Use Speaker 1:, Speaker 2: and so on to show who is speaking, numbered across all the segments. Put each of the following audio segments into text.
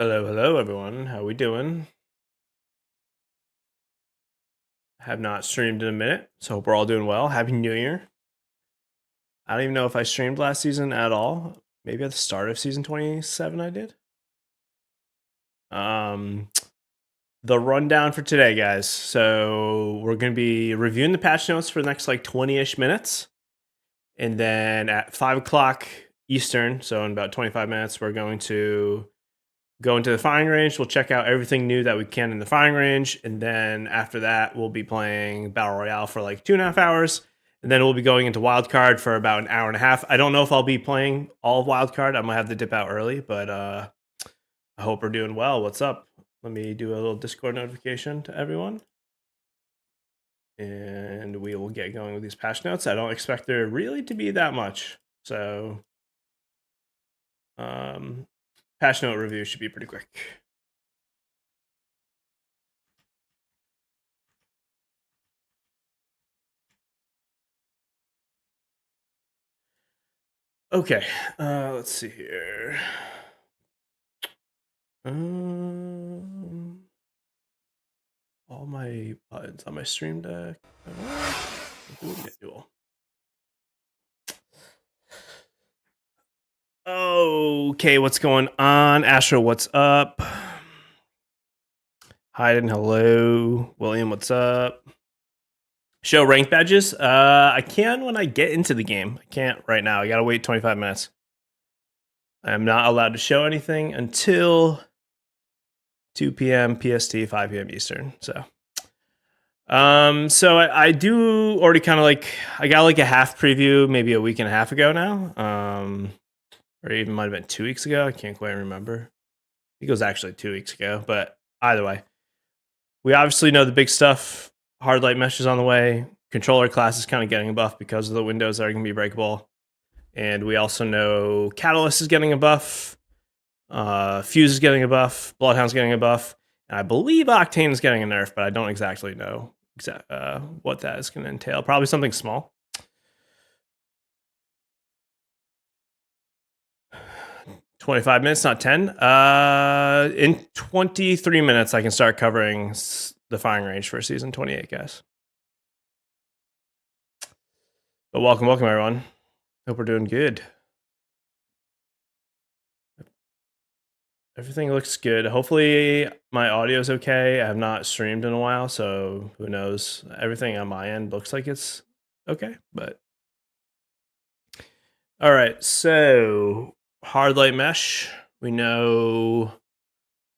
Speaker 1: Hello, everyone. How we doing? Have not streamed in a minute, so hope we're all doing well. Happy New Year. I don't even know if I streamed last season at all. Maybe at the start of season 27 I did. Um, the rundown for today, guys. So we're going to be reviewing the patch notes for the next like 20-ish minutes. And then at 5 o'clock Eastern, so in about 25 minutes, we're going to go into the firing range. We'll check out everything new that we can in the firing range. And then after that, we'll be playing Battle Royale for like 2.5 hours. And then we'll be going into Wildcard for about an hour and a half. I don't know if I'll be playing all of Wildcard. I might have to dip out early, but I hope we're doing well. What's up? Let me do a little Discord notification to everyone. And we will get going with these patch notes. I don't expect there really to be that much. So patch note review should be pretty quick. Okay, let's see here. All my buttons on my stream deck. Okay, what's going on? Astro, what's up? Hayden, hello. William, what's up? Show rank badges? I can when I get into the game. I can't right now. I gotta wait 25 minutes. I am not allowed to show anything until 2 p.m. PST, 5 p.m. Eastern. So I do already kind of like, I got like a half preview maybe a week and a half ago now. Or even might have been 2 weeks ago. I can't quite remember. I think it was actually 2 weeks ago, but either way. We obviously know the big stuff. Hardlight mesh is on the way. Controller class is kind of getting a buff because of the windows that are going to be breakable. And we also know Catalyst is getting a buff. Fuse is getting a buff. Bloodhound's getting a buff. And I believe Octane is getting a nerf, but I don't exactly know what that is going to entail. Probably something small. 25 minutes, not 10. In 23 minutes, I can start covering the firing range for season 28, guys. But welcome, everyone. Hope we're doing good. Everything looks good. Hopefully my audio is okay. I have not streamed in a while, so who knows? Everything on my end looks like it's okay, but all right. So Hardlight mesh, we know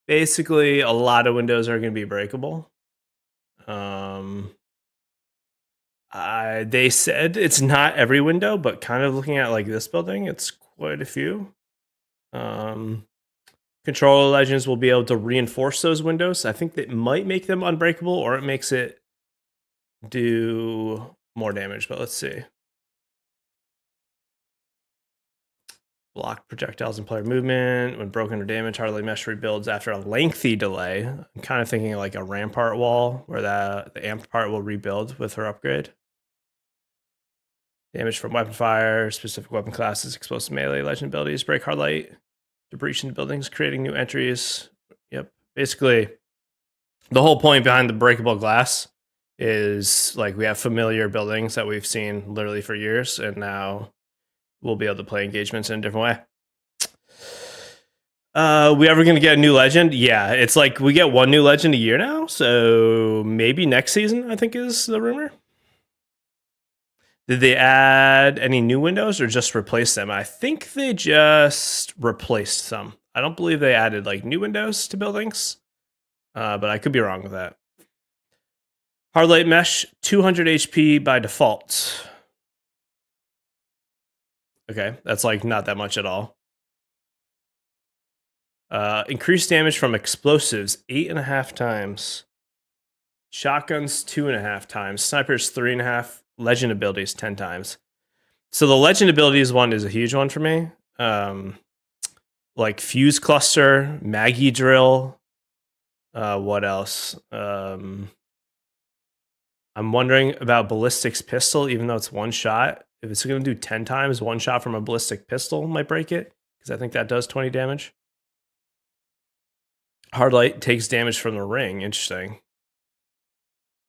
Speaker 1: basically a lot of windows are going to be breakable. They said it's not every window, but kind of looking at like this building, it's quite a few. Controller Legends will be able to reinforce those windows. I think that might make them unbreakable, or it makes it do more damage, but let's see. Block projectiles and player movement. When broken or damaged, Hardlight mesh rebuilds after a lengthy delay. I'm kind of thinking like a rampart wall, where the amp part will rebuild with her upgrade. Damage from weapon fire, specific weapon classes, explosive melee, legend abilities, break Hardlight, to breach into buildings, creating new entries. Yep. Basically, the whole point behind the breakable glass is like we have familiar buildings that we've seen literally for years, and now we'll be able to play engagements in a different way. We ever going to get a new legend? Yeah, it's like we get one new legend a year now, so maybe next season, I think is the rumor. Did they add any new windows or just replace them? I think they just replaced some. I don't believe they added like new windows to buildings, but I could be wrong with that. Hardlight mesh, 200 HP by default. Okay, that's like not that much at all. Increased damage from explosives, 8.5 times. Shotguns, 2.5 times. Snipers, 3.5. Legend abilities, 10 times. So the legend abilities one is a huge one for me. Like Fuse Cluster, Maggie Drill. What else? I'm wondering about Ballistics Pistol, even though it's one shot. If it's going to do 10 times, one shot from a Ballistic Pistol might break it, because I think that does 20 damage. Hardlight takes damage from the ring. Interesting.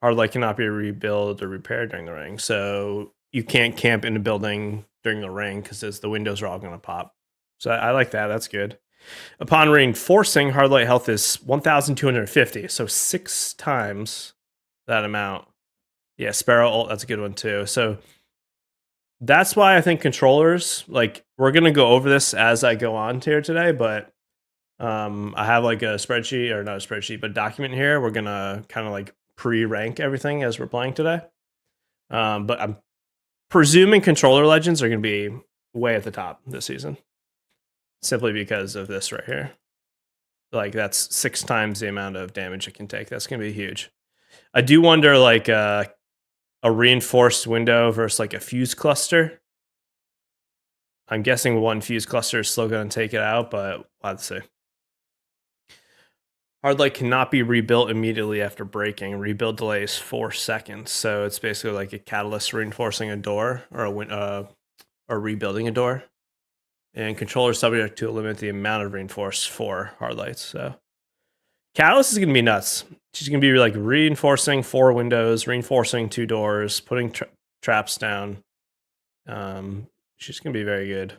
Speaker 1: Hardlight cannot be rebuilt or repaired during the ring. So you can't camp in a building during the ring because the windows are all going to pop. So I like that. That's good. Upon reinforcing, Hardlight health is 1,250. So 6 times that amount. Yeah, Sparrow ult, that's a good one too. So that's why I think controllers, like, we're going to go over this as I go on here today, but I have like a spreadsheet, or not a spreadsheet, but document here. We're going to kind of like pre-rank everything as we're playing today. But I'm presuming controller legends are going to be way at the top this season, simply because of this right here. Like, that's 6 times the amount of damage it can take. That's going to be huge. I do wonder, like, a reinforced window versus like a fuse cluster. I'm guessing one fuse cluster is still going to take it out, but we'll have to see. Hardlight cannot be rebuilt immediately after breaking. Rebuild delay is 4 seconds, so it's basically like a catalyst reinforcing a door or rebuilding a door. And controller subject to limit the amount of reinforced for Hardlights. So catalyst is going to be nuts. She's going to be like reinforcing 4 windows, reinforcing 2 doors, putting traps down. She's going to be very good.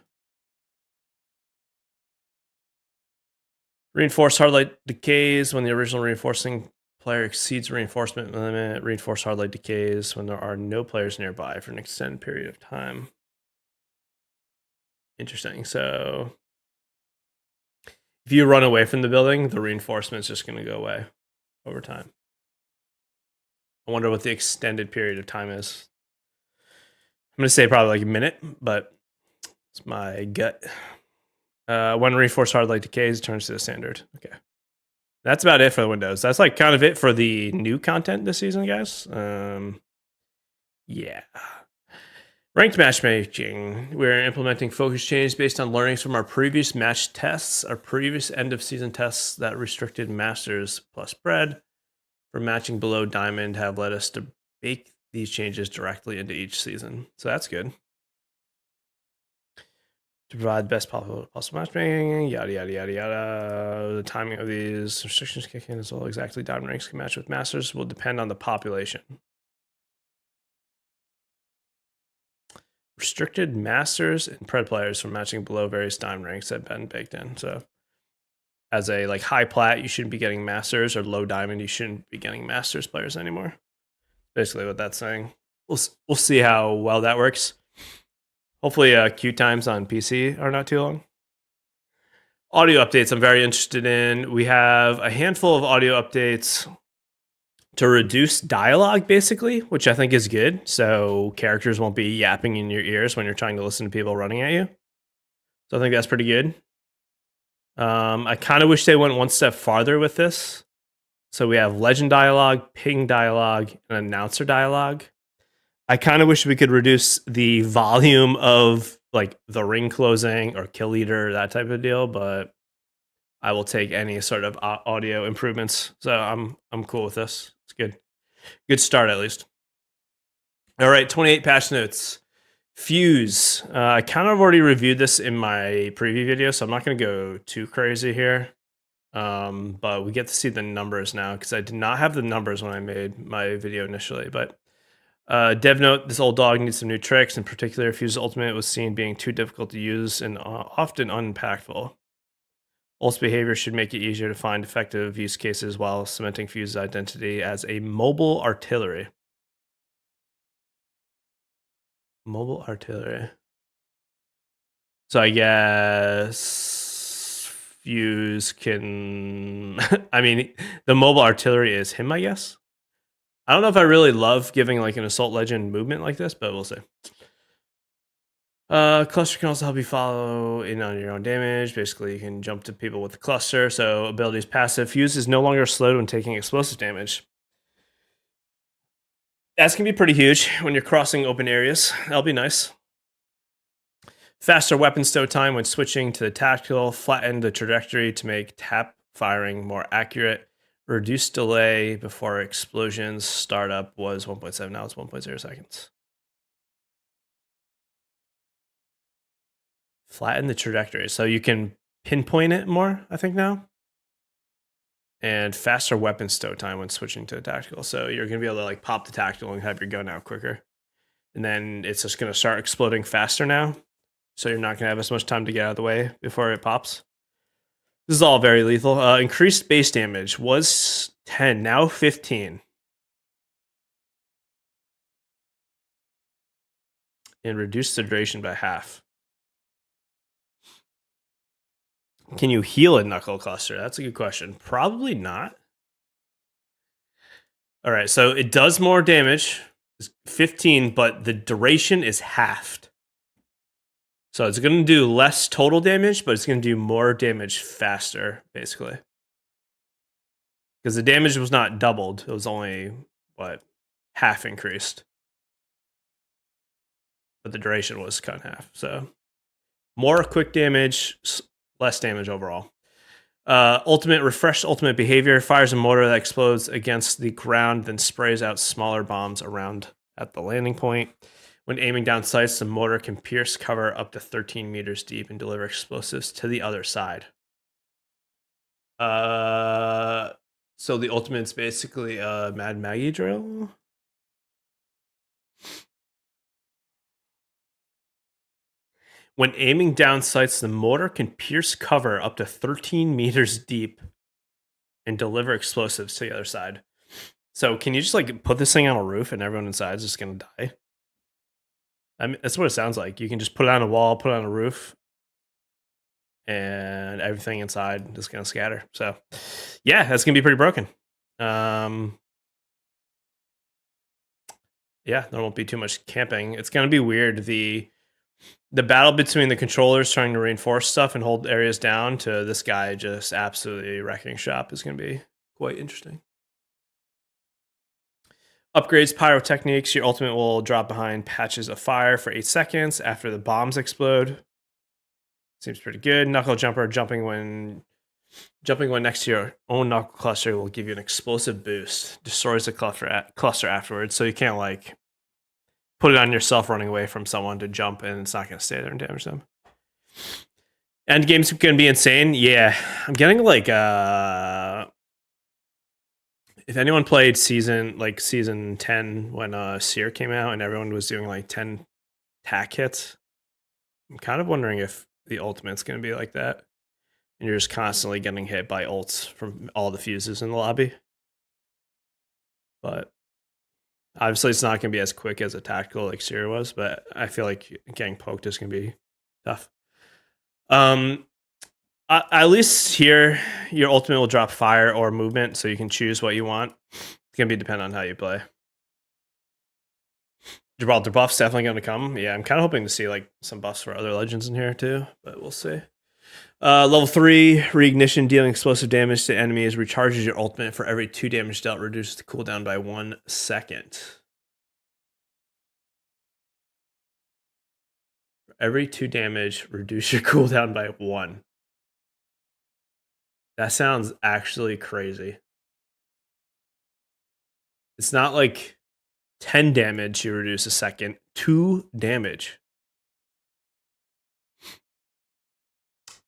Speaker 1: Reinforced Hardlight decays when the original reinforcing player exceeds reinforcement limit. Reinforced Hardlight decays when there are no players nearby for an extended period of time. Interesting. So if you run away from the building, the reinforcement's just going to go away over time. I wonder what the extended period of time is. I'm going to say probably like a minute, but it's my gut. When reinforced Hardlight decays, it turns to the standard. Okay. That's about it for the windows. That's like kind of it for the new content this season, guys. Yeah. Ranked matchmaking. We're implementing focus changes based on learnings from our previous match tests, our previous end of season tests that restricted Masters plus Bread for matching below Diamond have led us to bake these changes directly into each season. So that's good. To provide best possible matchmaking, yada, yada, yada, yada. The timing of these restrictions kick in as well. Exactly, Diamond ranks can match with Masters will depend on the population. Restricted Masters and Pred players from matching below various Diamond ranks have been baked in. So as a like high plat, you shouldn't be getting Masters, or low Diamond, you shouldn't be getting Masters players anymore. Basically what that's saying. We'll see how well that works. Hopefully queue times on PC are not too long. Audio updates I'm very interested in. We have a handful of audio updates to reduce dialogue, basically, which I think is good. So characters won't be yapping in your ears when you're trying to listen to people running at you. So I think that's pretty good. I kind of wish they went one step farther with this. So we have legend dialogue, ping dialogue, and announcer dialogue. I kind of wish we could reduce the volume of like the ring closing or kill leader, that type of deal, but I will take any sort of audio improvements. So I'm cool with this. It's good. Good start, at least. All right, 28 patch notes. Fuse. I kind of already reviewed this in my preview video, so I'm not going to go too crazy here. But we get to see the numbers now, because I did not have the numbers when I made my video initially. But dev note, this old dog needs some new tricks. In particular, Fuse's ultimate was seen being too difficult to use and often unimpactful. Ult's behavior should make it easier to find effective use cases while cementing Fuse's identity as a mobile artillery. Mobile artillery. So I guess Fuse can... I mean, the mobile artillery is him, I guess. I don't know if I really love giving like an assault legend movement like this, but we'll see. Cluster can also help you follow in on your own damage. Basically, you can jump to people with the cluster. So abilities passive. Fuse is no longer slowed when taking explosive damage. That's going to be pretty huge when you're crossing open areas. That'll be nice. Faster weapon stow time when switching to the tactical. Flatten the trajectory to make tap firing more accurate. Reduce delay before explosions. Startup was 1.7, now it's 1.0 seconds. Flatten the trajectory. So you can pinpoint it more, I think, now. and faster weapon stow time when switching to a tactical. So you're going to be able to like pop the tactical and have your gun out quicker. And then it's just going to start exploding faster now. So you're not going to have as much time to get out of the way before it pops. This is all very lethal. Increased base damage was 10, now 15. And reduce the duration by half. Can you heal a knuckle cluster? That's a good question. Probably not. All right, so it does more damage. It's 15, but the duration is halved. So it's going to do less total damage, but it's going to do more damage faster, basically. Because the damage was not doubled. It was only, half increased. But the duration was cut in half. So more quick damage, less damage overall. Refreshed ultimate behavior. Fires a mortar that explodes against the ground, then sprays out smaller bombs around at the landing point. When aiming down sights, the mortar can pierce cover up to 13 meters deep and deliver explosives to the other side. So the ultimate's basically a Mad Maggie drill. When aiming down sights, the mortar can pierce cover up to 13 meters deep and deliver explosives to the other side. So can you just like put this thing on a roof and everyone inside is just gonna die? I mean, that's what it sounds like. You can just put it on a wall, put it on a roof, and everything inside is gonna scatter. So yeah, that's gonna be pretty broken. Yeah, there won't be too much camping. It's gonna be weird. The battle between the controllers trying to reinforce stuff and hold areas down to this guy just absolutely wrecking shop is going to be quite interesting. Upgrades pyrotechniques. Your ultimate will drop behind patches of fire for 8 seconds after the bombs explode. Seems pretty good. Knuckle jumper. Jumping when next to your own knuckle cluster will give you an explosive boost. Destroys the cluster afterwards, so you can't like put it on yourself running away from someone to jump, and it's not going to stay there and damage them. End game's going to be insane. Yeah, I'm getting like if anyone played season 10 when Seer came out and everyone was doing like 10 tack hits, I'm kind of wondering if the ultimate's going to be like that, and you're just constantly getting hit by ults from all the fuses in the lobby. But obviously, it's not going to be as quick as a tactical like Seer was, but I feel like getting poked is going to be tough. At least here, your ultimate will drop fire or movement, so you can choose what you want. It's going to be dependent on how you play. Gibraltar buff's definitely going to come. Yeah, I'm kind of hoping to see like some buffs for other legends in here too, but we'll see. Level 3, reignition, dealing explosive damage to enemies, recharges your ultimate for every 2 damage dealt, reduces the cooldown by 1 second. For every 2 damage, reduce your cooldown by 1. That sounds actually crazy. It's not like 10 damage you reduce a second, 2 damage.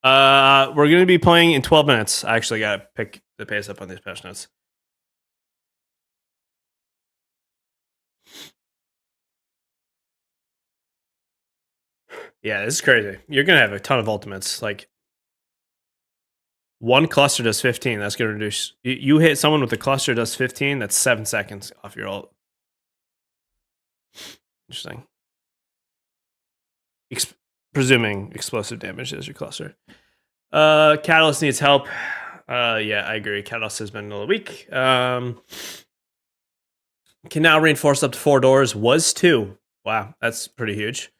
Speaker 1: We're going to be playing in 12 minutes. I actually got to pick the pace up on these patch notes. Yeah, this is crazy. You're going to have a ton of ultimates. Like, one cluster does 15. That's going to reduce. You hit someone with a cluster does 15. That's 7 seconds off your ult. Interesting. Presuming explosive damage is your cluster. Catalyst needs help. Yeah, I agree. Catalyst has been a little weak. Can now reinforce up to 4 doors. Was 2. Wow, that's pretty huge.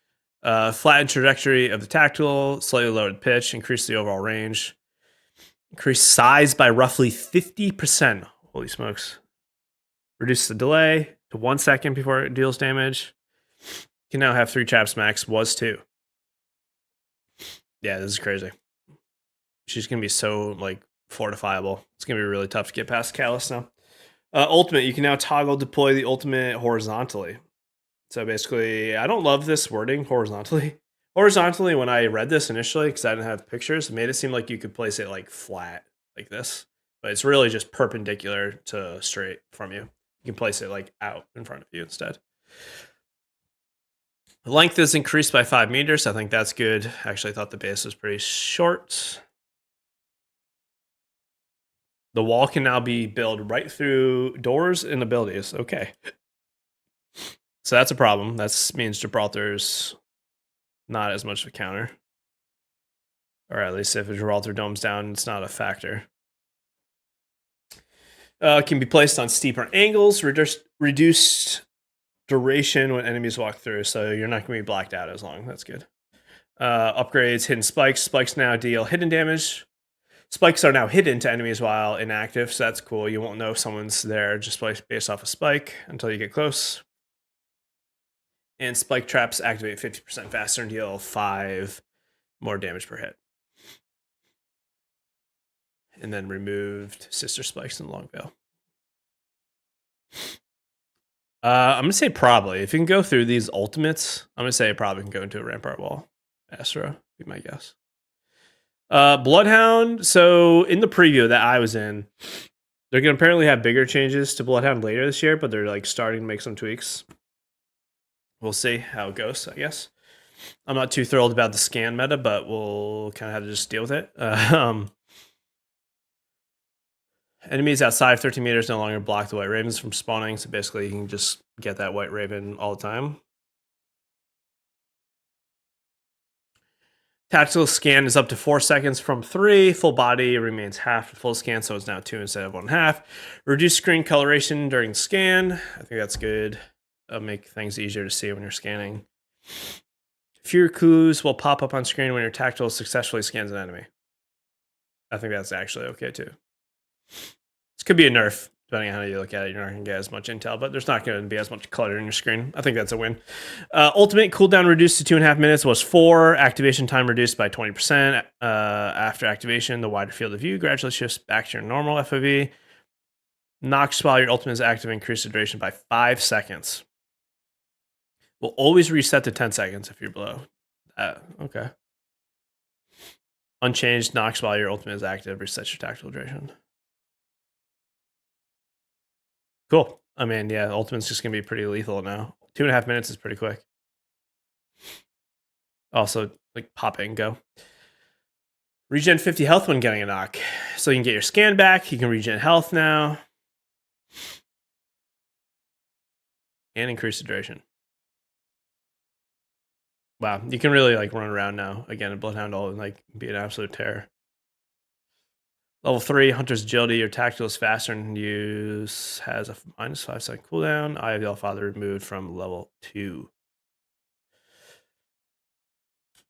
Speaker 1: Flattened trajectory of the tactical. Slightly lowered pitch. Increase the overall range. Increase size by roughly 50%. Holy smokes. Reduce the delay to 1 second before it deals damage. Can now have 3 chaps max. Was 2. Yeah, this is crazy. She's going to be so, like, fortifiable. It's going to be really tough to get past Catalyst now. Ultimate, you can now toggle deploy the ultimate horizontally. So basically, I don't love this wording, horizontally. Horizontally, when I read this initially, because I didn't have pictures, it made it seem like you could place it, like, flat, like this. but it's really just perpendicular to straight from you. You can place it like out in front of you instead. The length is increased by 5 meters. I think that's good. Actually, I thought the base was pretty short. The wall can now be built right through doors and abilities. Okay. So that's a problem. That means Gibraltar's not as much of a counter. Or at least if Gibraltar domes down, it's not a factor. Can be placed on steeper angles, reduced duration when enemies walk through, so you're not going to be blacked out as long. That's good. Upgrades, hidden spikes. Spikes now deal hidden damage. Spikes are now hidden to enemies while inactive, so that's cool. You won't know if someone's there just based off a spike until you get close. And spike traps activate 50% faster and deal 5 more damage per hit. And then removed sister spikes in Longveil. I'm going to say probably. If you can go through these ultimates, I'm going to say it probably can go into a rampart wall. Astro, be my guess. Bloodhound. So in the preview that I was in, they're going to apparently have bigger changes to Bloodhound later this year, but they're like starting to make some tweaks. We'll see how it goes, I guess. I'm not too thrilled about the scan meta, but we'll kind of have to just deal with it. Enemies outside of 13 meters no longer block the white ravens from spawning, so basically you can just get that white raven all the time. Tactical scan is up to 4 seconds from 3. Full body remains half full scan, so it's now 2 instead of 1.5. Reduce screen coloration during scan. I think that's good. It'll make things easier to see when you're scanning. Fewer clues will pop up on screen when your tactical successfully scans an enemy. I think that's actually okay too. This could be a nerf, depending on how you look at it. You're not going to get as much intel, but there's not going to be as much clutter in your screen. I think that's a win. Ultimate cooldown reduced to 2.5 minutes was 4. Activation time reduced by 20%. After activation, the wider field of view gradually shifts back to your normal FOV. Knocks while your ultimate is active increase the duration by 5 seconds. Will always reset to 10 seconds if you're below. Okay. Unchanged, knocks while your ultimate is active, resets your tactical duration. Cool. I mean, yeah, ultimate's just going to be pretty lethal now. 2.5 minutes is pretty quick. Also, like, pop it and go. Regen 50 health when getting a knock. So you can get your scan back. You can regen health now. And increase the duration. Wow, you can really like run around now. Again, a Bloodhound will like be an absolute terror. Level 3, Hunter's Agility. Your tactical is faster and use has a minus 5 second cooldown. Eye of the Allfather removed from level 2.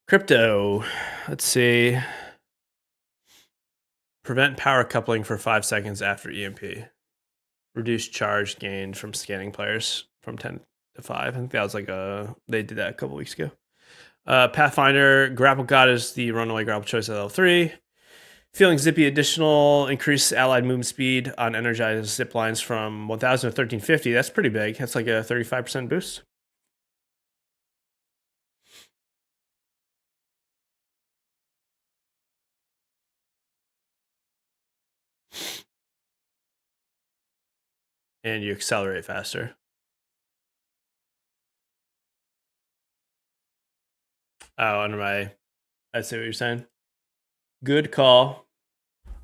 Speaker 1: Crypto. Let's see. Prevent power coupling for 5 seconds after EMP. Reduce charge gained from scanning players from 10 to 5. I think that was like they did that a couple weeks ago. Pathfinder, Grapple God is the runaway grapple choice at level 3. Feeling Zippy additional increase allied movement speed on energized zip lines from 1,000 to 1,350. That's pretty big. That's like a 35% boost. And you accelerate faster. Oh, under my... I see what you're saying. Good call.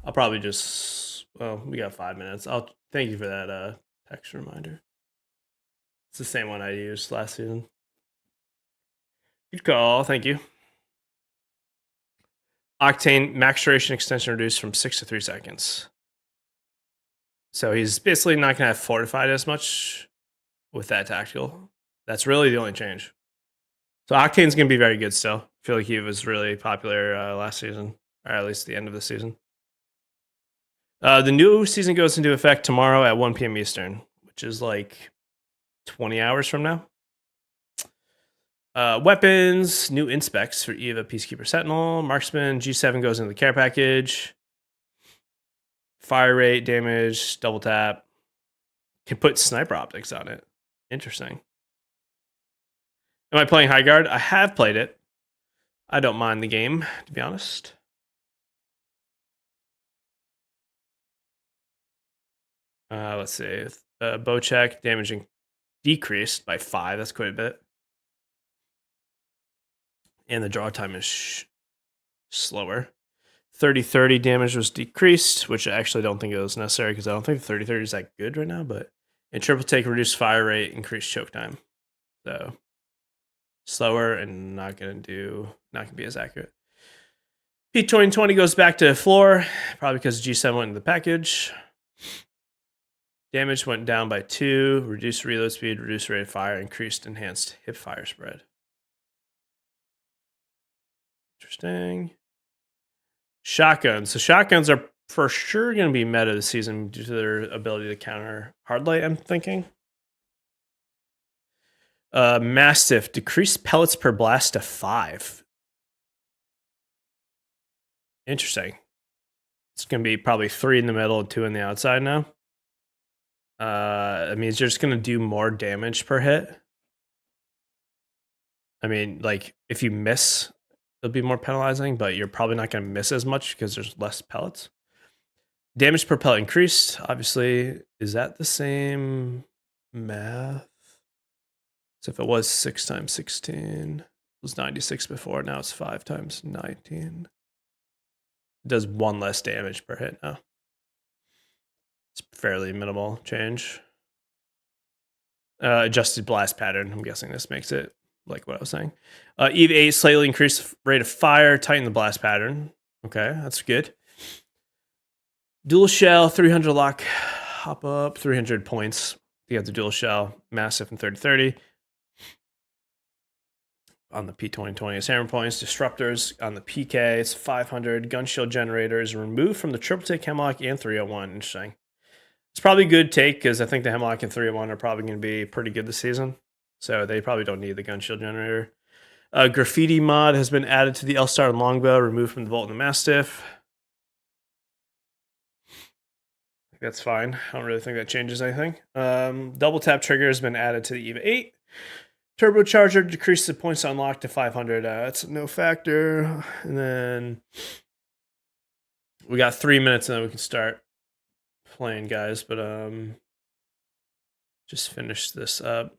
Speaker 1: I'll probably just... Well, we got 5 minutes. I'll thank you for that text reminder. It's the same one I used last season. Good call. Thank you. Octane max duration extension reduced from 6 to 3 seconds. So he's basically not going to have fortified as much with that tactical. That's really the only change. So Octane's going to be very good still. I feel like he was really popular last season, or at least the end of the season. The new season goes into effect tomorrow at 1 p.m. Eastern, which is like 20 hours from now. Weapons, new inspects for Eva, Peacekeeper, Sentinel, Marksman, G7 goes into the care package. Fire rate, damage, double tap. Can put sniper optics on it. Interesting. Am I playing High Guard? I have played it. I don't mind the game, to be honest. Let's see. Bow check, damaging decreased by 5. That's quite a bit. And the draw time is slower. 30-30 damage was decreased, which I actually don't think it was necessary because I don't think 30-30 is that good right now. But and triple take, reduced fire rate, increased choke time. So slower and not gonna be as accurate. P2020 goes back to floor, probably because G7 went in the package. Damage went down by 2, reduced reload speed, reduced rate of fire, increased enhanced hip fire spread. Interesting. Shotguns. So shotguns are for sure going to be meta this season due to their ability to counter Hardlight, I'm thinking. Mastiff, decreased pellets per blast to 5. Interesting. It's going to be probably 3 in the middle and 2 in the outside now. I mean, it's just going to do more damage per hit. I mean, like, if you miss, it'll be more penalizing, but you're probably not going to miss as much because there's less pellets. Damage per pellet increased, obviously. Is that the same math? So if it was 6 times 16, it was 96 before, now it's 5 times 19. It does 1 less damage per hit now. It's fairly minimal change. Adjusted blast pattern. I'm guessing this makes it like what I was saying. Eve 8, slightly increased rate of fire, tighten the blast pattern. Okay, that's good. Dual shell, 300 lock, hop up, 300 points. You have the dual shell, massive and 30-30. On the P2020 is hammer points. Disruptors on the PK, it's 500. Gun shield generators removed from the triple take hemlock and 301. Interesting. It's probably a good take because I think the hemlock and 301 are probably going to be pretty good this season. So they probably don't need the gun shield generator. Graffiti mod has been added to the L-Star and Longbow, removed from the Bolt and the Mastiff. That's fine. I don't really think that changes anything. Double tap trigger has been added to the EVA 8. Turbocharger decreases the points unlocked to 500. That's no factor. And then we got 3 minutes and then we can start playing, guys. But just finish this up.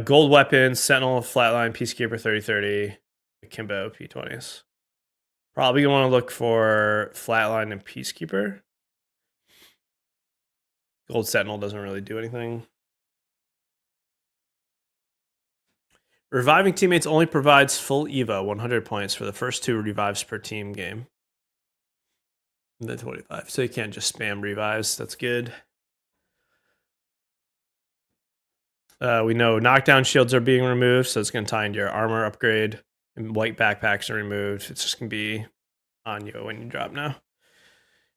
Speaker 1: Gold weapon, Sentinel, Flatline, Peacekeeper 30-30, Akimbo P20s. Probably gonna want to look for Flatline and Peacekeeper. Gold Sentinel doesn't really do anything. Reviving teammates only provides full Evo, 100 points for the first 2 revives per team game. And then 25. So you can't just spam revives. That's good. We know knockdown shields are being removed, so it's going to tie into your armor upgrade. And white backpacks are removed. It's just going to be on you when you drop now.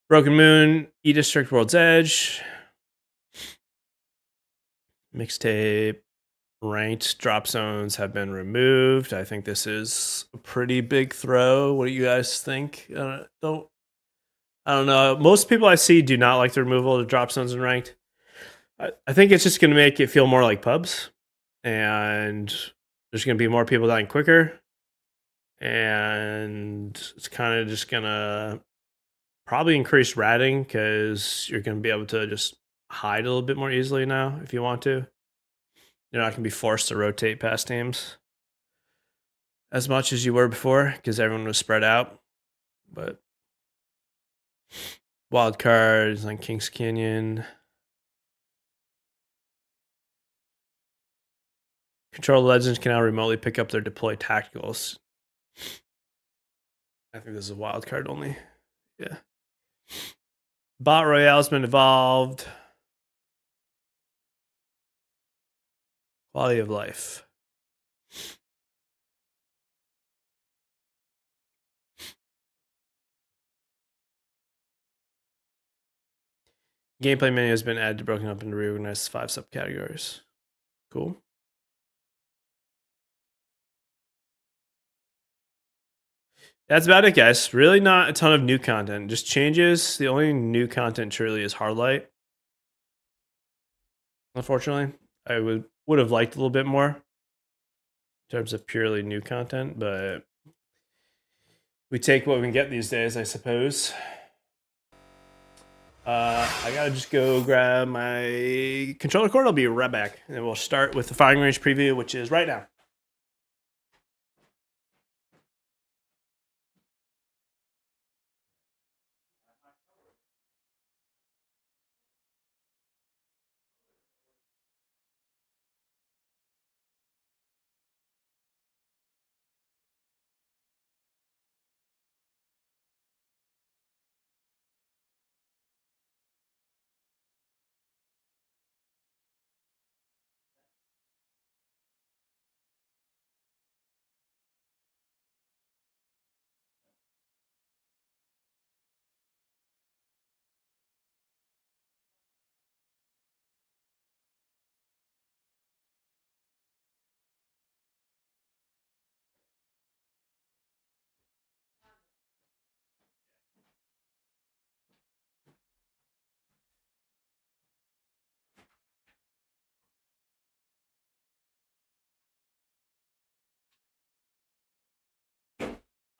Speaker 1: Broken Moon, E-District, World's Edge. Mixtape. Ranked drop zones have been removed. I think this is a pretty big throw. What do you guys think? I don't know. Most people I see do not like the removal of drop zones in ranked. I think it's just going to make it feel more like pubs, and there's going to be more people dying quicker, and it's kind of just going to probably increase ratting because you're going to be able to just hide a little bit more easily now if you want to. You're not going to be forced to rotate past teams as much as you were before because everyone was spread out. But wild cards on Kings Canyon. Control Legends can now remotely pick up their deployed tacticals. I think this is a wild card only. Yeah. Bot Royale's been evolved. Quality of life. Gameplay menu has been added to broken up into reorganized 5 subcategories. Cool. That's about it, guys. Really not a ton of new content. Just changes. The only new content truly is Hardlight. Unfortunately, I would have liked a little bit more in terms of purely new content, but we take what we can get these days, I suppose. I gotta just go grab my controller cord. I'll be right back. And we'll start with the firing range preview, which is right now.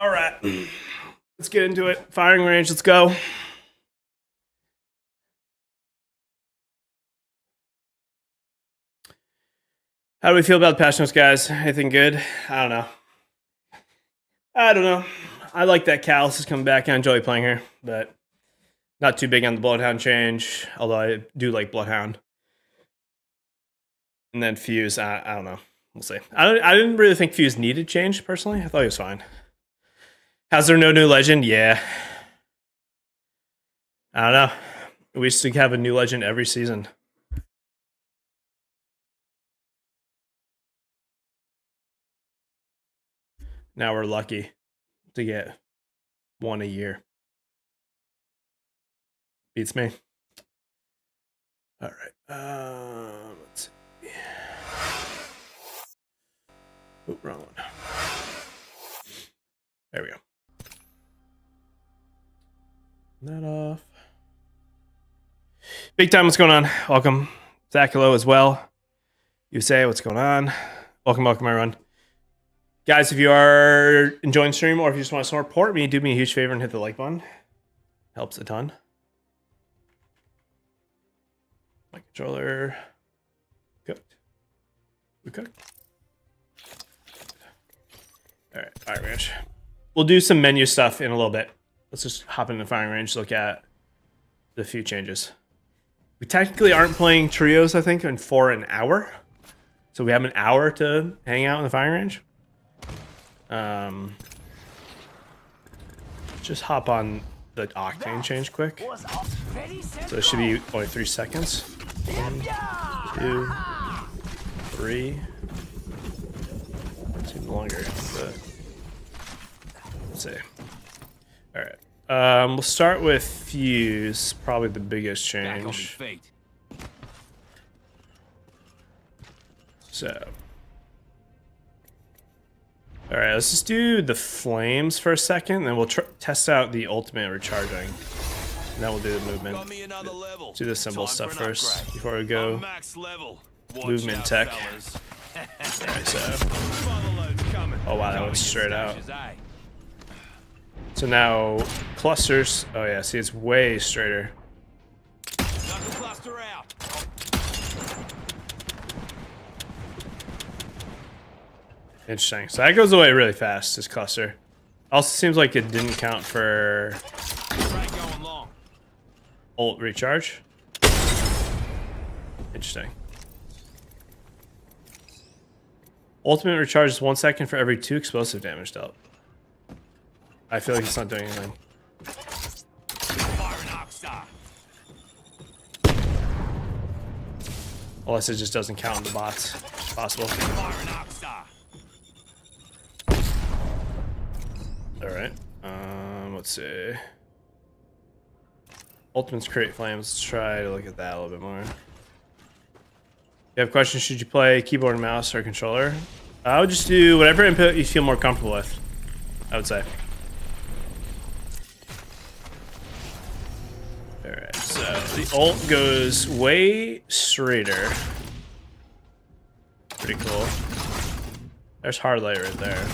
Speaker 1: All right, let's get into it. Firing range, let's go. How do we feel about the patch notes, guys? Anything good? I don't know. I like that Callus is coming back. I enjoy playing her, but not too big on the Bloodhound change, although I do like Bloodhound. And then Fuse, I don't know. We'll see. I didn't really think Fuse needed change, personally. I thought he was fine. How's there no new legend? Yeah. I don't know. We used to have a new legend every season. Now we're lucky to get one a year. Beats me. All right. Let's see. Oh, wrong one. There we go. That off. Big time, what's going on? Welcome. Zach, hello as well. You say, what's going on? Welcome, everyone. Guys, if you are enjoying the stream or if you just want to support me, do me a huge favor and hit the like button. Helps a ton. My controller. Cooked. We cooked. All right, firing range. We'll do some menu stuff in a little bit. Let's just hop into firing range, look at the few changes. We technically aren't playing trios, I think, for an hour. So we have an hour to hang out in the firing range. Just hop on the octane change quick. So it should be only 3 seconds. 1, 2, 3. It's even longer, but let's see. All right. We'll start with Fuse, probably the biggest change. So, all right, let's just do the flames for a second, then we'll test out the ultimate recharging. And then we'll do the movement. Do the symbol stuff first before we go movement tech. Alright, so. Oh wow, that went straight out. So now clusters. Oh yeah, see, it's way straighter. Interesting. So that goes away really fast, this cluster. Also seems like it didn't count for ult recharge. Interesting. Ultimate recharge is 1 second for every 2 explosive damage dealt. I feel like it's not doing anything. Unless it just doesn't count on the bots. It's possible. Alright. Let's see. Ultimates create flames. Let's try to look at that a little bit more. If you have questions, should you play keyboard and mouse or controller? I would just do whatever input you feel more comfortable with, I would say. Alright, so the ult goes way straighter. Pretty cool. There's Hardlight right there.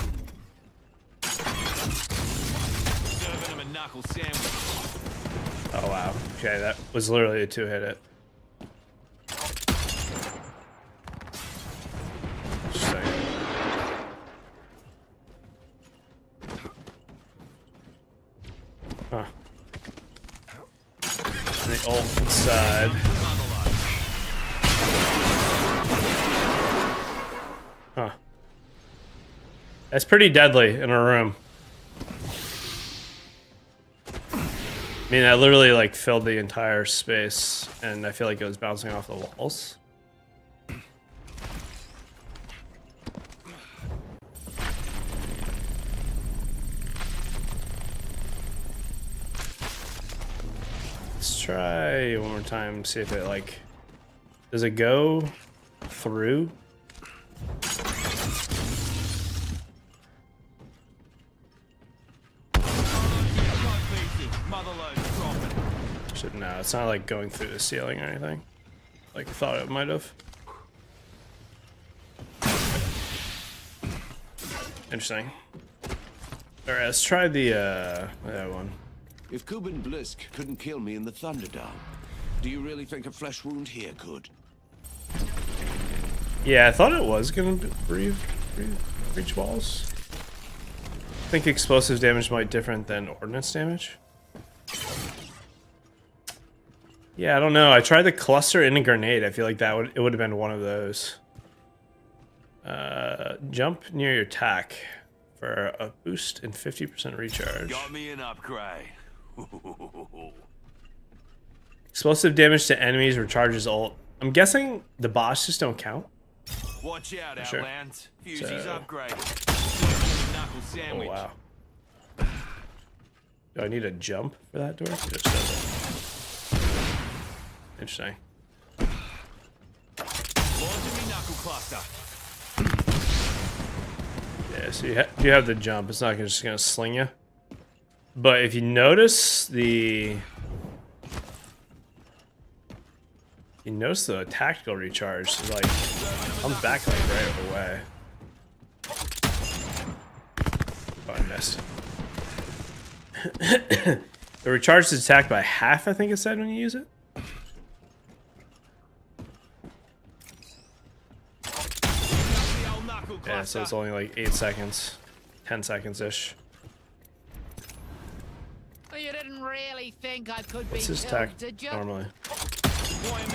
Speaker 1: Oh wow. Okay, that was literally a 2-hit hit. Just a second. Huh. And the ult inside. Huh. That's pretty deadly in a room. I mean, I literally like filled the entire space, and I feel like it was bouncing off the walls. Let's try one more time, see if it like, does it go through? No, it's not like going through the ceiling or anything. Like I thought it might have. Interesting. Alright, let's try the that one.
Speaker 2: If Kuben Blisk couldn't kill me in the Thunderdome, do you really think a flesh wound here could?
Speaker 1: Yeah, I thought it was gonna breach walls. I think explosive damage might be different than ordnance damage. Yeah, I don't know. I tried the cluster and a grenade. I feel like it would have been one of those. Jump near your attack for a boost and 50% recharge.
Speaker 3: Got me an upgrade.
Speaker 1: Explosive damage to enemies recharges ult. I'm guessing the bosses don't count.
Speaker 3: Watch out,
Speaker 1: Sure.
Speaker 3: Outlands. Fusey's upgraded. Knuckle
Speaker 1: Oh
Speaker 3: sandwich.
Speaker 1: wow. Do I need a jump for that door? It just says it. Interesting.
Speaker 3: Launching me knuckle cluster.
Speaker 1: Yeah, so you have the jump. It's not just gonna sling you. But if you notice the tactical recharge is like comes back like right away. Oh, I missed. It recharges attack by half, I think it said when you use it. Yeah, so it's only like 8 seconds, 10 seconds-ish.
Speaker 4: Well, you didn't really think I could
Speaker 1: What's
Speaker 4: be
Speaker 1: his
Speaker 4: killed,
Speaker 1: tac
Speaker 4: did you?
Speaker 1: normally?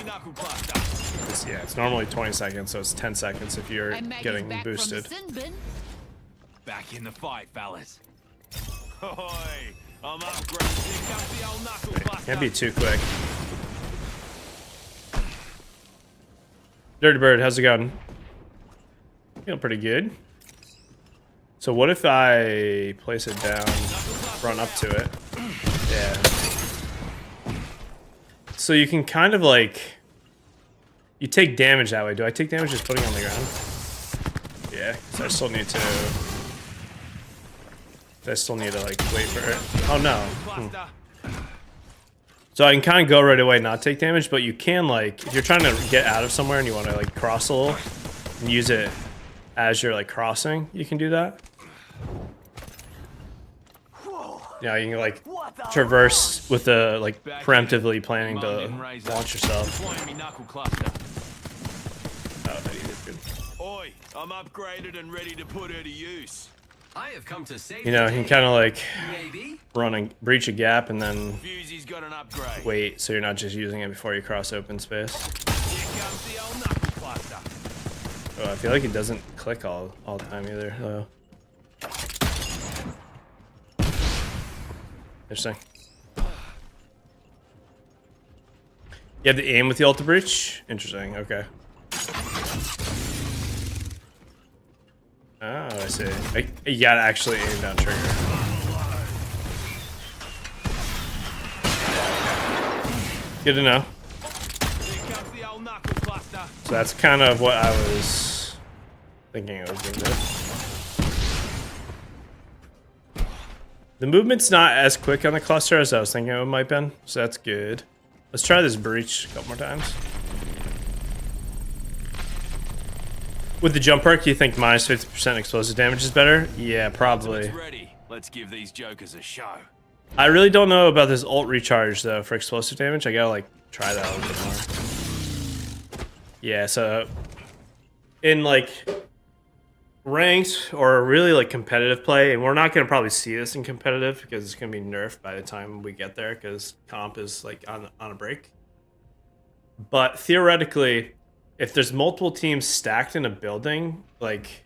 Speaker 3: Knuckle cluster.
Speaker 1: Yeah, it's normally 20 seconds, so it's 10 seconds if you're
Speaker 4: And Maggie's
Speaker 1: getting
Speaker 4: back
Speaker 1: boosted.
Speaker 4: From the sin bin.
Speaker 3: Back in the fight, fellas. Hoy, I'm upgraded. Here comes the old knuckle cluster.
Speaker 1: Can't be too quick. Dirty Bird, how's it going? Feeling pretty good. So what if I place it down, run up to it? Yeah. So you can kind of like, you take damage that way. Do I take damage just putting it on the ground? Yeah, so I still need to like wait for it. Oh no. So I can kind of go right away, not take damage, but you can like, if you're trying to get out of somewhere and you want to like cross a little and use it as you're like crossing, you can do that. Yeah, you can like traverse with the like preemptively planning to launch yourself. Oh, no, you did good.
Speaker 3: Oi, I'm upgraded and ready to put her to use.
Speaker 5: I have come to save
Speaker 1: You know, you can kind of like
Speaker 5: maybe.
Speaker 1: breach a gap and then
Speaker 3: Fusey's got an upgrade.
Speaker 1: wait, so you're not just using it before you cross open space.
Speaker 3: Here comes the old knuckle cluster.
Speaker 1: Oh, I feel like it doesn't click all the time either, though. Interesting. You have the aim with the Ultra Breach? Interesting, okay. Oh, I see. You gotta actually aim down trigger. Good to know.
Speaker 3: Here comes the old knuckle cluster.
Speaker 1: So that's kind of what I was thinking it was gonna do. The movement's not as quick on the cluster as I was thinking it might be, so that's good. Let's try this breach a couple more times. With the jump perk, you think minus 50% explosive damage is better? Yeah, probably.
Speaker 3: Ready. Let's give these jokers a show.
Speaker 1: I really don't know about this ult recharge though for explosive damage. I gotta like try that a little bit more. Yeah, so in like ranked or really like competitive play, and we're not gonna probably see this in competitive because it's gonna be nerfed by the time we get there because comp is like on a break. But theoretically, if there's multiple teams stacked in a building, like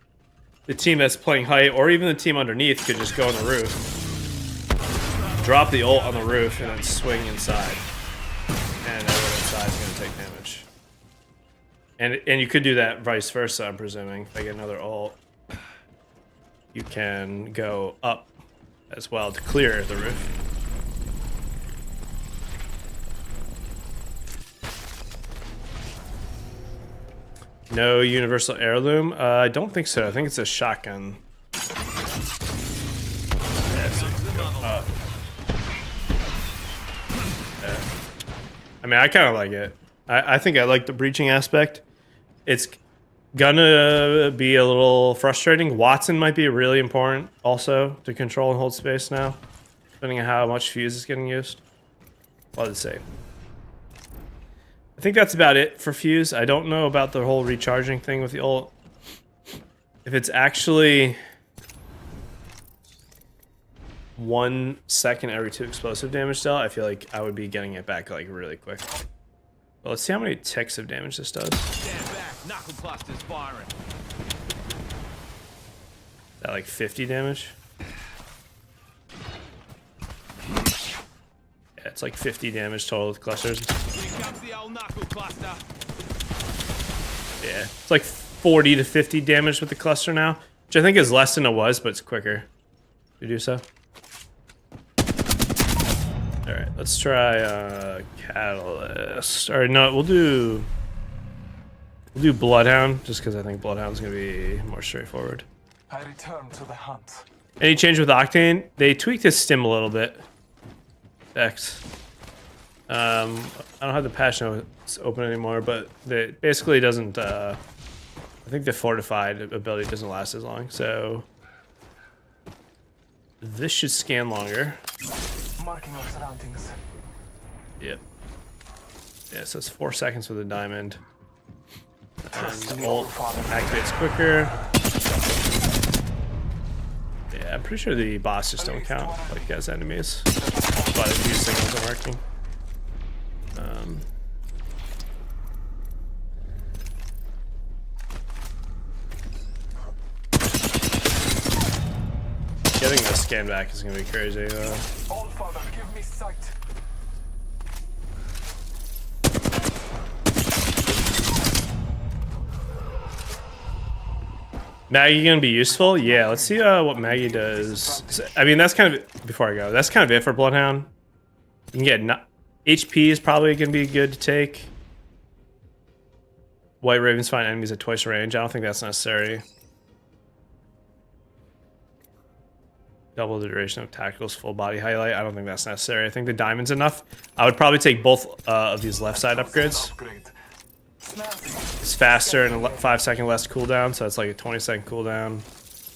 Speaker 1: the team that's playing height or even the team underneath could just go on the roof, drop the ult on the roof, and then swing inside. And everyone inside is going to take damage. And you could do that vice versa, I'm presuming. If I get another ult, you can go up as well to clear the roof. No universal heirloom? I don't think so. I think it's a shotgun. Yeah, so yeah. I mean, I kind of like it. I think I like the breaching aspect. It's gonna be a little frustrating. Watson might be really important also to control and hold space now, depending on how much fuse is getting used. Well, to say. I think that's about it for fuse. I don't know about the whole recharging thing with the ult. If it's actually 1 second every 2 explosive damage dealt, I feel like I would be getting it back like really quick. But let's see how many ticks of damage this does.
Speaker 3: Stand back. Knuckle clusters firing.
Speaker 1: Is that like 50 damage? Yeah, it's like 50 damage total with clusters.
Speaker 3: Here comes the old knuckle cluster.
Speaker 1: Yeah, it's like 40 to 50 damage with the cluster now, which I think is less than it was, but it's quicker to do so. All right, let's try Catalyst. All right, no, we'll do Bloodhound just because I think Bloodhound's gonna be more straightforward.
Speaker 6: I return to the hunt.
Speaker 1: Any change with Octane? They tweaked his stim a little bit. X. I don't have the patch notes open anymore, but it basically doesn't. I think the fortified ability doesn't last as long, so this should scan longer.
Speaker 6: Marking our surroundings.
Speaker 1: Yep. Yeah, so it's 4 seconds with a diamond. And ult activates quicker. Yeah, I'm pretty sure the bosses don't count like as enemies. That's why the fuse signals are working. Getting the scan back is gonna be crazy though.
Speaker 6: All Father, give me sight.
Speaker 1: Maggie gonna be useful? Yeah, let's see what Maggie does. So, I mean, that's kind of before I go. That's kind of it for Bloodhound. You can get HP is probably gonna be good to take. White Ravens find enemies at twice range. I don't think that's necessary. Double the duration of tactical's full body highlight. I don't think that's necessary. I think the diamond's enough. I would probably take both of these left side upgrades. It's faster and a 5 second less cooldown, so it's like a 20-second cooldown.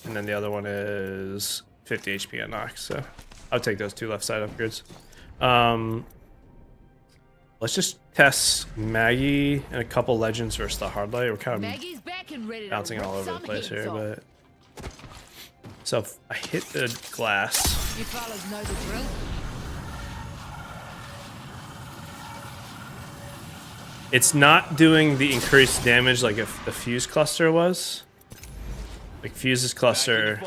Speaker 1: And then the other one is 50 HP on knock. So I'll take those 2 left side upgrades. Let's just test Maggie and a couple legends versus the Hardlight. We're kind of bouncing all over the place here, but. So if I hit the glass.
Speaker 4: You fellas know the drill.
Speaker 1: It's not doing the increased damage like if the fuse cluster was. Like fuse's cluster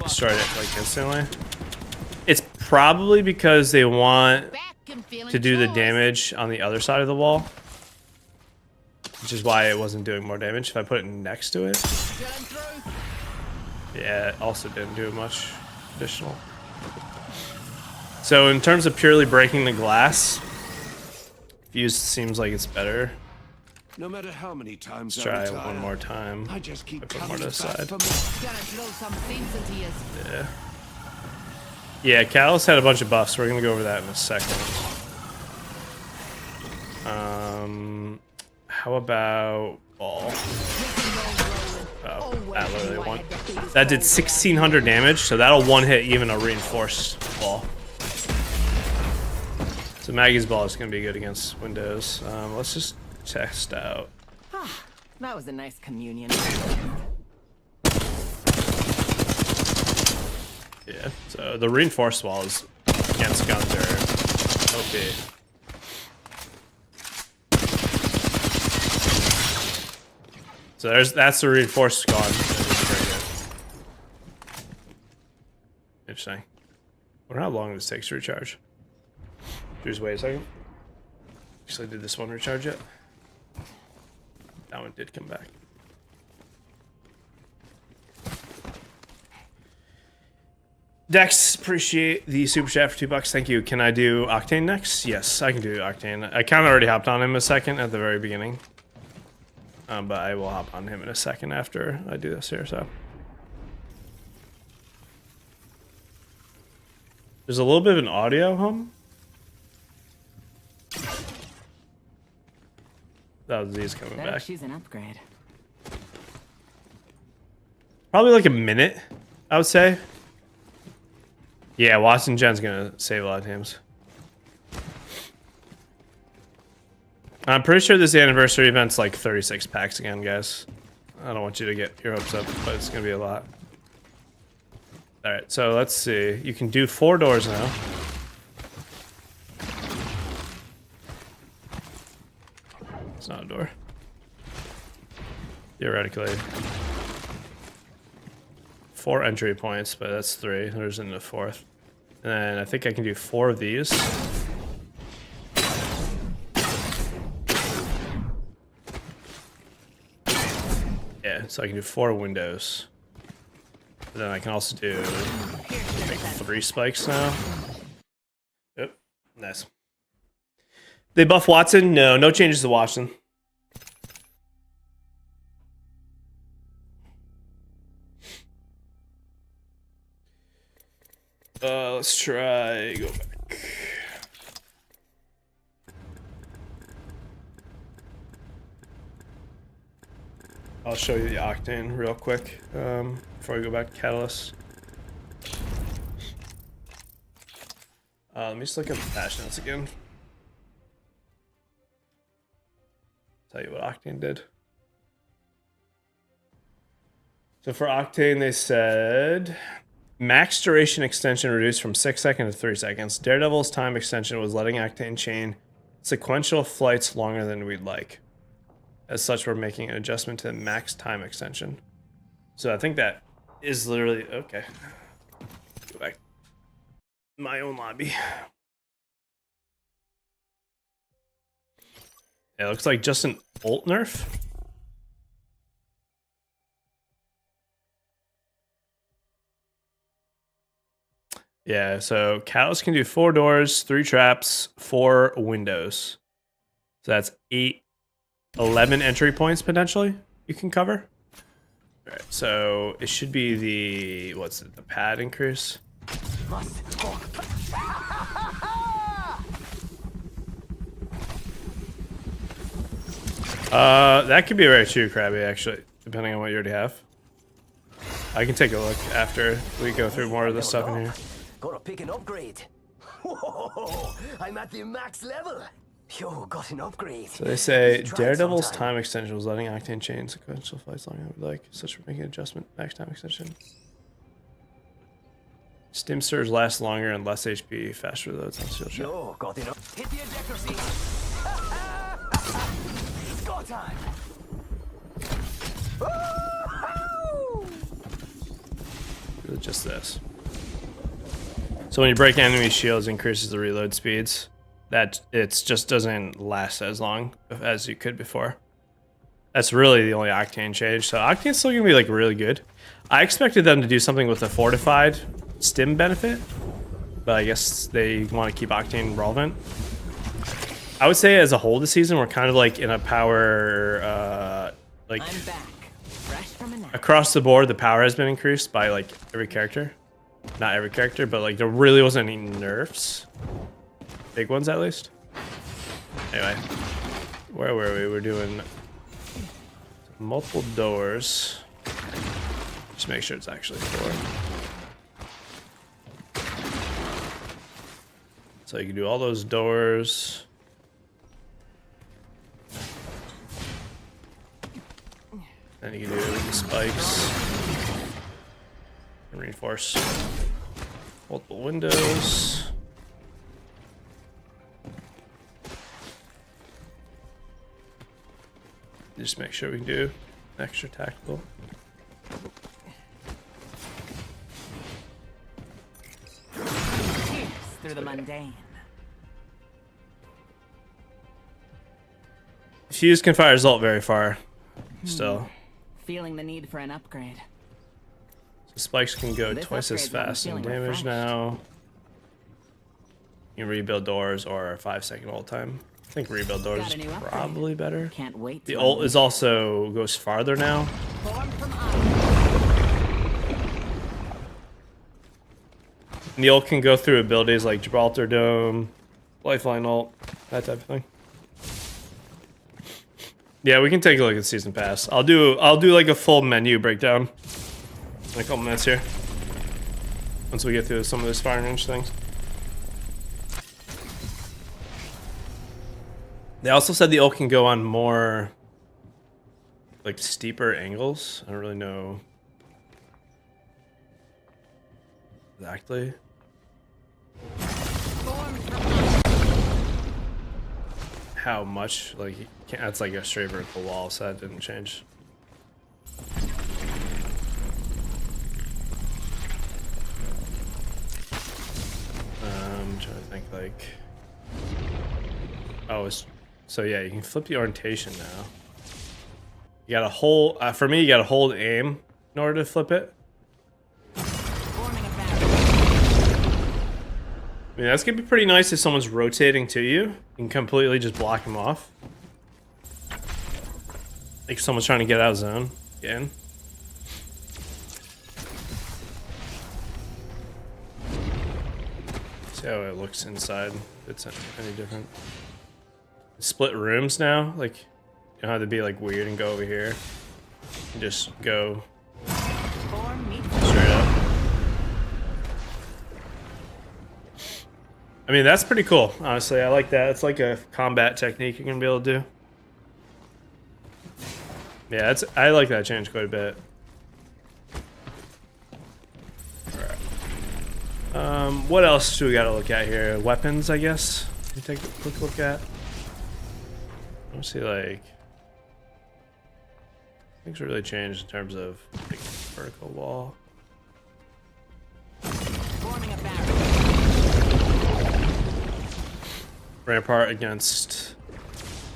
Speaker 1: destroyed it like instantly. It's probably because they want to do the damage on the other side of the wall. Which is why it wasn't doing more damage. If I put it next to it. Yeah, it also didn't do much additional. So in terms of purely breaking the glass, fuse seems like it's better.
Speaker 2: No matter how many times
Speaker 1: Let's try
Speaker 2: I
Speaker 1: it
Speaker 2: retire,
Speaker 1: one more time.
Speaker 2: I just keep
Speaker 1: put more to the
Speaker 2: coming
Speaker 1: side.
Speaker 2: back for more.
Speaker 4: Gonna drill some sense into you.
Speaker 1: Yeah. Yeah, Catalyst had a bunch of buffs. We're gonna go over that in a second. How about ball? Oh. That literally one. That did 1,600 damage, so that'll one hit even a reinforced ball. So Maggie's ball is gonna be good against Windows. Let's just test out.
Speaker 7: That was a nice communion.
Speaker 1: Yeah, so the reinforced walls against guns are OP. So that's the reinforced gun. Interesting. I wonder how long this takes to recharge. Just wait a second. Actually, did this one recharge yet? That one did come back. Dex, appreciate the super chat for $2. Thank you. Can I do Octane next? Yes, I can do Octane. I kind of already hopped on him a second at the very beginning. But I will hop on him in a second after I do this here, so. There's a little bit of an audio hum. That was these coming back.
Speaker 7: She's an upgrade.
Speaker 1: Probably like a minute, I would say. Yeah, Watson Gen's gonna save a lot of teams. I'm pretty sure this anniversary event's like 36 packs again, guys. I don't want you to get your hopes up, but it's gonna be a lot. Alright, so let's see. You can do 4 doors now. It's not a door. Theoretically. 4 entry points, but that's 3. There's in the 4th. And then I think I can do 4 of these. Yeah, so I can do 4 windows. And then I can also do like 3 spikes now. Yep, nice. They buff Watson? No, no changes to Watson. Let's try go back. I'll show you the Octane real quick before we go back to Catalyst. Let me just look up the patch notes again. Tell you what Octane did. So for Octane, they said max duration extension reduced from 6 seconds to 3 seconds. Daredevil's time extension was letting Octane chain sequential flights longer than we'd like. As such, we're making an adjustment to the max time extension. So I think that is literally okay. Go back. My own lobby. Yeah, it looks like just an ult nerf. Yeah, so Catalyst can do 4 doors, 3 traps, 4 windows. So that's 11 entry points potentially you can cover. All right, so it should be the, what's it, the pad increase? That could be very true, Krabby, actually, depending on what you already have. I can take a look after we go through more of this stuff in here.
Speaker 5: Gotta pick an upgrade. Whoa, I'm at the max level. Yo, got an upgrade.
Speaker 1: So they say Daredevil's time extension was letting Octane chain sequential flights longer than we'd like. Such for making an adjustment. Max time extension. Stim surge lasts longer and less HP. Faster loads on steel trap.
Speaker 5: Yo, got it up. Hit the ejector seat. Go time.
Speaker 1: Just this. So when you break enemy shields, increases the reload speeds. That it just doesn't last as long as you could before. That's really the only Octane change. So Octane's still gonna be like really good. I expected them to do something with a fortified stim benefit, but I guess they want to keep Octane relevant. I would say as a whole this season, we're kind of like in a power, like
Speaker 7: I'm back. Fresh from a nap.
Speaker 1: across the board, the power has been increased by like every character. Not every character, but like there really wasn't any nerfs. Big ones at least. Anyway, where were we? We're doing multiple doors. Just make sure it's actually 4. So you can do all those doors. Then you can do the spikes. And reinforce multiple windows. Just make sure we can do extra tactical.
Speaker 7: Cheers through the mundane.
Speaker 1: Fuse can fire his ult very far. Still.
Speaker 7: Feeling the need for an upgrade.
Speaker 1: So spikes can go
Speaker 7: This
Speaker 1: twice as
Speaker 7: upgrade's got me
Speaker 1: fast in
Speaker 7: feeling
Speaker 1: damage
Speaker 7: refreshed.
Speaker 1: now. You can rebuild doors or 5-second ult time. I think rebuild doors
Speaker 7: Got
Speaker 1: is
Speaker 7: a new upgrade.
Speaker 1: probably better.
Speaker 7: Can't wait.
Speaker 1: The
Speaker 7: to
Speaker 1: ult
Speaker 7: unleash
Speaker 1: is also goes farther now.
Speaker 7: Form from up.
Speaker 1: And the ult can go through abilities like Gibraltar Dome, Lifeline ult, that type of thing. Yeah, we can take a look at Season Pass. I'll do like a full menu breakdown in a couple minutes here. Once we get through some of those firing range things. They also said the ult can go on more like steeper angles. I don't really know exactly. How much, like, you can't, that's like a straight vertical wall, so that didn't change. I'm trying to think, like, oh, it's, so yeah, you can flip the orientation now. You gotta hold, for me, you gotta hold aim in order to flip it.
Speaker 7: Forming a battery.
Speaker 1: I mean, that's gonna be pretty nice if someone's rotating to you. You can completely just block them off. Like if someone's trying to get out of zone. Again. See how it looks inside. If it's any different. Split rooms now. Like, you don't have to be like weird and go over here. You just go
Speaker 7: Form meets
Speaker 1: straight up. I mean, that's pretty cool, honestly. I like that. It's like a combat technique you're gonna be able to do. Yeah, I like that change quite a bit. Alright. What else do we gotta look at here? Weapons, I guess. Can take a quick look at. Let's see, like, things really changed in terms of like, vertical wall.
Speaker 7: forming a battery.
Speaker 1: Rampart against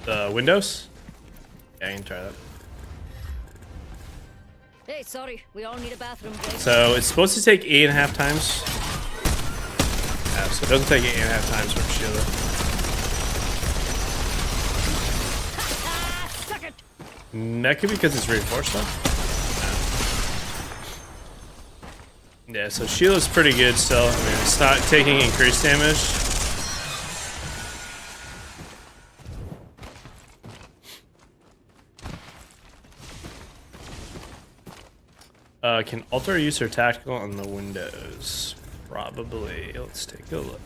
Speaker 1: the windows. Yeah, I can try that.
Speaker 4: Hey, sorry, we all need a bathroom break.
Speaker 1: So it's supposed to take 8.5 times. Yeah, so it doesn't take 8.5 times for Sheila.
Speaker 4: Suck it!
Speaker 1: That could be because it's reinforced though. Yeah, so Sheila's pretty good still. I mean, it's not taking increased damage. Can alter use her tactical on the windows? Probably. Let's take a look.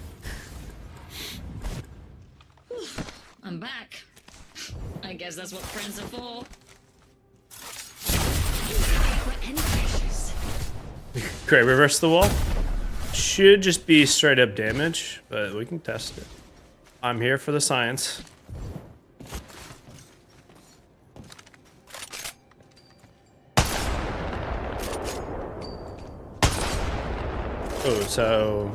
Speaker 8: I'm back. I guess that's what friends are for. Any pressures?
Speaker 1: Great, reverse the wall. Should just be straight up damage, but we can test it. I'm here for the science. Oh, so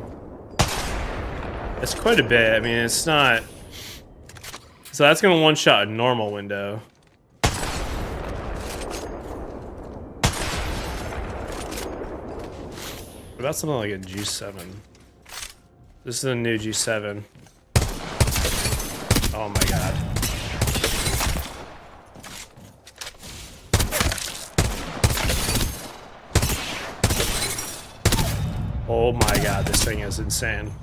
Speaker 1: it's quite a bit. I mean, it's not. So that's gonna one-shot a normal window. What about something like a G7? This is a new G7. Oh my god. Oh my god, this thing is insane.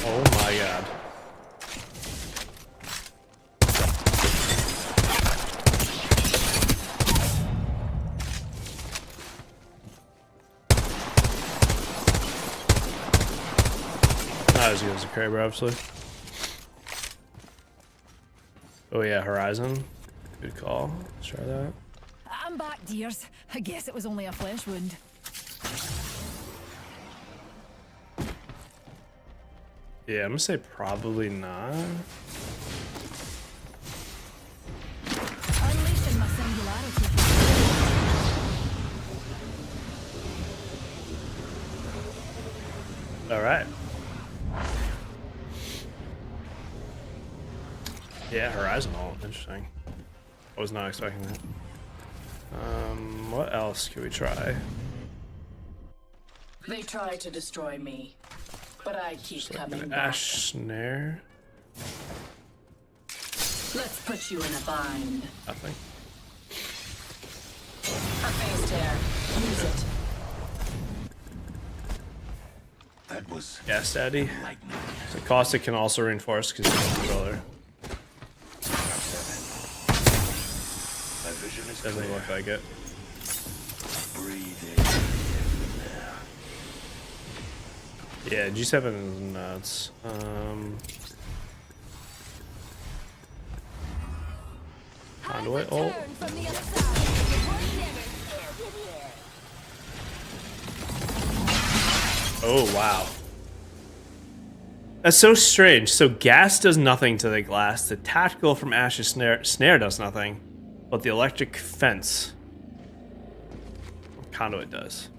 Speaker 1: Oh my god. Not as good as a Kraber, obviously. Oh yeah, Horizon. Good call. Let's try that.
Speaker 9: I'm back, dears. I guess it was only a flesh wound.
Speaker 1: Yeah, I'm gonna say probably not.
Speaker 9: Unleashing my singularity.
Speaker 1: All right. Yeah, Horizon ult. Interesting. I was not expecting that. What else can we try?
Speaker 7: They try to destroy me, but I keep coming
Speaker 1: An
Speaker 7: back.
Speaker 1: Ash Snare.
Speaker 7: Let's put you in a bind.
Speaker 1: Nothing.
Speaker 7: A phase tear. Use it.
Speaker 2: That was
Speaker 1: Gas Daddy.
Speaker 2: lightning.
Speaker 1: So Caustic can also reinforce because he's a controller.
Speaker 2: My vision is
Speaker 1: Doesn't
Speaker 2: clear.
Speaker 1: look like it.
Speaker 2: Breathe in.
Speaker 1: Yeah, G7 is nuts. Conduit ult.
Speaker 4: Turn from the other side.
Speaker 1: Oh, wow. That's so strange. So gas does nothing to the glass. The tactical from Ash's snare does nothing. But the electric fence conduit does.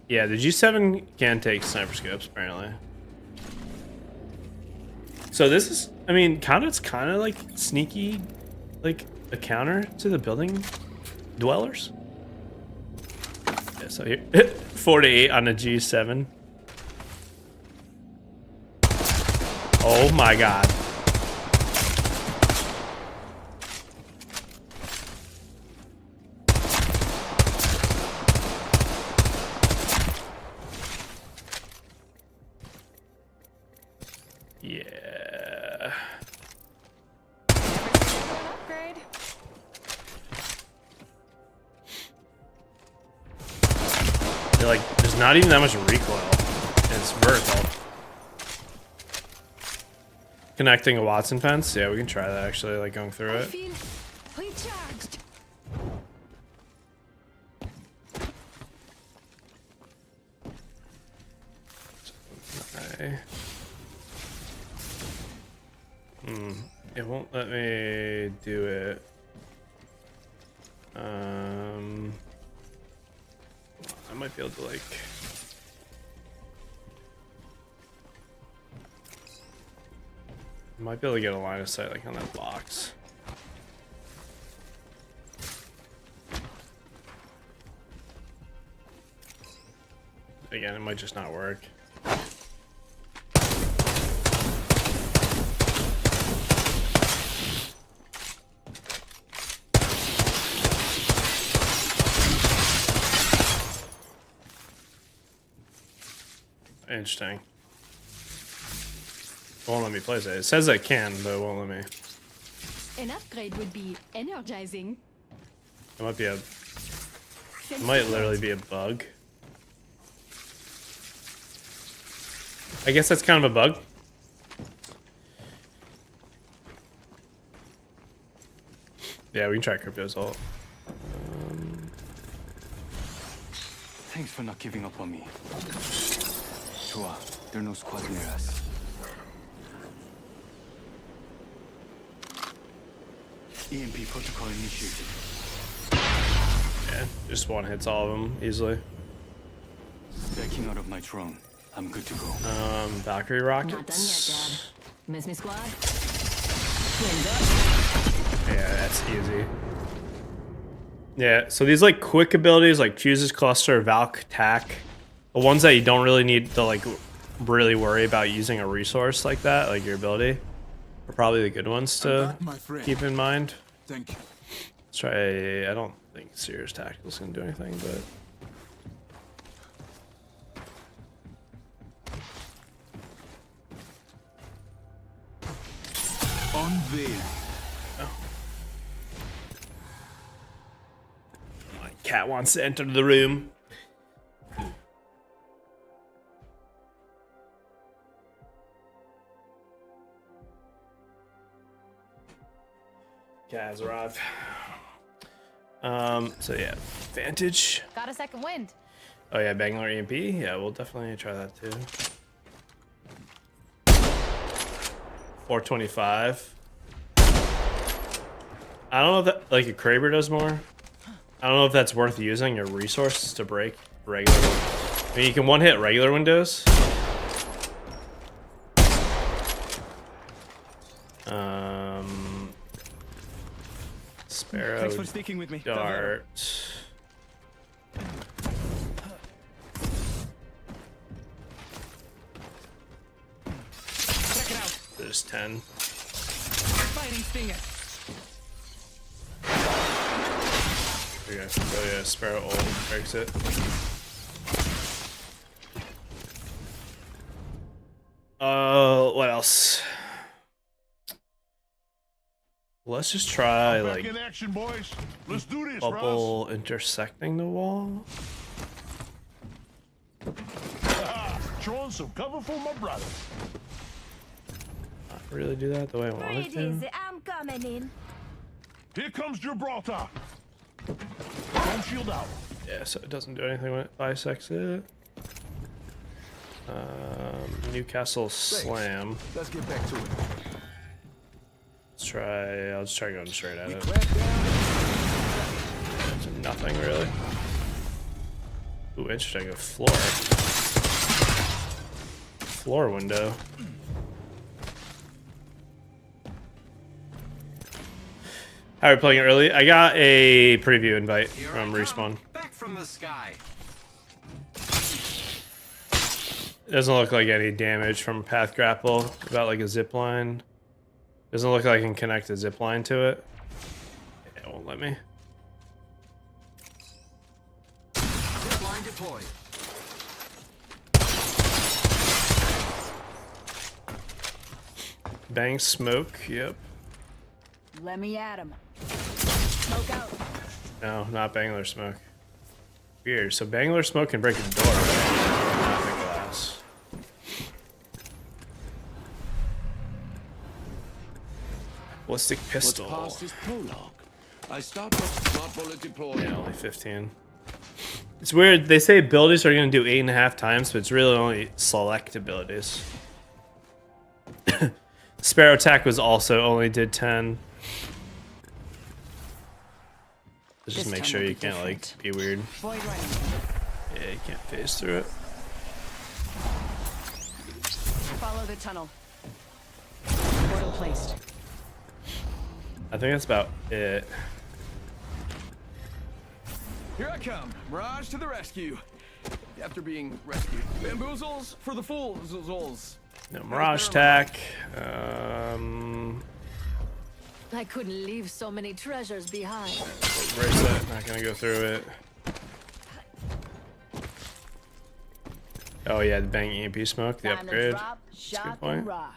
Speaker 1: Yeah, the G7 can take sniper scopes, apparently. So this is, I mean, conduit's kind of like sneaky, like a counter to the building dwellers. Yeah, so here, 4 to 8 on a G7. Oh my god. Yeah.
Speaker 9: Upgrade?
Speaker 1: Like, there's not even that much recoil. And it's vertical. Connecting a Watson fence? Yeah, we can try that actually, like going through
Speaker 4: I
Speaker 1: it.
Speaker 4: feel recharged.
Speaker 1: Okay. It won't let me do it. I might be able to like. Might be able to get a line of sight like on that box. Again, it might just not work. Interesting. It won't let me place it. It says I can, but it won't let me.
Speaker 4: An upgrade would be energizing.
Speaker 1: It might be a. It might literally be a bug. I guess that's kind of a bug. Yeah, we can try Crypto's ult.
Speaker 10: Thanks for not giving up on me. 좋아, there's no squad near us. EMP protocol initiated.
Speaker 1: Yeah, just one hits all of them easily.
Speaker 10: Backing out of my drone. I'm good to go.
Speaker 1: Valkyrie
Speaker 4: Not done yet,
Speaker 1: rockets.
Speaker 4: Dad. Miss me, squad?
Speaker 1: Yeah, that's easy. Yeah, so these like quick abilities like Fuses Cluster, Valk Tac, the ones that you don't really need to like really worry about using a resource like that, like your ability, are probably the good ones to keep in mind.
Speaker 2: Thank you.
Speaker 1: Let's try. I don't think Sears Tactical's gonna do anything, but
Speaker 2: Unveil.
Speaker 1: my cat wants to enter the room. has arrived. So yeah, Vantage.
Speaker 9: Got a second wind.
Speaker 1: Oh yeah, Bangalore EMP. Yeah, we'll definitely try that too. 425. I don't know if that, like, a Kraber does more. I don't know if that's worth using your resources to break regular. I mean, you can one hit regular windows. Sparrow.
Speaker 10: Thanks for sticking with me.
Speaker 1: Dart.
Speaker 10: Check it out.
Speaker 1: There's 10.
Speaker 10: Fighting stinger.
Speaker 1: There you go. Oh yeah, Sparrow ult breaks it. What else? Let's just try like
Speaker 11: in action, boys. Let's do this,
Speaker 1: bubble intersecting the wall.
Speaker 11: Throwing some cover for my brother.
Speaker 1: Not really do that the way I wanted to.
Speaker 9: I'm coming in.
Speaker 11: Here comes Gibraltar. Don't shield out.
Speaker 1: Yeah, so it doesn't do anything when it bisects it. Newcastle Slam.
Speaker 2: Let's get back to it.
Speaker 1: Let's try. I'll just try going straight at it. Nothing really. Ooh, interesting. A floor. Floor window. How are we playing it early? I got a preview invite from Respawn.
Speaker 3: Back from the sky.
Speaker 1: It doesn't look like any damage from path grapple. About like a zip line. Doesn't look like I can connect a zip line to it. It won't let me.
Speaker 2: Zip line deployed.
Speaker 1: Bang smoke. Yep.
Speaker 9: Let me at him. Smoke out.
Speaker 1: No, not Bangler smoke. Weird. So Bangler smoke can break a door, right? Not the glass. Ballistic pistol.
Speaker 2: What's past is prologue. I start with smart bullet deployed.
Speaker 1: Yeah, only 15. It's weird. They say abilities are going to do 8.5 times, but it's really only select abilities. Sparrow attack was also only did 10. Let's just make sure you can't like be weird. Yeah, you can't phase through it.
Speaker 7: Follow the tunnel. Portal placed.
Speaker 1: I think that's about it.
Speaker 10: Here I come. Mirage to the rescue. After being rescued. Bamboozles for the fools.
Speaker 1: No Mirage attack.
Speaker 4: I couldn't leave so many treasures behind.
Speaker 1: Brace that. Not gonna go through it. Oh yeah, the bang EMP smoke, the upgrade. That's a good point.
Speaker 7: Got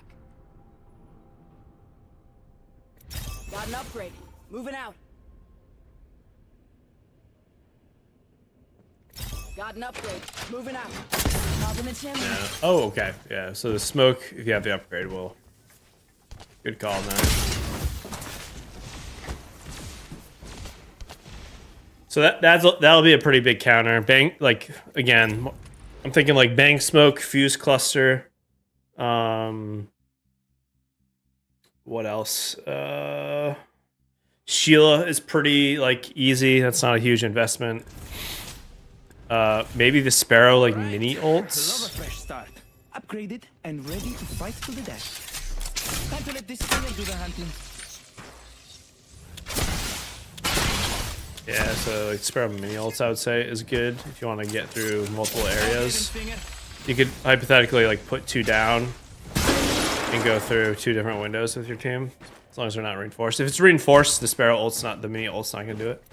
Speaker 7: an upgrade. Moving out. Got an upgrade. Moving out. Compliments him.
Speaker 1: Yeah. Oh, okay. Yeah. So the smoke, if you have the upgrade, will. Good call, man. So that'll be a pretty big counter. Bang, like again, I'm thinking like bang smoke, fuse cluster. What else? Sheila is pretty like easy. That's not a huge investment. Maybe the Sparrow like mini ults.
Speaker 10: Love a fresh start. Upgraded and ready to fight to the death. Time to let this stinger do the hunting.
Speaker 1: Yeah, so like Sparrow mini ults I would say is good if you want to get through multiple areas. You could hypothetically like put 2 down and go through 2 different windows with your team, as long as they're not reinforced. If it's reinforced, the Sparrow ult's not, the mini ult's not gonna do it.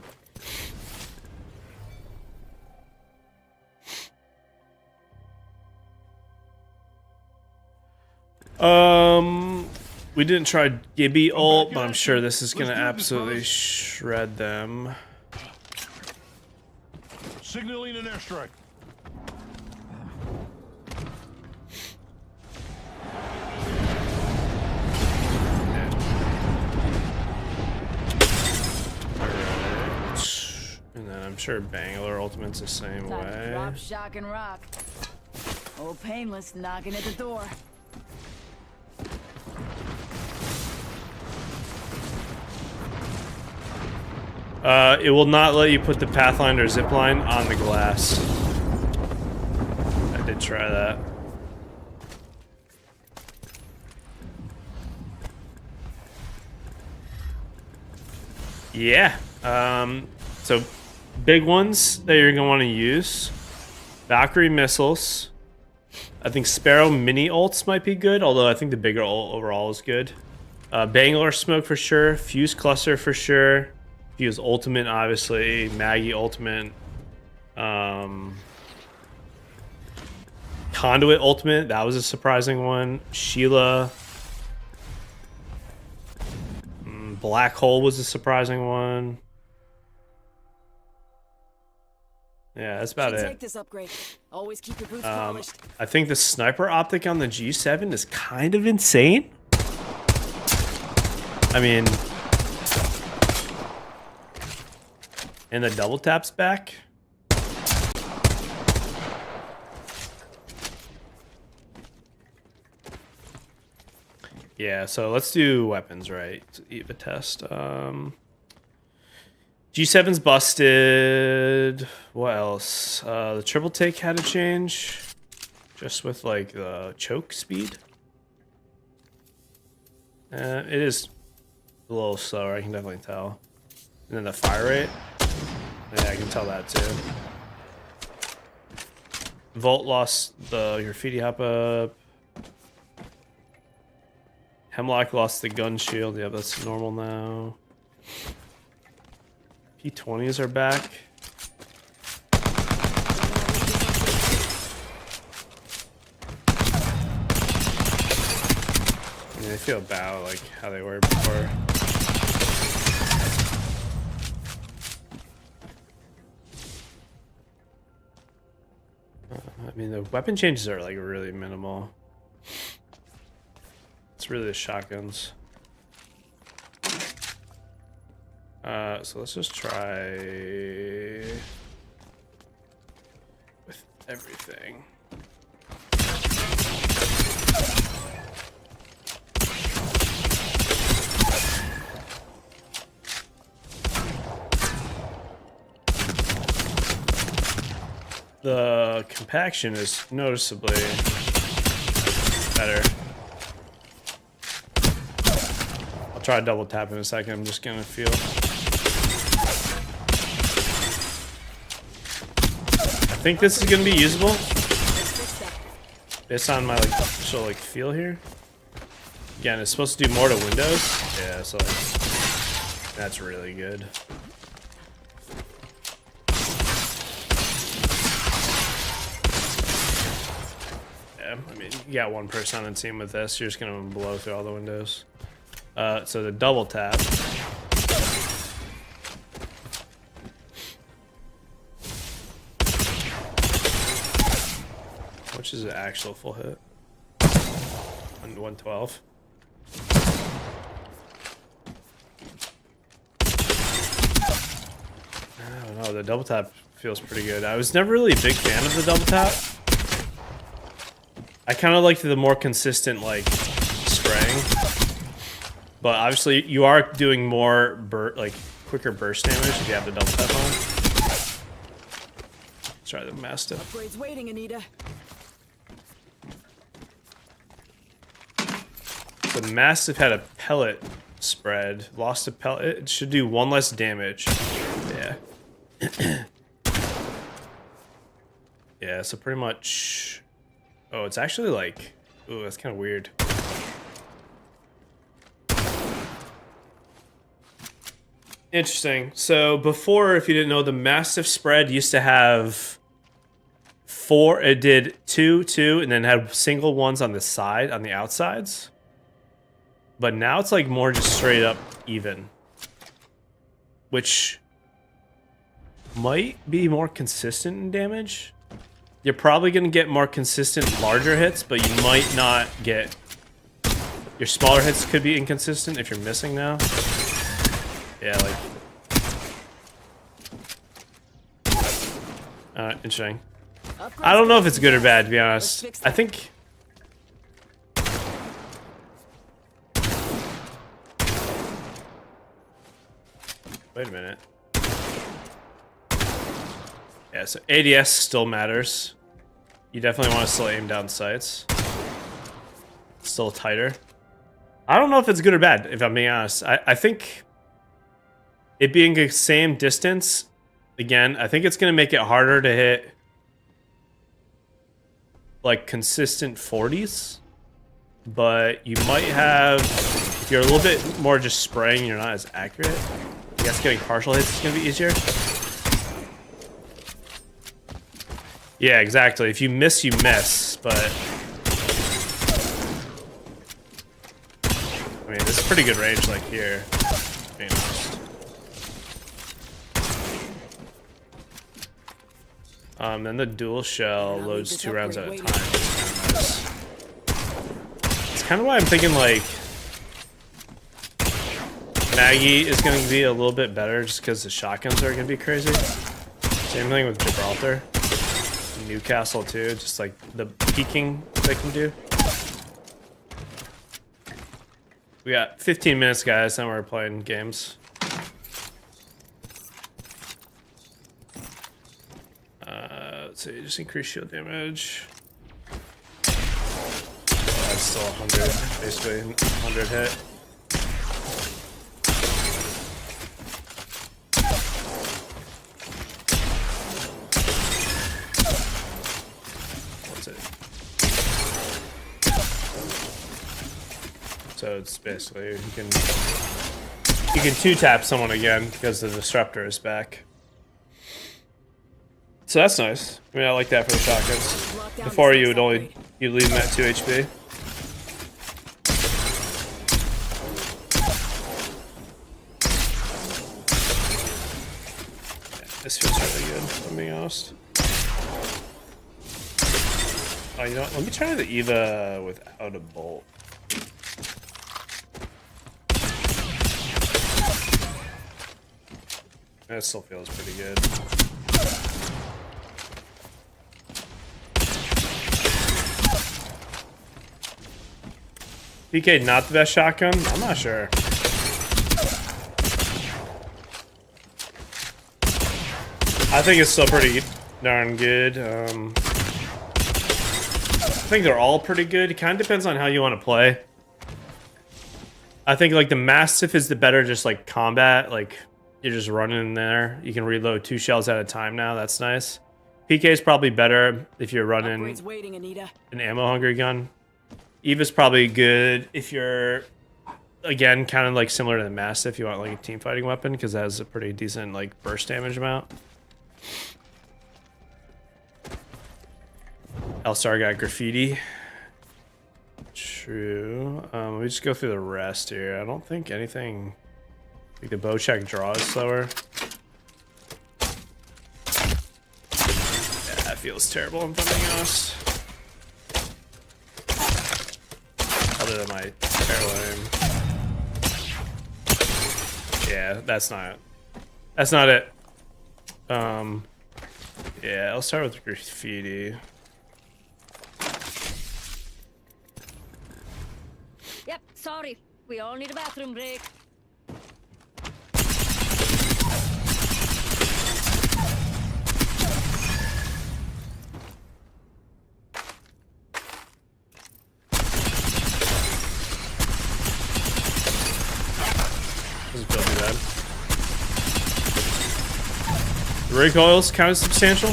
Speaker 1: We didn't try Gibby ult, but I'm sure this is gonna absolutely shred them.
Speaker 11: Signaling an airstrike.
Speaker 1: sure Bangalore Ultimate's the same
Speaker 9: Time to
Speaker 1: way.
Speaker 9: drop, shock, and rock. Old Painless knocking at the door.
Speaker 1: It will not let you put the Pathfinder zipline on the glass. I did try that. Yeah. So big ones that you're gonna want to use: Valkyrie missiles. I think Sparrow mini ults might be good, although I think the bigger ult overall is good. Bangalore smoke for sure. Fuse cluster for sure. Fuse ultimate, obviously. Maggie ultimate. Conduit ultimate, that was a surprising one. Sheila. Black hole was a surprising one. Yeah, that's about it.
Speaker 9: Take this upgrade. Always keep your boots polished.
Speaker 1: I think the sniper optic on the G7 is kind of insane. I mean, and the double tap's back. Yeah, so let's do weapons, right? Eva test. G7's busted. What else? The triple take had to change. Just with like the choke speed. It is a little slower, I can definitely tell. And then the fire rate. Yeah, I can tell that too. Volt lost the graffiti hop up. Hemlock lost the gun shield. Yeah, that's normal now. P20s are back. I mean, they feel about like how they were before. I mean, the weapon changes are like really minimal. It's really the shotguns. So let's just try with everything. The compaction is noticeably better. I'll try double tap in a second. I'm just gonna feel. I think this is gonna be usable based on my like initial like feel here. Again, it's supposed to do more to Windows. Yeah, so like, that's really good. Yeah, I mean, you got one person on the team with this. You're just gonna blow through all the windows. So the double tap. Which is an actual full hit. 112. I don't know, the double tap feels pretty good. I was never really a big fan of the double tap. I kind of liked the more consistent, like, spraying. But obviously, you are doing more, quicker burst damage if you have the double tap on. Let's try the Mastiff.
Speaker 9: Upgrade's waiting, Anita.
Speaker 1: The Mastiff had a pellet spread. Lost a pellet. It should do 1 less damage. Yeah. Yeah, so pretty much... Oh, it's actually like... Ooh, that's kind of weird. Interesting. So before, if you didn't know, the Mastiff spread used to have 4... It did 2, 2, and then had single ones on the side, on the outsides. But now it's like more just straight up even. Which might be more consistent in damage. You're probably going to get more consistent larger hits, but you might not get... Your smaller hits could be inconsistent if you're missing now. Yeah, like... Interesting. I don't know if it's good or bad, to be honest. I think... Wait a minute. Yeah, so ADS still matters. You definitely want to still aim down sights. Still tighter. I don't know if it's good or bad, if I'm being honest. I think it being the same distance, again, I think it's going to make it harder to hit like consistent 40s. But you might have, if you're a little bit more just spraying, you're not as accurate. I guess getting partial hits is going to be easier. Yeah, exactly. If you miss, you miss, but... I mean, this is pretty good range, like, here. Being honest. Then the dual shell loads 2 rounds at a time. It's kind of nice. It's kind of why I'm thinking, like... Maggie is going to be a little bit better, just because the shotguns are going to be crazy. Same thing with Gibraltar. Newcastle too, just like the peeking they can do. We got 15 minutes, guys, and we're playing games. Let's see, just increase shield damage. That's still 100, basically 100 hit. So it's basically you can 2-tap someone again because the disruptor is back. So that's nice. I mean, I like that for the shotguns. Before you would you leave them at 2 HP. Yeah, this feels really good, if I'm being honest. Oh, you know what? Let me try the Eva without a bolt. That still feels pretty good. PK not the best shotgun? I'm not sure. I think it's still pretty darn good. I think they're all pretty good. It kind of depends on how you want to play. I think like the Mastiff is the better just like combat, like you're just running in there. You can reload 2 shells at a time now. That's nice. PK is probably better if you're running an ammo-hungry gun. Eva's probably good if you're, again, kind of like similar to the Mastiff. If you want like a team fighting weapon because that has a pretty decent like burst damage amount. L-Star got graffiti. True. Let me just go through the rest here. I don't think anything... Like the bow check draw is slower. Yeah, that feels terrible, if I'm being honest. Other than my terrible aim. Yeah, that's not it. Yeah, I'll start with graffiti.
Speaker 8: Yep, sorry. We all need a bathroom break.
Speaker 1: The recoil's kind of substantial.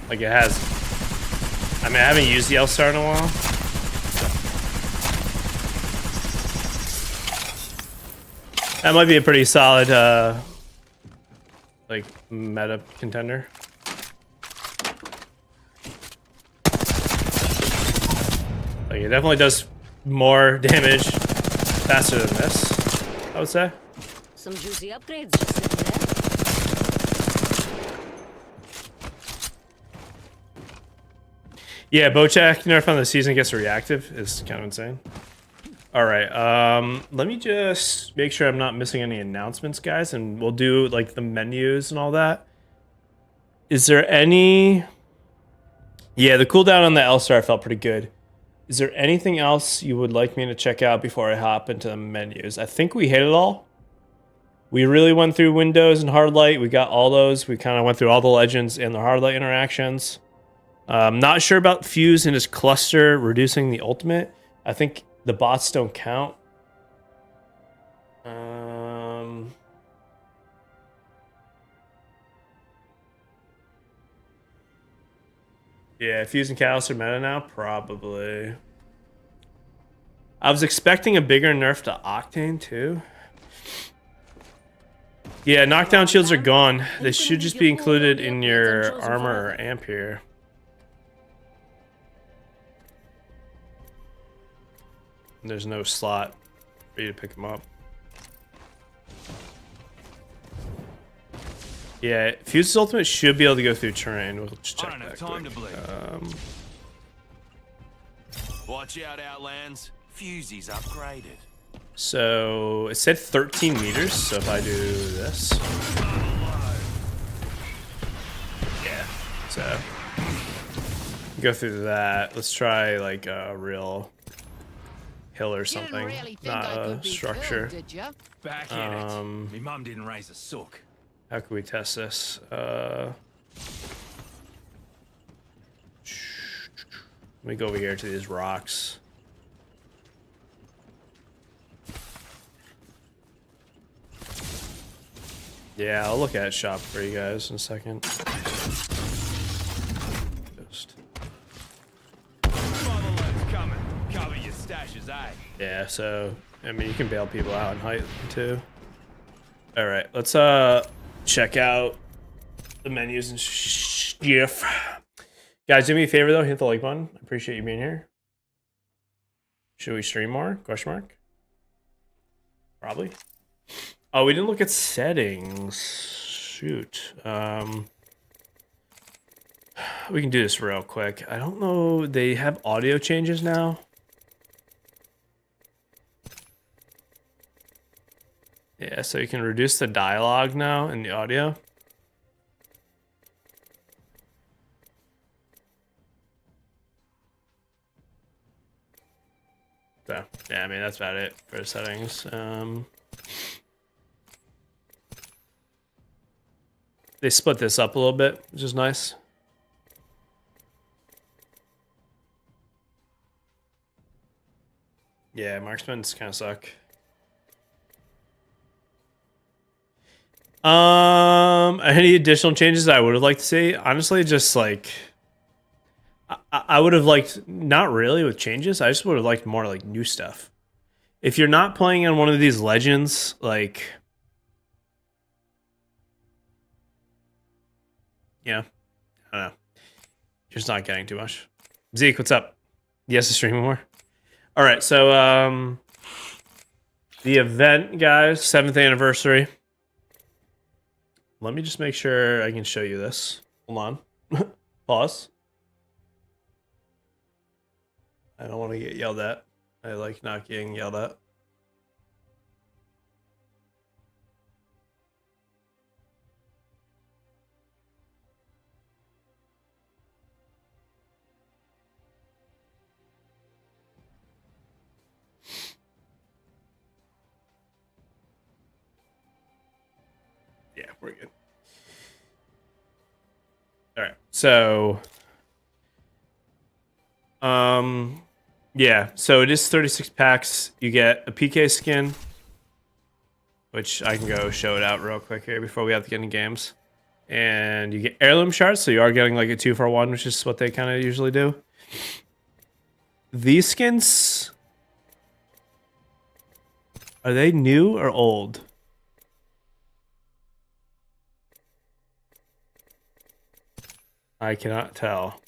Speaker 1: Like it has. I mean, I haven't used the L-Star in a while. That might be a pretty solid, like, meta contender. Like, it definitely does more damage faster than this, I would say.
Speaker 8: Some juicy upgrades just sitting there.
Speaker 1: Yeah, Bochek nerf on the season gets reactive is kind of insane. All right, let me just make sure I'm not missing any announcements, guys, and we'll do like the menus and all that. Is there any? Yeah, the cooldown on the L-Star felt pretty good. Is there anything else you would like me to check out before I hop into the menus? I think we hit it all. We really went through Windows and Hardlight. We got all those. We kind of went through all the Legends and the Hardlight interactions. Not sure about Fuse and his cluster reducing the ultimate. I think the bots don't count. Yeah, Fuse and Callus are meta now? Probably. I was expecting a bigger nerf to Octane, too. Yeah, knockdown shields are gone. They should just be included in your armor or amp here. There's no slot for you to pick them up. Yeah, Fuse's ultimate should be able to go through terrain. We'll just check that quick.
Speaker 3: Watch out, Outlands. Fusey's upgraded.
Speaker 1: So it said 13 meters. So if I do this, yeah. So go through that. Let's try like a real hill or something, not a structure.
Speaker 3: Back in it. Me mum didn't raise a sook.
Speaker 1: How can we test this? Let me go over here to these rocks. Yeah, I'll look at shop for you guys in a second. Just...
Speaker 3: Coming. Cover your stashes, eh?
Speaker 1: Yeah, so I mean you can bail people out in height too. All right, let's check out the menus and stuff. Guys, do me a favor though, hit the like button. I appreciate you being here. Should we stream more? Question mark. Probably. Oh, we didn't look at settings. Shoot. We can do this real quick. I don't know. They have audio changes now. Yeah, so you can reduce the dialogue now in the audio. So, yeah, I mean, that's about it for the settings. They split this up a little bit, which is nice. Yeah, marksmen's kind of suck. Any additional changes I would have liked to see? Honestly, just like I would have liked, not really with changes. I just would have liked more like new stuff. If you're not playing on one of these legends, like, yeah, I don't know. You're just not getting too much. Zeke, what's up? Yes, to stream more. All right, so the event, guys, 7th anniversary. Let me just make sure I can show you this. Hold on. Pause. I don't want to get yelled at. I like not getting yelled at. Yeah, we're good. All right. So, yeah. So it is 36 packs. You get a PK skin, which I can go show it out real quick here before we have to get into games. And you get heirloom shards, so you are getting like a 2-for-1, which is what they kind of usually do. These skins, are they new or old? I cannot tell.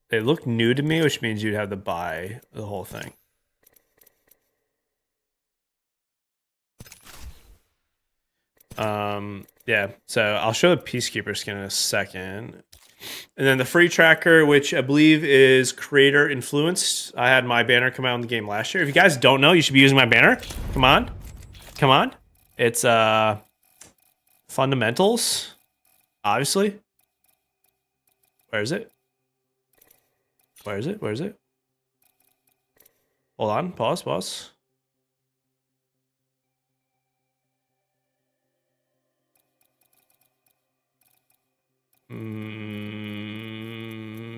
Speaker 1: They look new to me, which means you'd have to buy the whole thing. Yeah, so I'll show the Peacekeeper skin in a second. And then the free tracker, which I believe is creator influenced. I had my banner come out in the game last year. If you guys don't know, you should be using my banner. Come on. Come on. It's fundamentals, obviously. Where is it? Where is it? Where is it? Hold on. Pause, pause.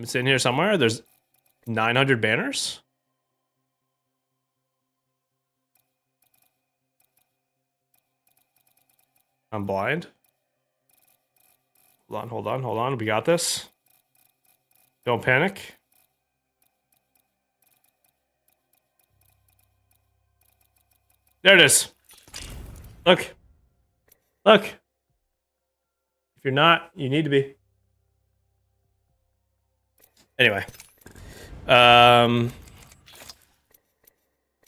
Speaker 1: It's in here somewhere. There's 900 banners. I'm blind. Hold on, hold on, hold on. We got this. Don't panic. There it is. Look. Look. If you're not, you need to be. Anyway.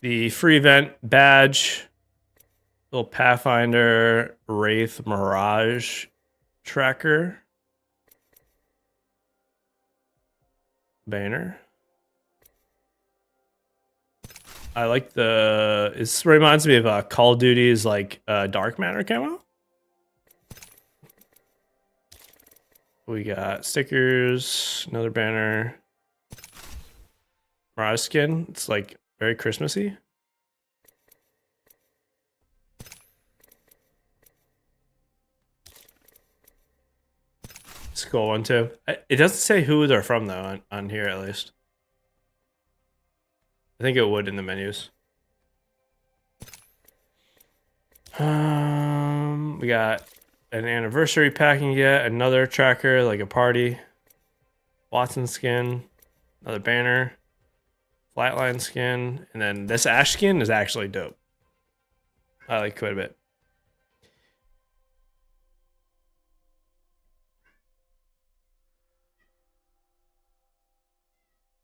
Speaker 1: The free event badge. Little Pathfinder Wraith Mirage tracker. Banner. I like the. This reminds me of Call of Duty's like Dark Matter camo. We got stickers, another banner, Mirage skin. It's like very Christmassy. It's a cool one too. It doesn't say who they're from though on here at least. I think it would in the menus. We got an anniversary packing yet, another tracker like a party, Watson skin, another banner, flatline skin, and then this ash skin is actually dope. I like quite a bit.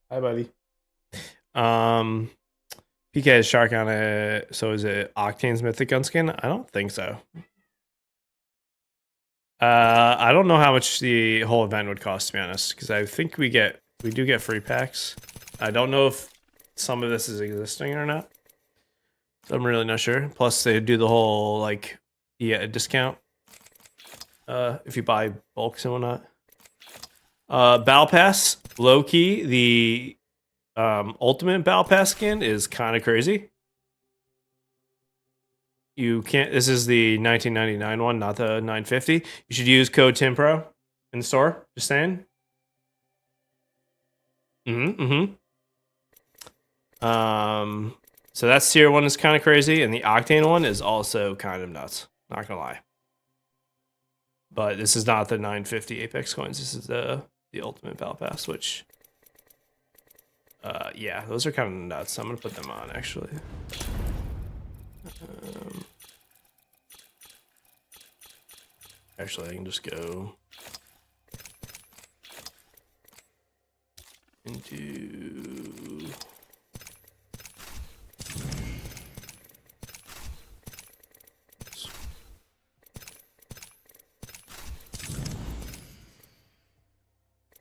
Speaker 1: Hi, buddy. PK has Shark on it. So is it Octane's Mythic Gun skin? I don't think so. I don't know how much the whole event would cost, to be honest, because I think we do get free packs. I don't know if some of this is existing or not. So I'm really not sure. Plus, they do the whole like discount if you buy bulks and whatnot. Battle Pass, low key, the ultimate Battle Pass skin is kind of crazy. You can't. This is the 1999 one, not the 950. You should use code TimPro in the store. Just saying. So that tier one is kind of crazy, and the Octane one is also kind of nuts. Not gonna lie. But this is not the 950 Apex coins. This is the ultimate Battle Pass, which, yeah, those are kind of nuts. I'm gonna put them on actually. Actually, I can just go into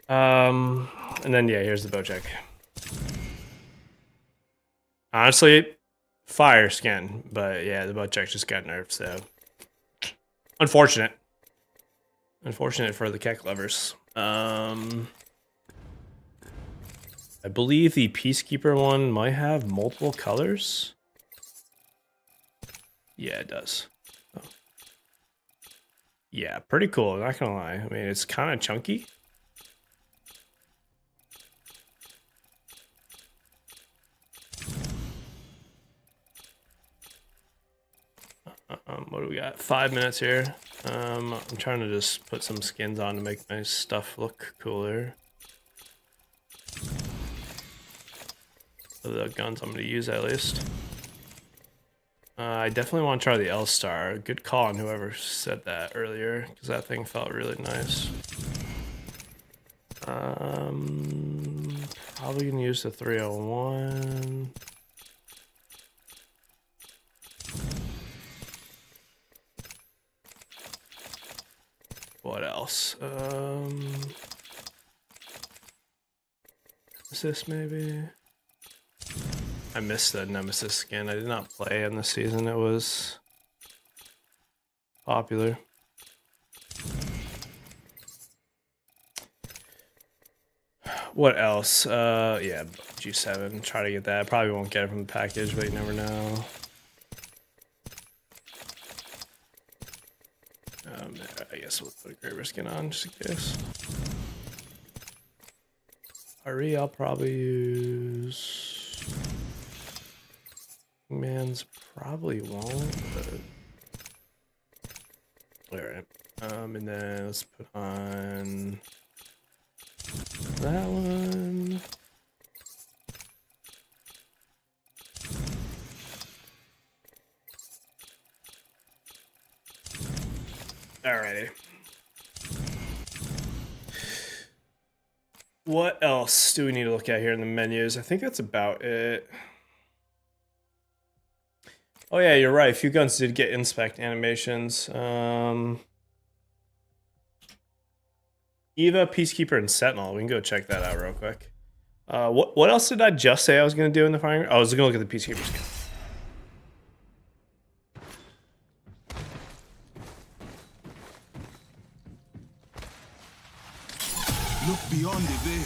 Speaker 1: and then yeah, here's the bow check. Honestly, fire skin, but yeah, the bow check just got nerfed, so unfortunate. Unfortunate for the Keck lovers. I believe the Peacekeeper one might have multiple colors. Yeah, it does. Oh. Yeah, pretty cool, not gonna lie. I mean, it's kind of chunky. What do we got? 5 minutes here. I'm trying to just put some skins on to make my stuff look cooler. The guns I'm going to use at least. I definitely want to try the L-Star. Good call on whoever said that earlier, because that thing felt really nice. Probably going to use the 301. What else? Nemesis, maybe. I missed the Nemesis skin. I did not play in the season. It was popular. What else? Yeah, G7. Try to get that. Probably won't get it from the package, but you never know. I guess we'll put a Graver skin on just in case. Ari, I'll probably use. Man's probably won't, but. Alright. And then let's put on that one. Alrighty. What else do we need to look at here in the menus? I think that's about it. Oh yeah, you're right. A few guns did get inspect animations. Eva, Peacekeeper, and Sentinel. We can go check that out real quick. What else did I just say I was going to do in the firing? Oh, I was going to look at the Peacekeeper skin.
Speaker 2: Look beyond the veil.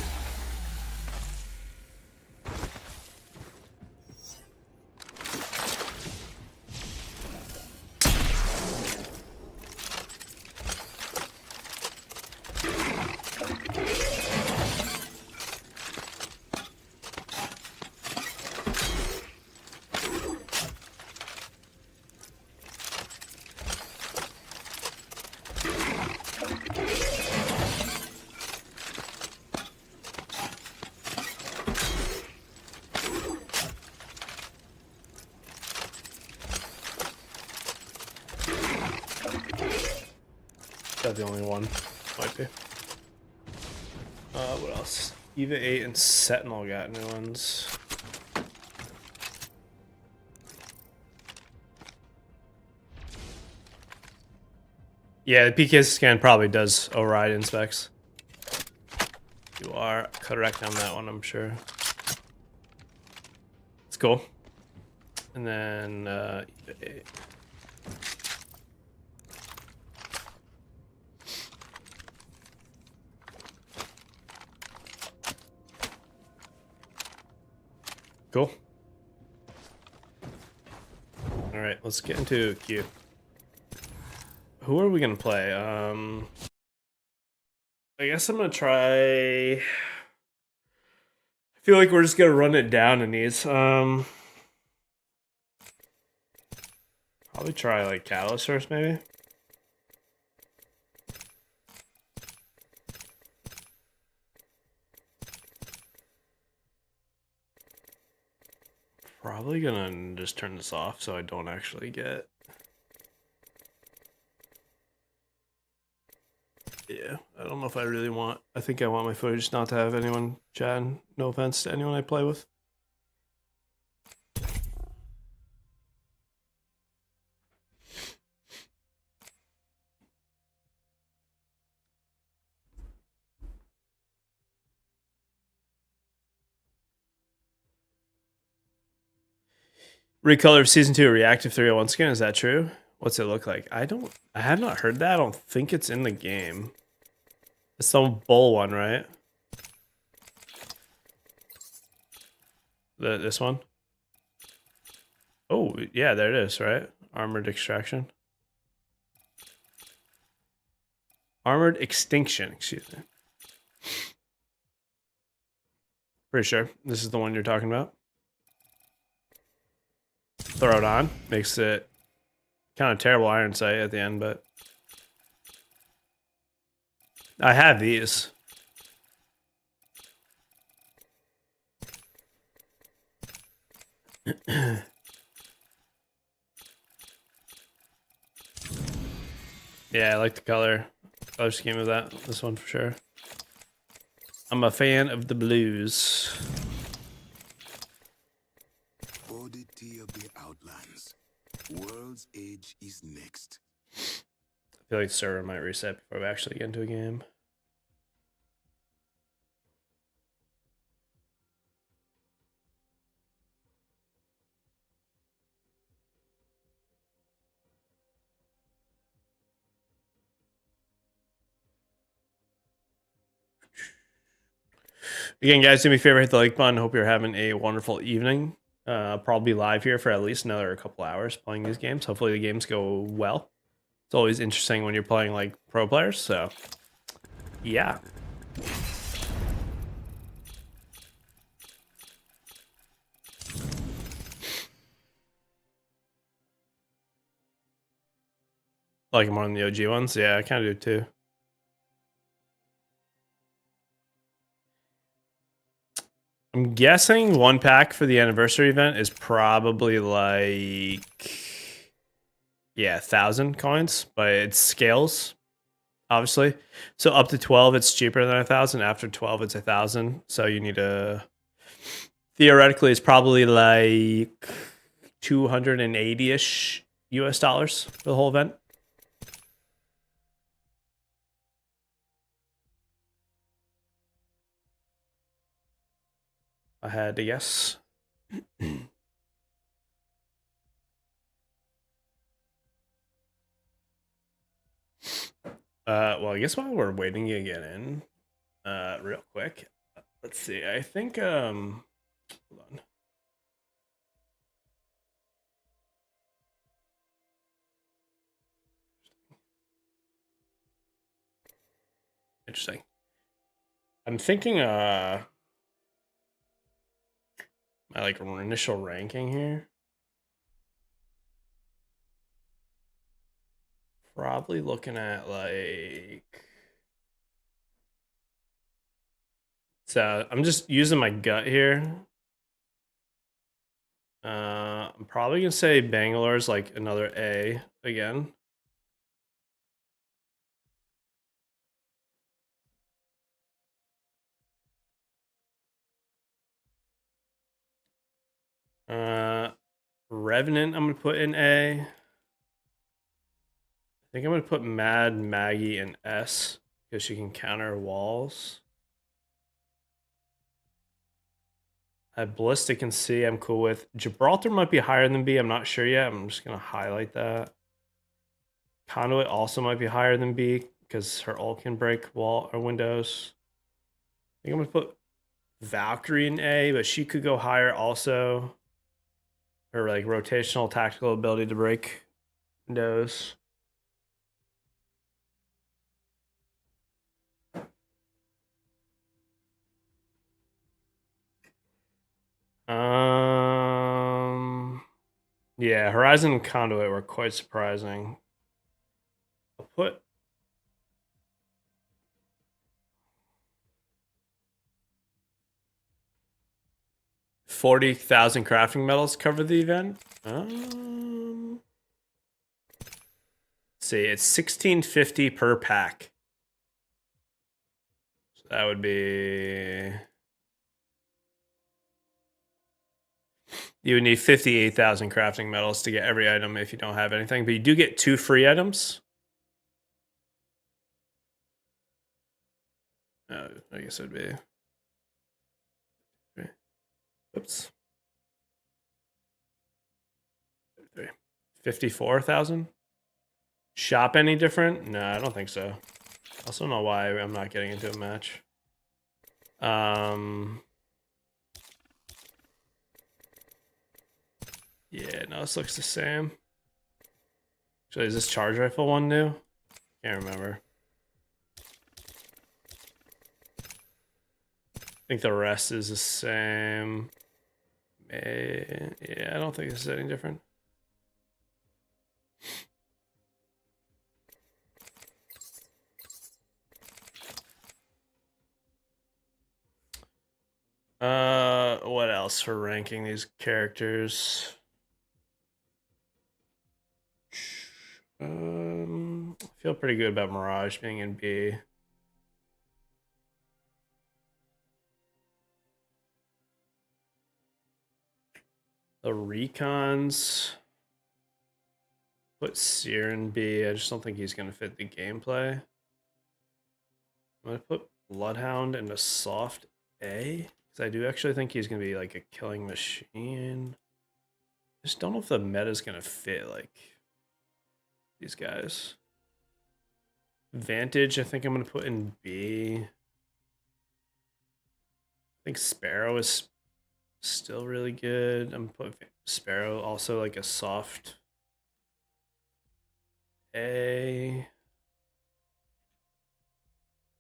Speaker 1: That's the only one. Might be. What else? Eva 8 and Sentinel got new ones. Yeah, the PK scan probably does override inspects. You are correct on that one, I'm sure. It's cool. And then Eva 8. Cool. All right, let's get into Q. Who are we gonna play? I guess I'm gonna try. I feel like we're just gonna run it down in these. Probably try like Catalyst first, maybe. Probably gonna just turn this off so I don't actually get. Yeah, I don't know if I really want. I think I want my footage not to have anyone chatting. No offense to anyone I play with. Recolor of Season 2 Reactive 301 skin, is that true? What's it look like? I have not heard that. I don't think it's in the game. It's some bull one, right? This one? Oh, yeah, there it is, right? Armored Extraction. Armored Extinction, excuse me. Pretty sure this is the one you're talking about. Throw it on. Makes it kind of terrible iron sight at the end, but I have these. Yeah, I like the color scheme of this one for sure. I'm a fan of the blues.
Speaker 2: Oddity of the Outlands. World's Age is next.
Speaker 1: I feel like the server might reset before we actually get into a game. Again, guys, do me a favor, hit the like button. Hope you're having a wonderful evening. Probably live here for at least another couple hours playing these games. Hopefully the games go well. It's always interesting when you're playing like pro players, so yeah. Like more than the OG ones? Yeah, I kind of do too. I'm guessing one pack for the anniversary event is probably like, yeah, 1,000 coins, but it scales, obviously. So up to 12, it's cheaper than 1,000. After 12, it's 1,000. So you need to, theoretically, it's probably like 280-ish US dollars for the whole event. I had to guess. Well, I guess while we're waiting to get in, real quick, let's see. I think, hold on. Interesting. I'm thinking, my like initial ranking here. Probably looking at like, so I'm just using my gut here. I'm probably gonna say Bangalore's like another A again. Revenant, I'm gonna put in A. I think I'm gonna put Mad Maggie in S because she can counter walls. Ballistic and C, I'm cool with. Gibraltar might be higher than B. I'm not sure yet. I'm just gonna highlight that. Conduit also might be higher than B because her ult can break wall or windows. I think I'm gonna put Valkyrie in A, but she could go higher also. Her like rotational tactical ability to break windows. Yeah, Horizon and Conduit were quite surprising. I'll put 40,000 crafting medals cover the event. Let's see, it's 1650 per pack. So that would be, you would need 58,000 crafting medals to get every item if you don't have anything, but you do get 2 free items. I guess it would be, oops, 54,000. Shop any different? No, I don't think so. I also don't know why I'm not getting into a match. Yeah, no, this looks the same. Actually, is this charge rifle one new? Can't remember. I think the rest is the same. Yeah, I don't think this is any different. What else for ranking these characters? I feel pretty good about Mirage being in B. The Recons, put Seer in B. I just don't think he's gonna fit the gameplay. I'm gonna put Bloodhound in a soft A, because I do actually think he's gonna be like a killing machine. I just don't know if the meta's gonna fit like these guys. Vantage, I think I'm gonna put in B. think Sparrow is still really good. I'm putting Sparrow also like a soft A.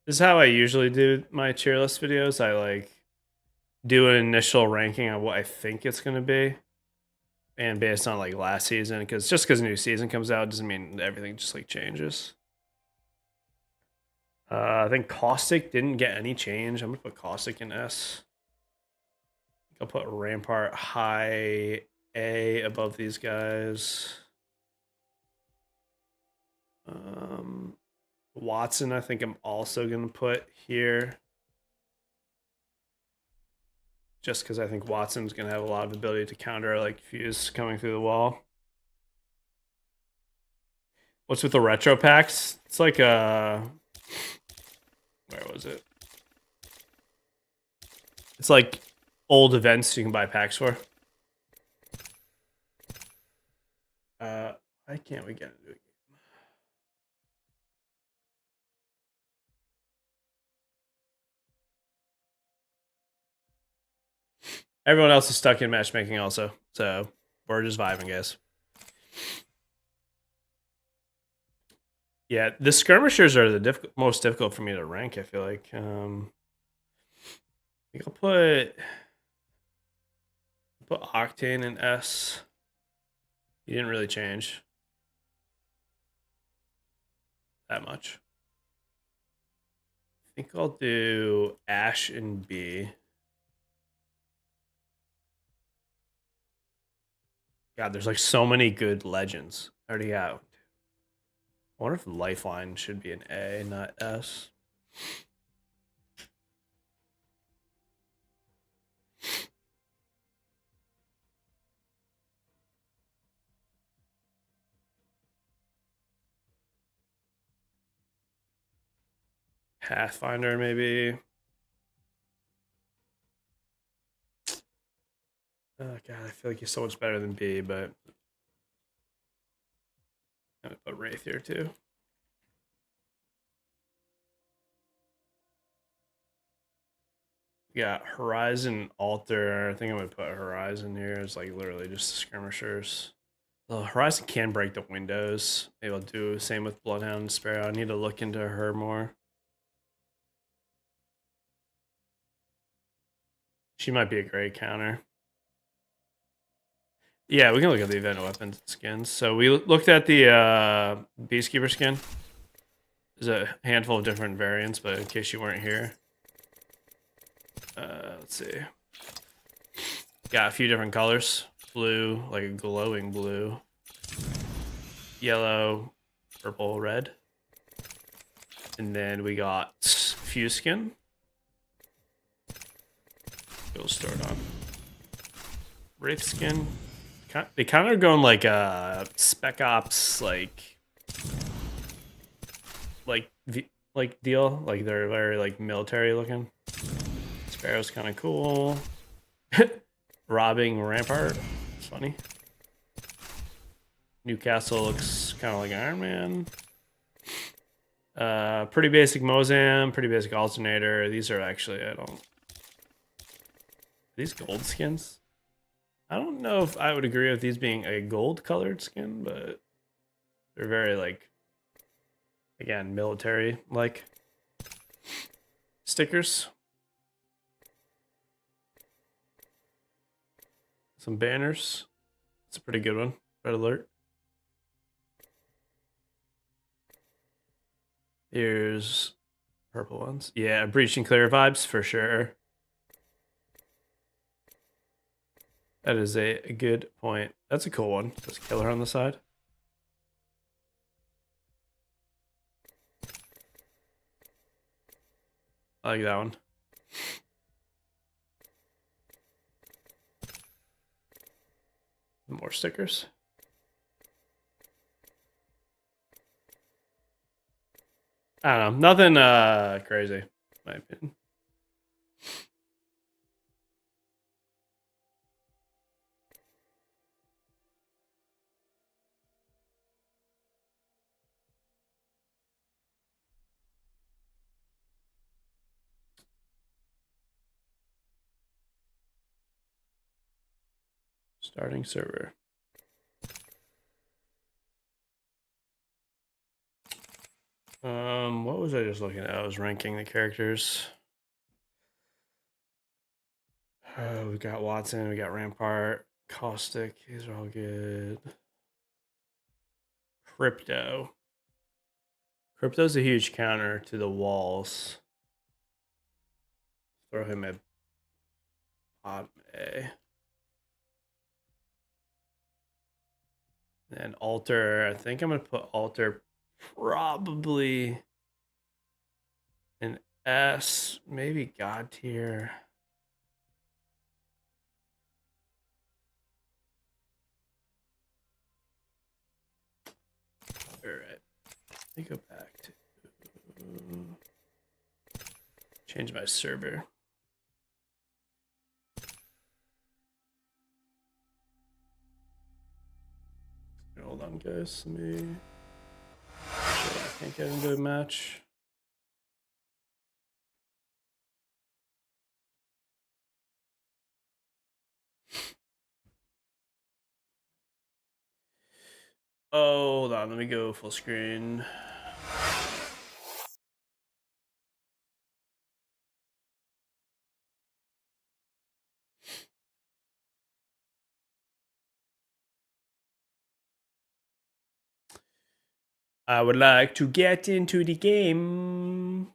Speaker 1: This is how I usually do my tier list videos. I like do an initial ranking on what I think it's going to be. And based on like last season, because just because a new season comes out doesn't mean everything just like changes. I think Caustic didn't get any change. I'm going to put Caustic in S. I'll put Rampart high A above these guys. Watson, I think I'm also going to put here. Just because I think Watson's going to have a lot of ability to counter like Fuse coming through the wall. What's with the retro packs? It's like a... Where was it? It's like old events you can buy packs for. Why can't we get into it? Everyone else is stuck in matchmaking also, so we're just vibing, guys. Yeah, the skirmishers are the most difficult for me to rank, I feel like. I think I'll put Octane in S. He didn't really change that much. I think I'll do Ash in B. God, there's like so many good legends already out. I wonder if Lifeline should be an A, not S. Pathfinder, maybe. Oh, God, I feel like he's so much better than B, but I'm going to put Wraith here, too. We got Horizon Alter. I think I'm going to put Horizon here. It's like literally just skirmishers. Well, Horizon can break the windows. Maybe I'll do the same with Bloodhound and Sparrow. I need to look into her more. She might be a great counter. Yeah, we can look at the event weapons and skins. So we looked at the Beastkeeper skin. There's a handful of different variants, but in case you weren't here. Let's see. Got a few different colors. Blue, like a glowing blue. Yellow, purple, red. And then we got Fuse skin. We'll start on Wraith skin. They kind of are going like Spec Ops, like deal. Like they're very like military looking. Sparrow's kind of cool. Robbing Rampart. It's funny. Newcastle looks kind of like Iron Man. Pretty basic Mozam, pretty basic Alternator. These are actually, I don't... Are these gold skins? I don't know if I would agree with these being a gold colored skin, but they're very like, again, military like stickers. Some banners. It's a pretty good one. Red alert. Here's purple ones. Yeah, Breach and Clear vibes for sure. That is a good point. That's a cool one. There's a killer on the side. I like that one. More stickers. I don't know. Nothing crazy, in my opinion. Starting server. What was I just looking at? I was ranking the characters. We got Watson, we got Rampart, Caustic. These are all good. Crypto. Crypto's a huge counter to the walls. Throw him at bot A. And Alter, I think I'm gonna put Alter probably an S, maybe God tier. All right, let me go back to change my server. Hold on, guys. Let me. I can't get into a match. Oh, hold on. Let me go full screen. I would like to get into the game.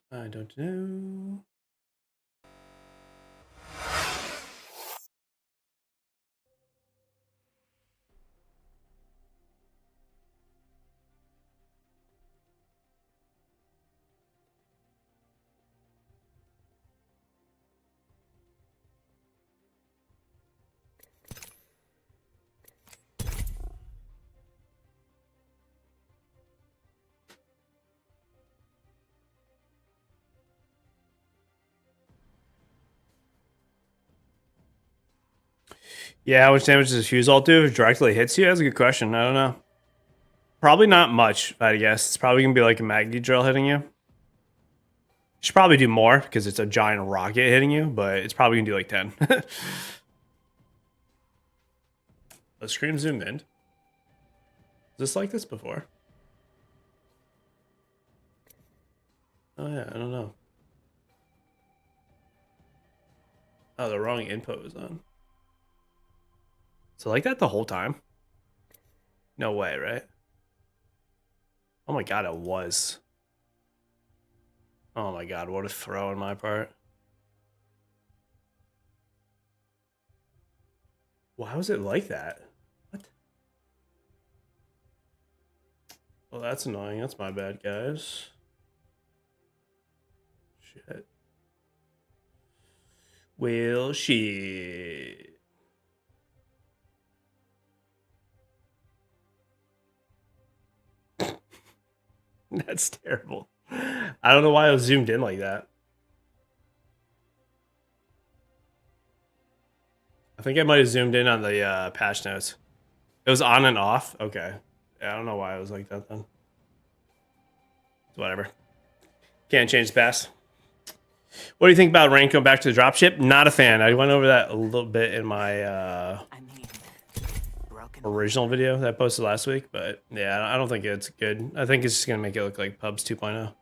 Speaker 1: I don't know. Yeah, how much damage does Fuse Ult do if it directly hits you? That's a good question. I don't know. Probably not much, I guess. It's probably going to be like a Magni drill hitting you. Should probably do more because it's a giant rocket hitting you, but it's probably going to do like 10. The screen zoomed in. Is this like this before? Oh yeah, I don't know. Oh, the wrong input was on. So like that the whole time? No way, right? Oh my god, it was. Oh my god, what a throw on my part. Why was it like that? What? Well, that's annoying. That's my bad, guys. Shit. Well, shit. That's terrible. I don't know why I was zoomed in like that. I think I might have zoomed in on the patch notes. It was on and off? Okay. Yeah, I don't know why I was like that then. Whatever. Can't change the past. What do you think about rank going back to the dropship? Not a fan. I went over that a little bit in my original video that I posted last week, but yeah, I don't think it's good. I think it's just going to make it look like Pubs 2.0.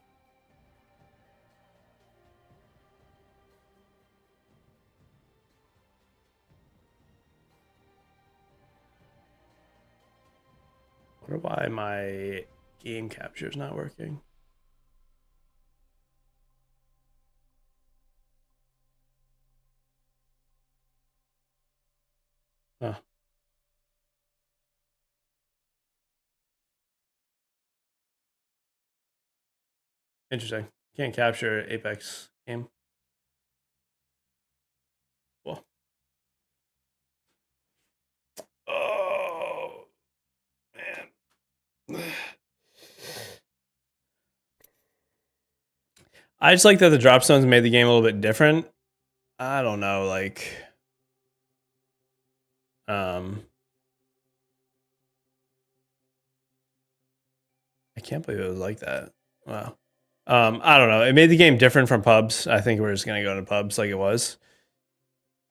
Speaker 1: I wonder why my game capture is not working. Huh. Interesting. Can't capture Apex game. Cool. Oh man. I just like that the drop zones made the game a little bit different. I don't know, like I can't believe it was like that. Wow. I don't know. It made the game different from pubs. I think we're just gonna go to pubs like it was.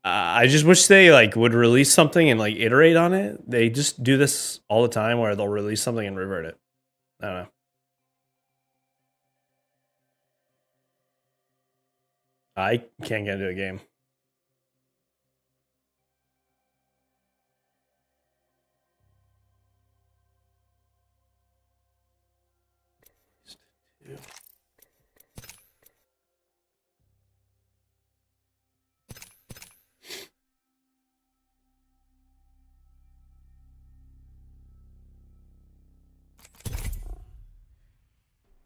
Speaker 1: I just wish they like would release something and like iterate on it. They just do this all the time where they'll release something and revert it. I don't know. I can't get into a game.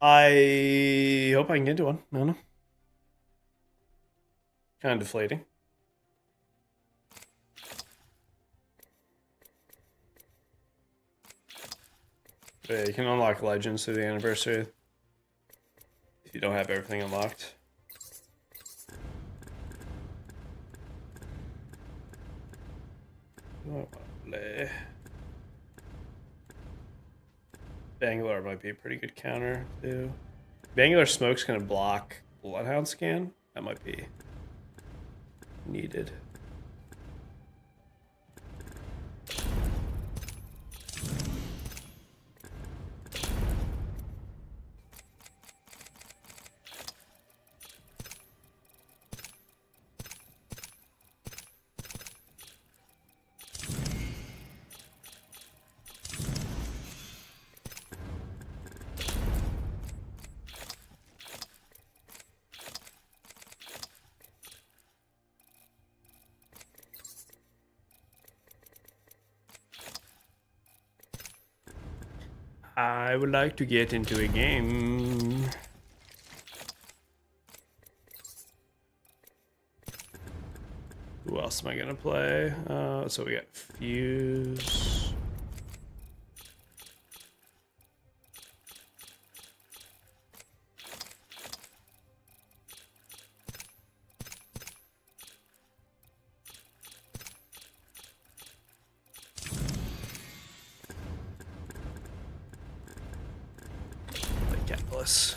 Speaker 1: I hope I can get into one. I don't know. Kind of deflating. Yeah, you can unlock Legends through the anniversary if you don't have everything unlocked. Bangalore might be a pretty good counter too. Bangalore smoke's gonna block Bloodhound scan. That might be needed. I would like to get into a game. Who else am I gonna play? So we got Fuse. Catalyst.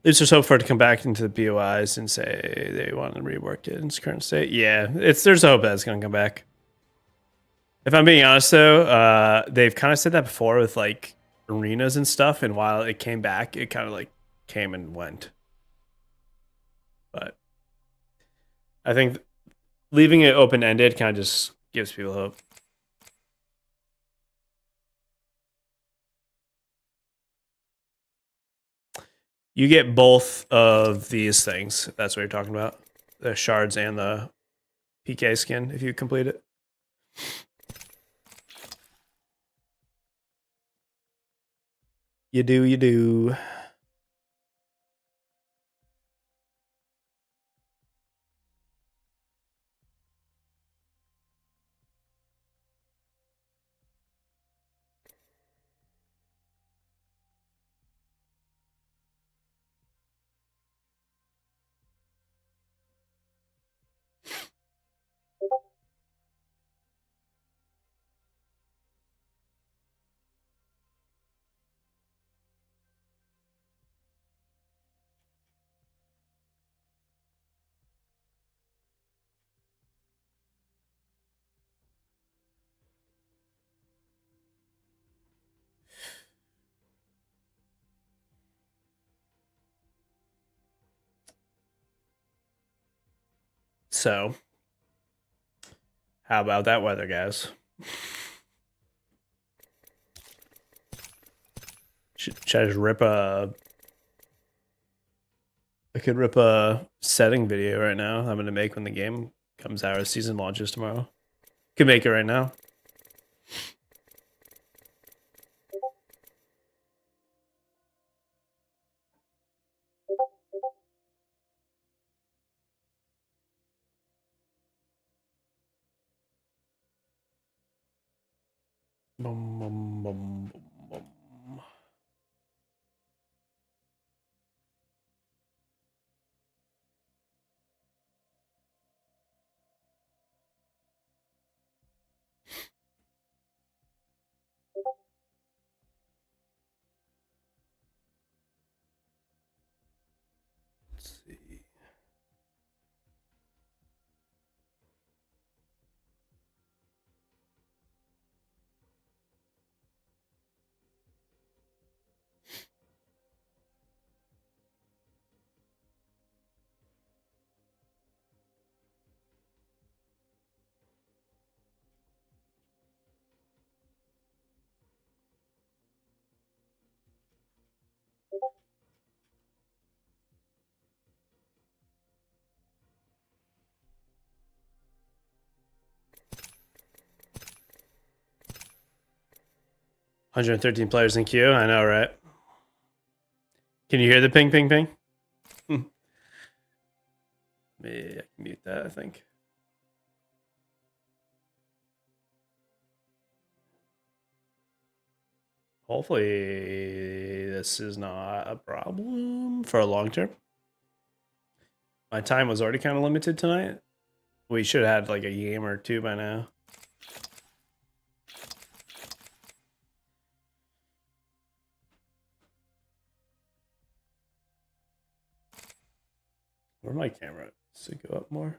Speaker 1: Leaves us hope for it to come back into the BOIs and say they want to rework it in its current state. Yeah, there's a hope that it's going to come back. If I'm being honest, though, they've kind of said that before with like arenas and stuff, and while it came back, it kind of like came and went. But I think leaving it open-ended kind of just gives people hope. You get both of these things. That's what you're talking about. The shards and the PK skin if you complete it. You do, you do. So, how about that weather, guys? Should I just rip a... I could rip a setting video right now. I'm going to make when the game comes out. Or season launches tomorrow. Could make it right now. Bum, bum, bum, bum, bum. 113 players in queue. I know, right? Can you hear the ping, ping, ping? Maybe I can mute that, I think. Hopefully this is not a problem for a long term. My time was already kind of limited tonight. We should have had like a game or two by now. Where my camera? Does it go up more?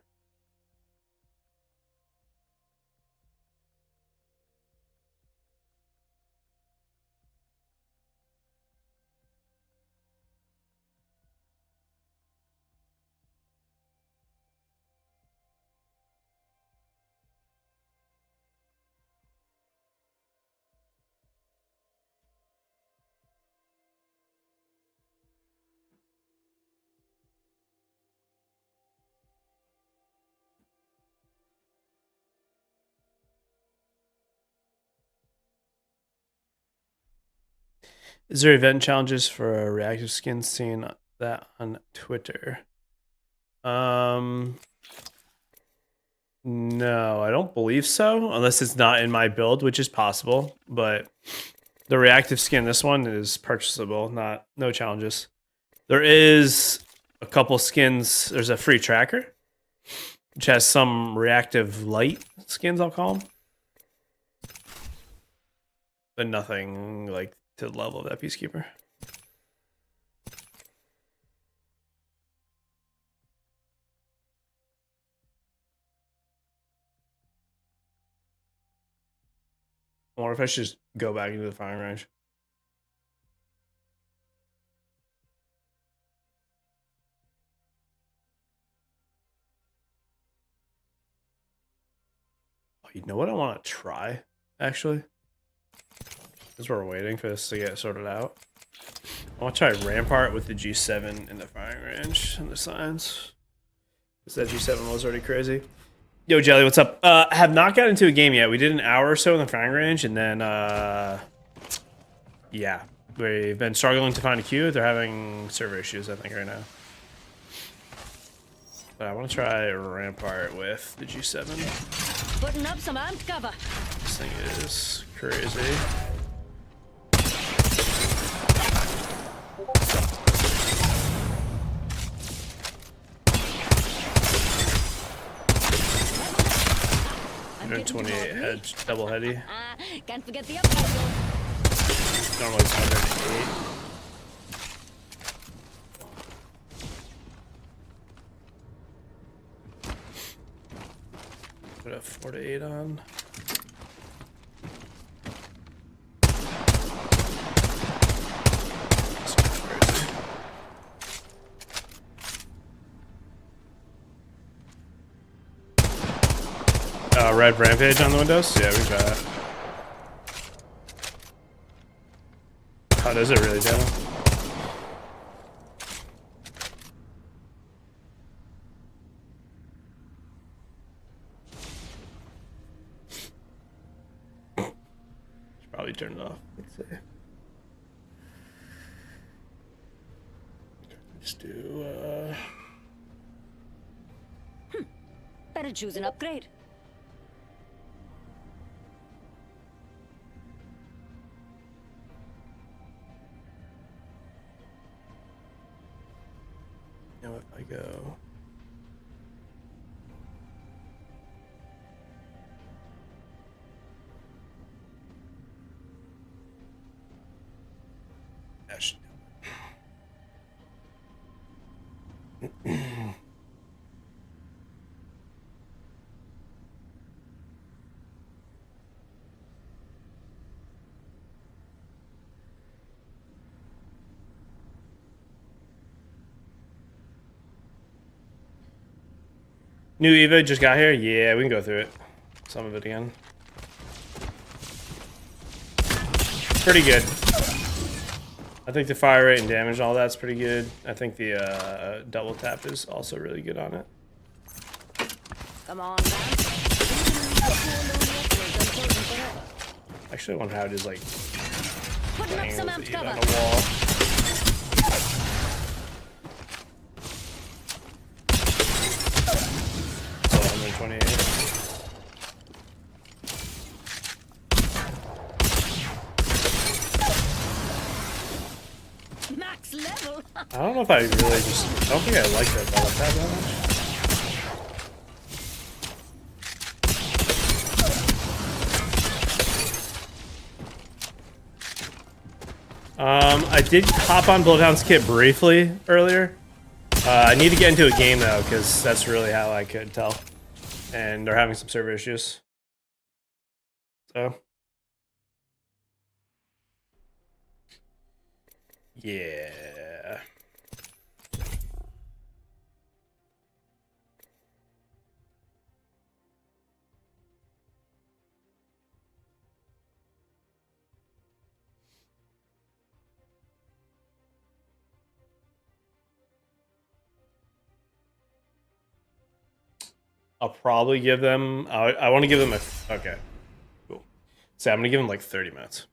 Speaker 1: Is there event challenges for reactive skins? Seeing that on Twitter. No, I don't believe so, unless it's not in my build, which is possible. But the reactive skin, this one is purchasable, no challenges. There is a couple skins. There's a free tracker, which has some reactive light skins, I'll call them, but nothing like to the level of that Peacekeeper. I wonder if I should just go back into the firing range. Oh, you know what I want to try, actually? Because we're waiting for this to get sorted out. I want to try Rampart with the G7 in the firing range and the signs. Because that G7 was already crazy. Yo, Jelly, what's up? I have not gotten into a game yet. We did an hour or so in the firing range, and then, yeah. We've been struggling to find a queue. They're having server issues, I think, right now. But I want to try Rampart with the G7.
Speaker 8: Putting up some amped cover.
Speaker 1: This thing is crazy.
Speaker 8: I'm
Speaker 1: 28 head, double heady.
Speaker 8: Can't forget the upgrade.
Speaker 1: Normally it's 108. Put a 4 to 8 on. Red Rampage on the windows? Yeah, we've got Oh, does it really, Daniel? Should probably turn it off. Let's see. Just do,
Speaker 4: Better choose an upgrade.
Speaker 1: Now if I go... That should do it. New Eva just got here? Yeah, we can go through it. Some of it again. Pretty good. I think the fire rate and damage and all that's pretty good. I think the double tap is also really good on it.
Speaker 4: Come on,
Speaker 1: Actually, I wonder how it is like
Speaker 4: putting up
Speaker 1: playing
Speaker 4: some
Speaker 1: with
Speaker 4: amped
Speaker 1: the Eva on
Speaker 4: cover.
Speaker 1: the wall. So 128.
Speaker 4: Max level.
Speaker 1: I don't know if I really just... I don't think I like that double tap that much. I did hop on Bloodhound's kit briefly earlier. I need to get into a game though, because that's really how I could tell. And they're having some server issues. So. Yeah. I'll probably give them... I want to give them a... Okay. Cool. So I'm going to give them like 30 minutes.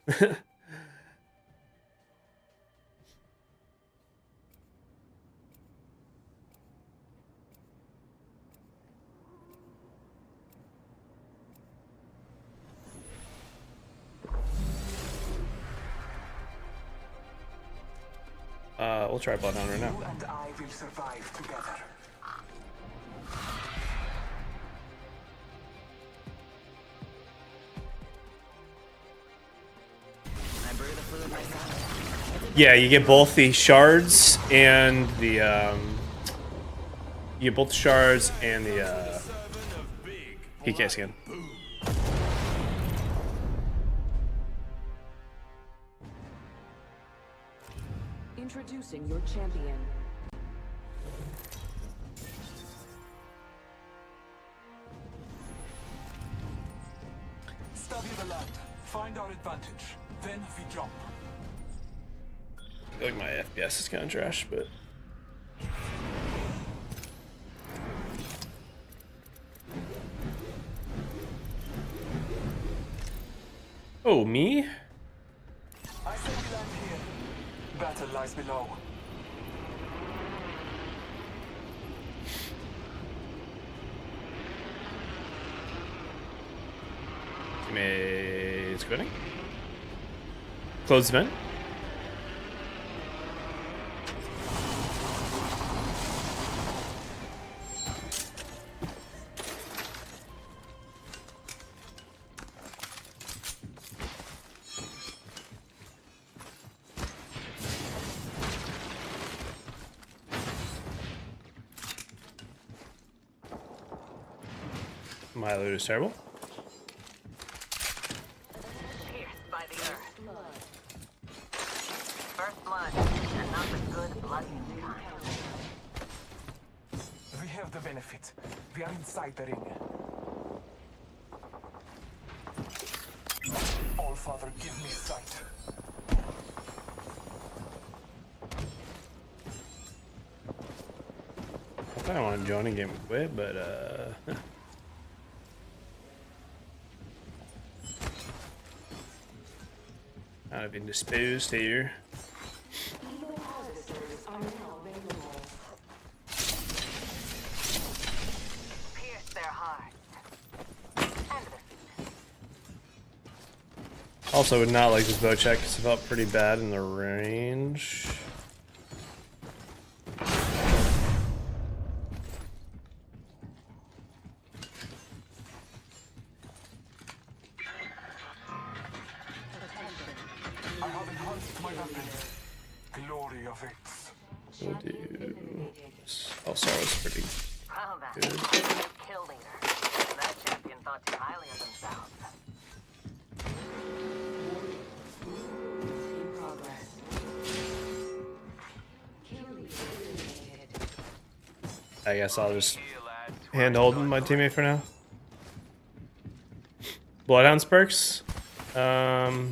Speaker 1: We'll try Bloodhound right now.
Speaker 6: You and I will survive together.
Speaker 1: Yeah, you get both the shards and the you get both the shards and the PK skin.
Speaker 7: Introducing your champion.
Speaker 6: Study the land. Find our advantage. Then we jump.
Speaker 1: I feel like my FPS is kind of trash, but oh, me?
Speaker 6: I say we land here. Battle lies below.
Speaker 1: Teammates quitting. Close event. My loot is terrible.
Speaker 12: Pierced by the earth. First blood, and not the good blood kind.
Speaker 6: We have the benefit. We are inside the ring. All Father, give me sight.
Speaker 1: I don't want to join a game and quit, but I've been disposed here.
Speaker 12: Pierce their hearts.
Speaker 1: Also, would not like this bow check because it felt pretty bad in the range.
Speaker 6: I have enhanced my weapon. Glory of it.
Speaker 1: We'll do. Also, it's pretty
Speaker 12: Well then,
Speaker 1: good.
Speaker 12: kill leader. That champion thought too highly of themselves.
Speaker 1: I guess I'll just handhold my teammate for now. Bloodhound perks. Yeah,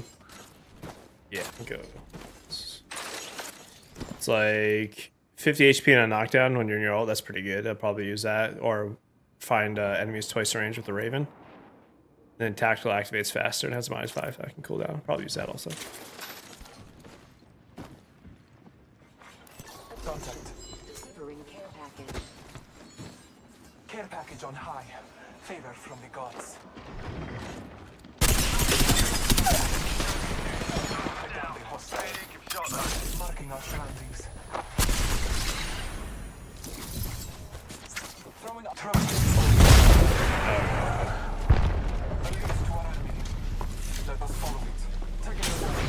Speaker 1: go. It's like 50 HP and a knockdown when you're in your ult. That's pretty good. I'll probably use that or find enemies twice the range with the Raven. Then tactical activates faster and has -5. I can cool down. Probably use that also.
Speaker 6: Contact. Care package on high. Favor from the gods. Down the hostile. Marking our surroundings. Throwing up. At least to our enemy. Let us follow it. Taking it away.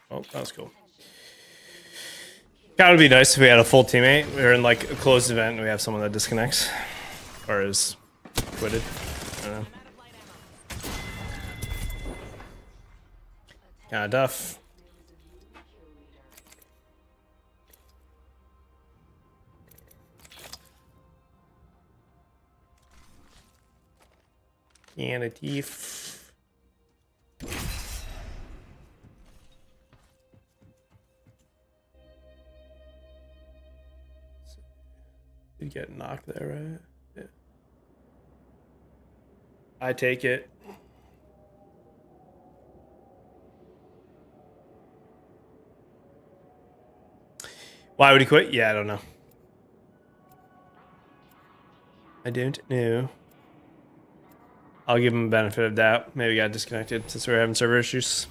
Speaker 1: Oh, that was cool. That would be nice if we had a full teammate. We're in like a closed event and we have someone that disconnects or is quitted. I don't know. Duff. And a thief. Did get knocked there, right? Yeah. I take it. Why would he quit? Yeah, I don't know. I don't know. I'll give him a benefit of doubt. Maybe he got disconnected since we were having server issues.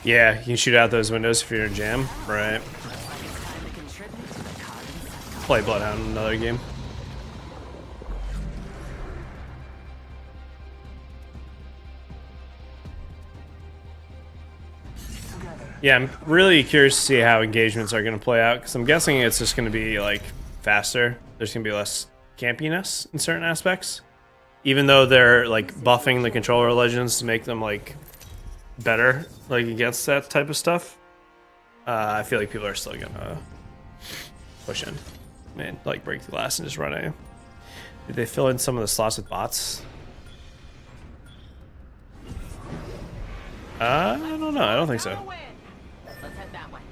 Speaker 1: Yeah, you can shoot out those windows if you're in jam, right? Play Bloodhound in another game. Yeah, I'm really curious to see how engagements are going to play out, because I'm guessing it's just going to be like faster. There's going to be less campiness in certain aspects, even though they're like buffing the controller legends to make them like better, like against that type of stuff. I feel like people are still gonna push in, man, like break the glass and just run at you. Did they fill in some of the slots with bots? I don't know. I don't think so.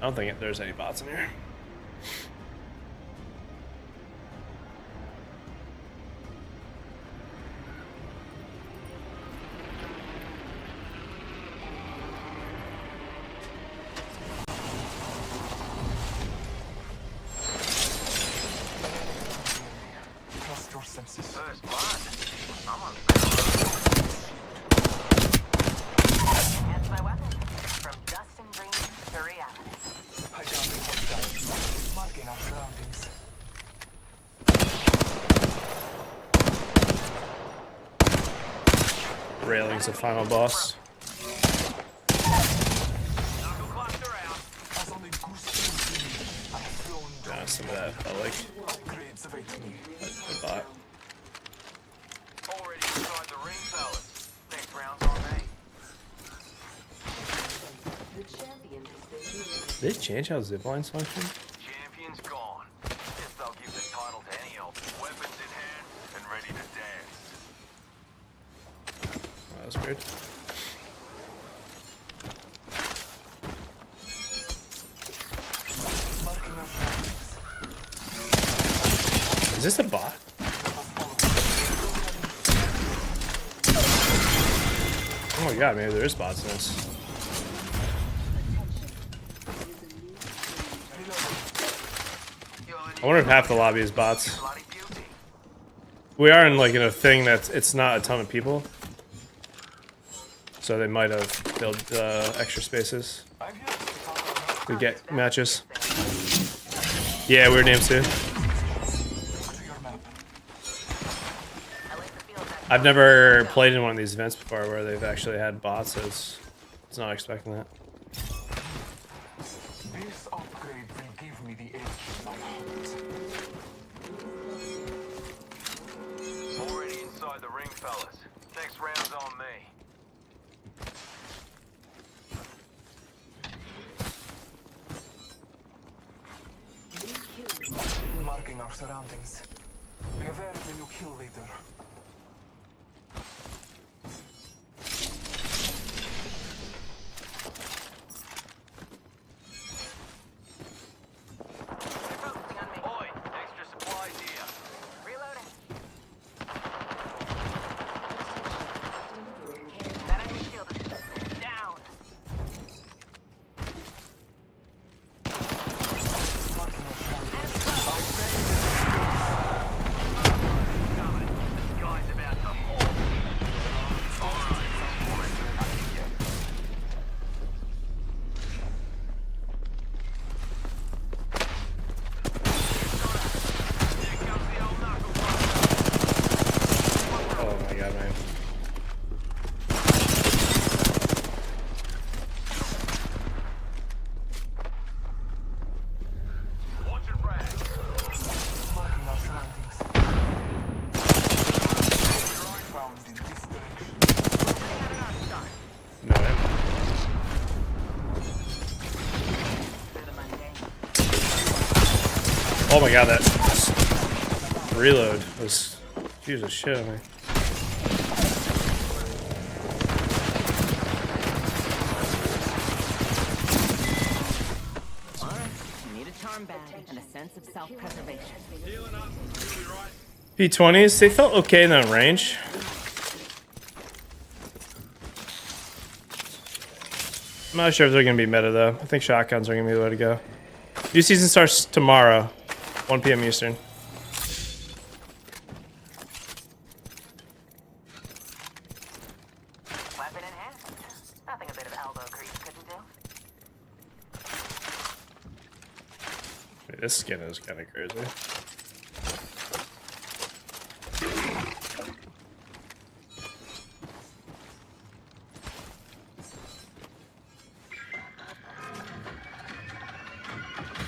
Speaker 1: I don't think there's any bots in here.
Speaker 6: Trust your senses.
Speaker 12: First blood. Someone's Hence my weapon. From dust and green to reality.
Speaker 6: I down the hostile.
Speaker 1: Railing's the final boss. Yeah, some of that I like. Bot.
Speaker 3: Already inside the ring, fellas. Next round's on me.
Speaker 1: Did they change how ziplines function?
Speaker 3: Champion's gone. Guess they'll give the title to any old weapons in hand and ready to dance.
Speaker 1: Oh, that was weird. Is this a bot? Oh my god, maybe there is bots in this. I wonder if half the lobby is bots. We are in like in a thing that's it's not a ton of people, so they might have filled extra spaces to get matches. Yeah, weird names too. I've never played in one of these events before where they've actually had bots, so it's not expecting that.
Speaker 6: This upgrade will give me the edge in my heart.
Speaker 3: Already inside the ring, fellas. Next round's on me.
Speaker 6: Marking our surroundings. Be aware of the new kill leader.
Speaker 3: Oi, extra supplies here.
Speaker 12: Reloading. That enemy shield is down.
Speaker 3: Guy's about to
Speaker 1: Oh my god, man.
Speaker 3: watch it rag.
Speaker 6: Marking our surroundings. Found in this direction.
Speaker 1: No ammo. Oh my god, that reload was Jesus shit on me.
Speaker 12: Need a charm bag and a sense of self-preservation.
Speaker 1: P20s, they felt okay in that range. I'm not sure if they're gonna be meta though. I think shotguns are gonna be the way to go. New season starts tomorrow, 1 p.m. Eastern.
Speaker 12: Weapon in hand. Nothing a bit of elbow grease couldn't do.
Speaker 1: Wait, this skin is kind of crazy.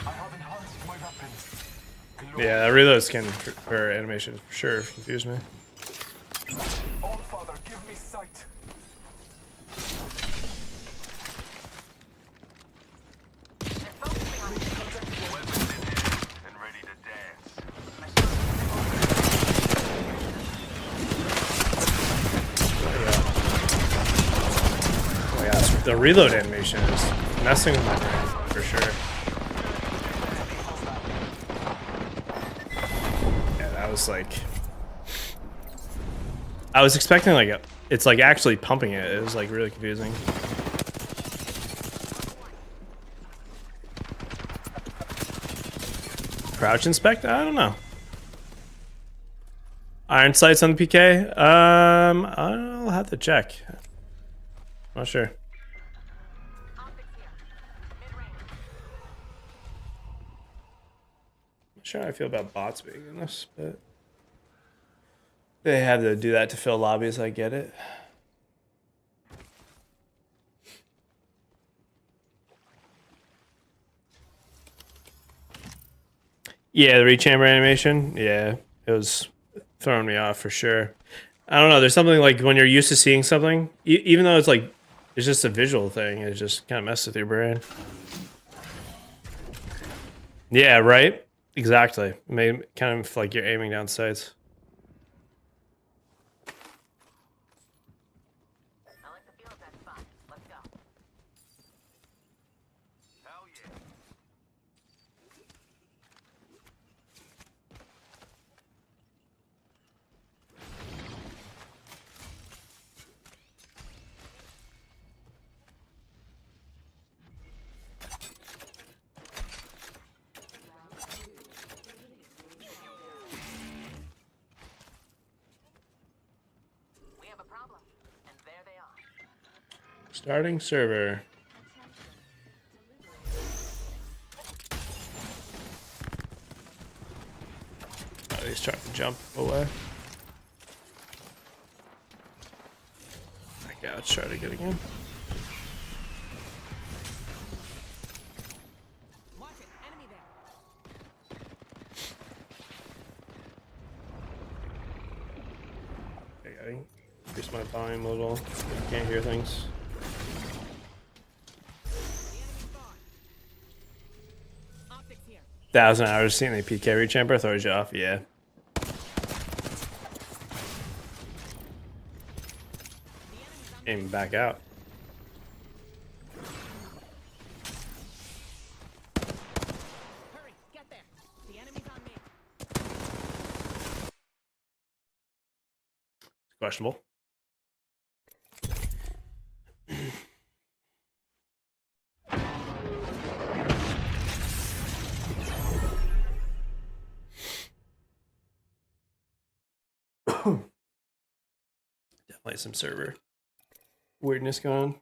Speaker 6: I have enhanced my weapons.
Speaker 1: Yeah, that reload skin for animation for sure confused me.
Speaker 6: All Father, give me sight.
Speaker 3: And ready to dance.
Speaker 1: Oh yeah, the reload animation is messing with my brain for sure. Yeah, that was like, I was expecting like it's like actually pumping it. It was like really confusing. Crouch inspect? I don't know. Iron sights on the PK? I'll have to check. Not sure. Not sure how I feel about bots being in this, but they have to do that to fill lobbies. I get it. Yeah, the rechamber animation. Yeah, it was throwing me off for sure. I don't know. There's something like when you're used to seeing something, even though it's like it's just a visual thing, it just kind of messes with your brain. Yeah, right. Exactly. Made kind of like you're aiming down sights.
Speaker 12: I like the feel of that spot. Let's go.
Speaker 3: Hell yeah.
Speaker 12: We have a problem, and there they are.
Speaker 1: Starting server. Oh, he's trying to jump away. Okay, let's try it again. Okay, I increase my volume a little. I can't hear things. Thousand hours seeing the PK rechamber throws you off, yeah. Aim back out.
Speaker 9: Hurry, get there. The enemy's on me.
Speaker 1: Questionable. Definitely some server weirdness going on.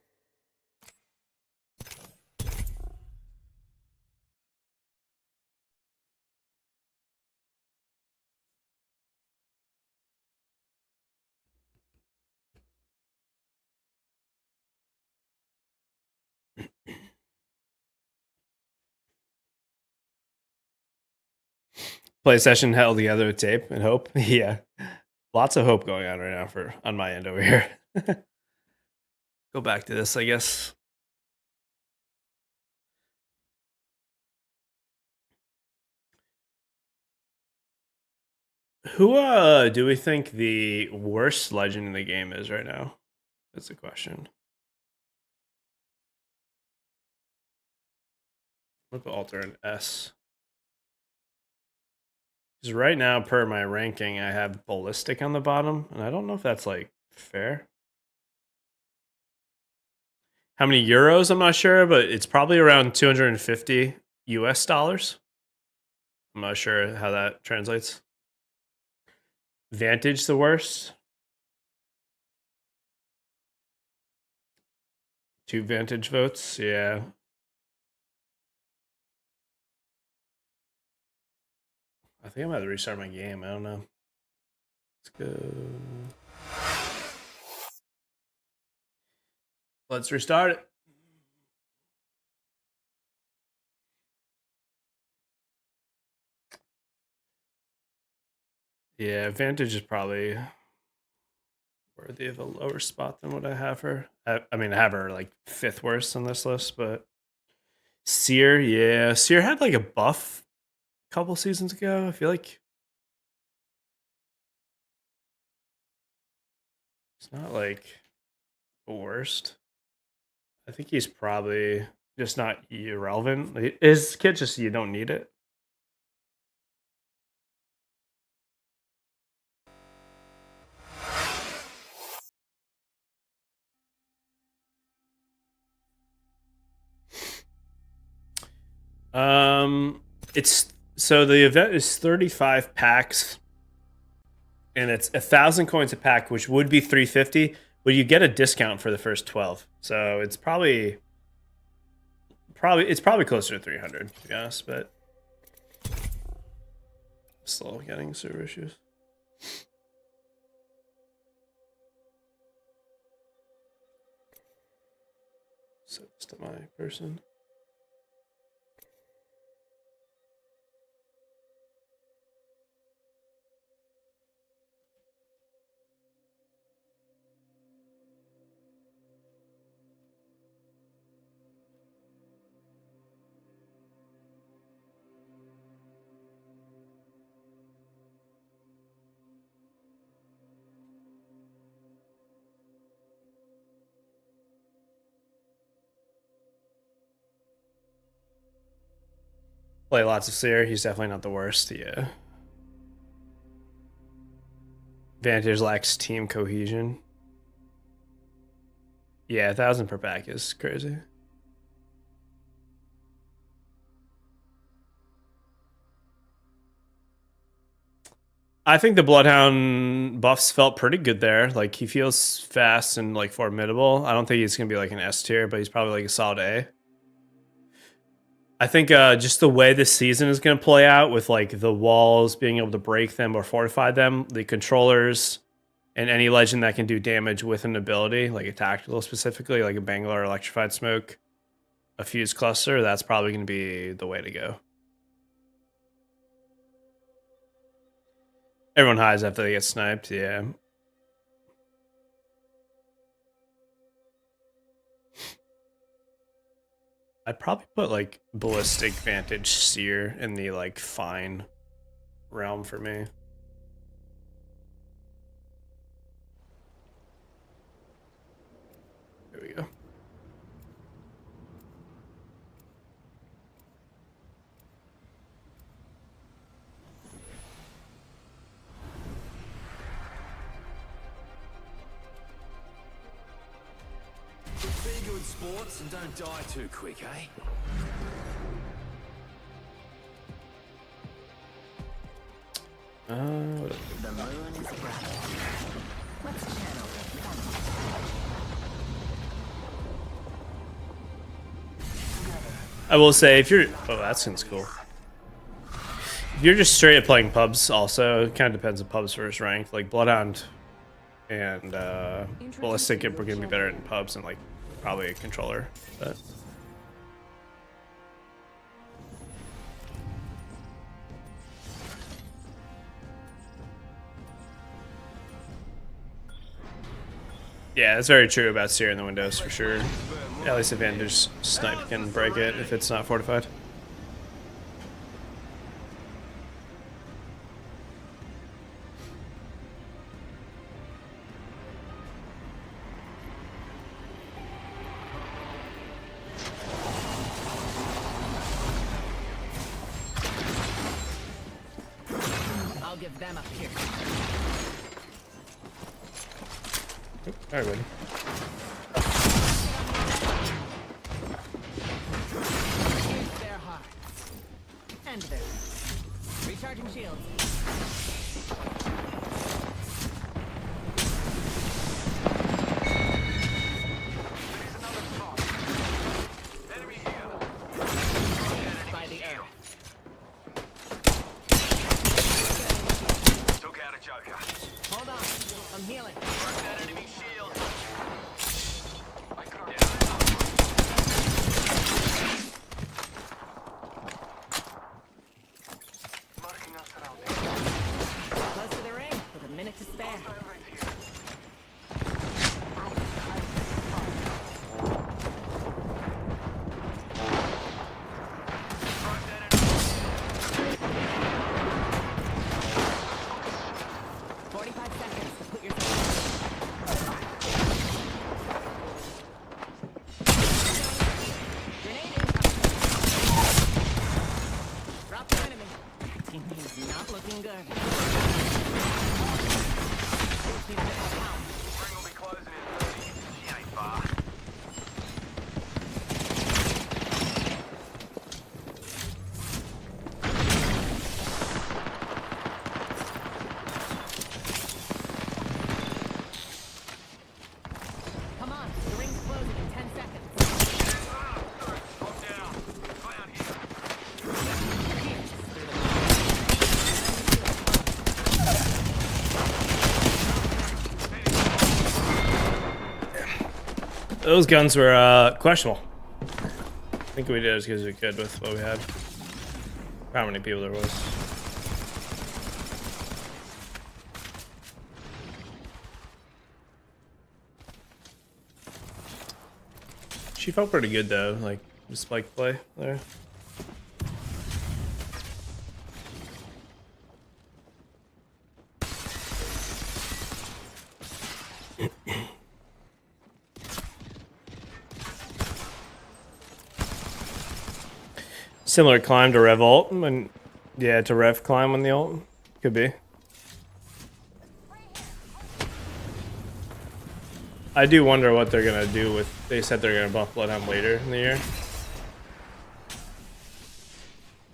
Speaker 1: Play session held together with tape and hope. Yeah. Lots of hope going on right now for on my end over here. Go back to this, I guess. Who do we think the worst legend in the game is right now? That's the question. What the alter an S? Because right now, per my ranking, I have ballistic on the bottom, and I don't know if that's like fair. How many euros? I'm not sure, but it's probably around 250 US dollars. I'm not sure how that translates. Vantage the worst. 2 Vantage votes, yeah. I think I'm about to restart my game. I don't know. Let's go. Let's restart it. Yeah, Vantage is probably worthy of a lower spot than what I have her. I mean, I have her like 5th worst on this list, but Seer, yeah. Seer had like a buff a couple seasons ago. I feel like it's not like the worst. I think he's probably just not irrelevant. His kit just, you don't need it. It's so the event is 35 packs, and it's 1,000 coins a pack, which would be 350. But you get a discount for the first 12, so it's probably closer to 300 to be honest. But still getting server issues. Set this to my person. Play lots of Seer. He's definitely not the worst. Yeah. Vantage lacks team cohesion. Yeah, 1,000 per pack is crazy. I think the Bloodhound buffs felt pretty good there. Like, he feels fast and like formidable. I don't think he's gonna be like an S tier, but he's probably like a solid A. I think just the way this season is gonna play out with like the walls being able to break them or fortify them, the controllers, and any legend that can do damage with an ability, like a tactical specifically, like a Bangalore Electrified Smoke, a Fuse Cluster, that's probably gonna be the way to go. Everyone hides after they get sniped, yeah. I'd probably put like Ballistic Vantage Seer in the like fine realm for me. Here we go.
Speaker 3: Be good sports and don't die too quick, eh?
Speaker 5: The moon is bright. Let's channel
Speaker 1: I will say, if you're... Oh, that seems cool. If you're just straight up playing pubs also, it kind of depends on pubs versus ranked. Like, Bloodhound and Ballistic are going to be better in pubs than, like, probably a controller. But... yeah, that's very true about Seer in the windows, for sure. At least Vantage Snipe can break it if it's not fortified.
Speaker 5: I'll give them a kick.
Speaker 1: Alright, buddy.
Speaker 5: Their hearts. And their recharging shields. By the air.
Speaker 3: Took out a Joker.
Speaker 5: Hold on. I'm healing.
Speaker 3: Broke that enemy shield.
Speaker 5: Close to the ring with a minute to spare.
Speaker 1: Those guns were questionable. I think we did as good as we could with what we had. How many people there was. She felt pretty good though, like the spike play there. Similar climb to Rev ult. When, yeah, to Rev climb on the ult. Could be. I do wonder what they're gonna do with. They said they're gonna buff Bloodhound later in the year.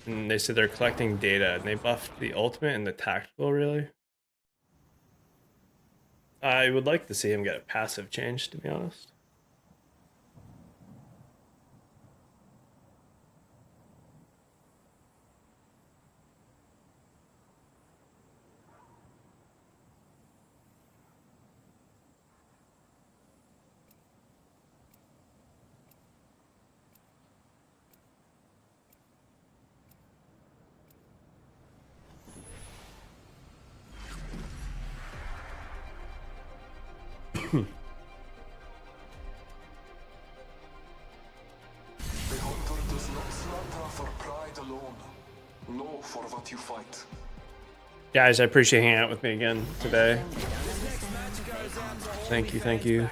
Speaker 1: And they said they're collecting data, and they buffed the ultimate and the tactical, really. I would like to see him get a passive change, to be honest.
Speaker 6: The hunter does not slaughter for pride alone. Know for what you fight.
Speaker 1: Guys, I appreciate hanging out with me again today. Thank you, thank you.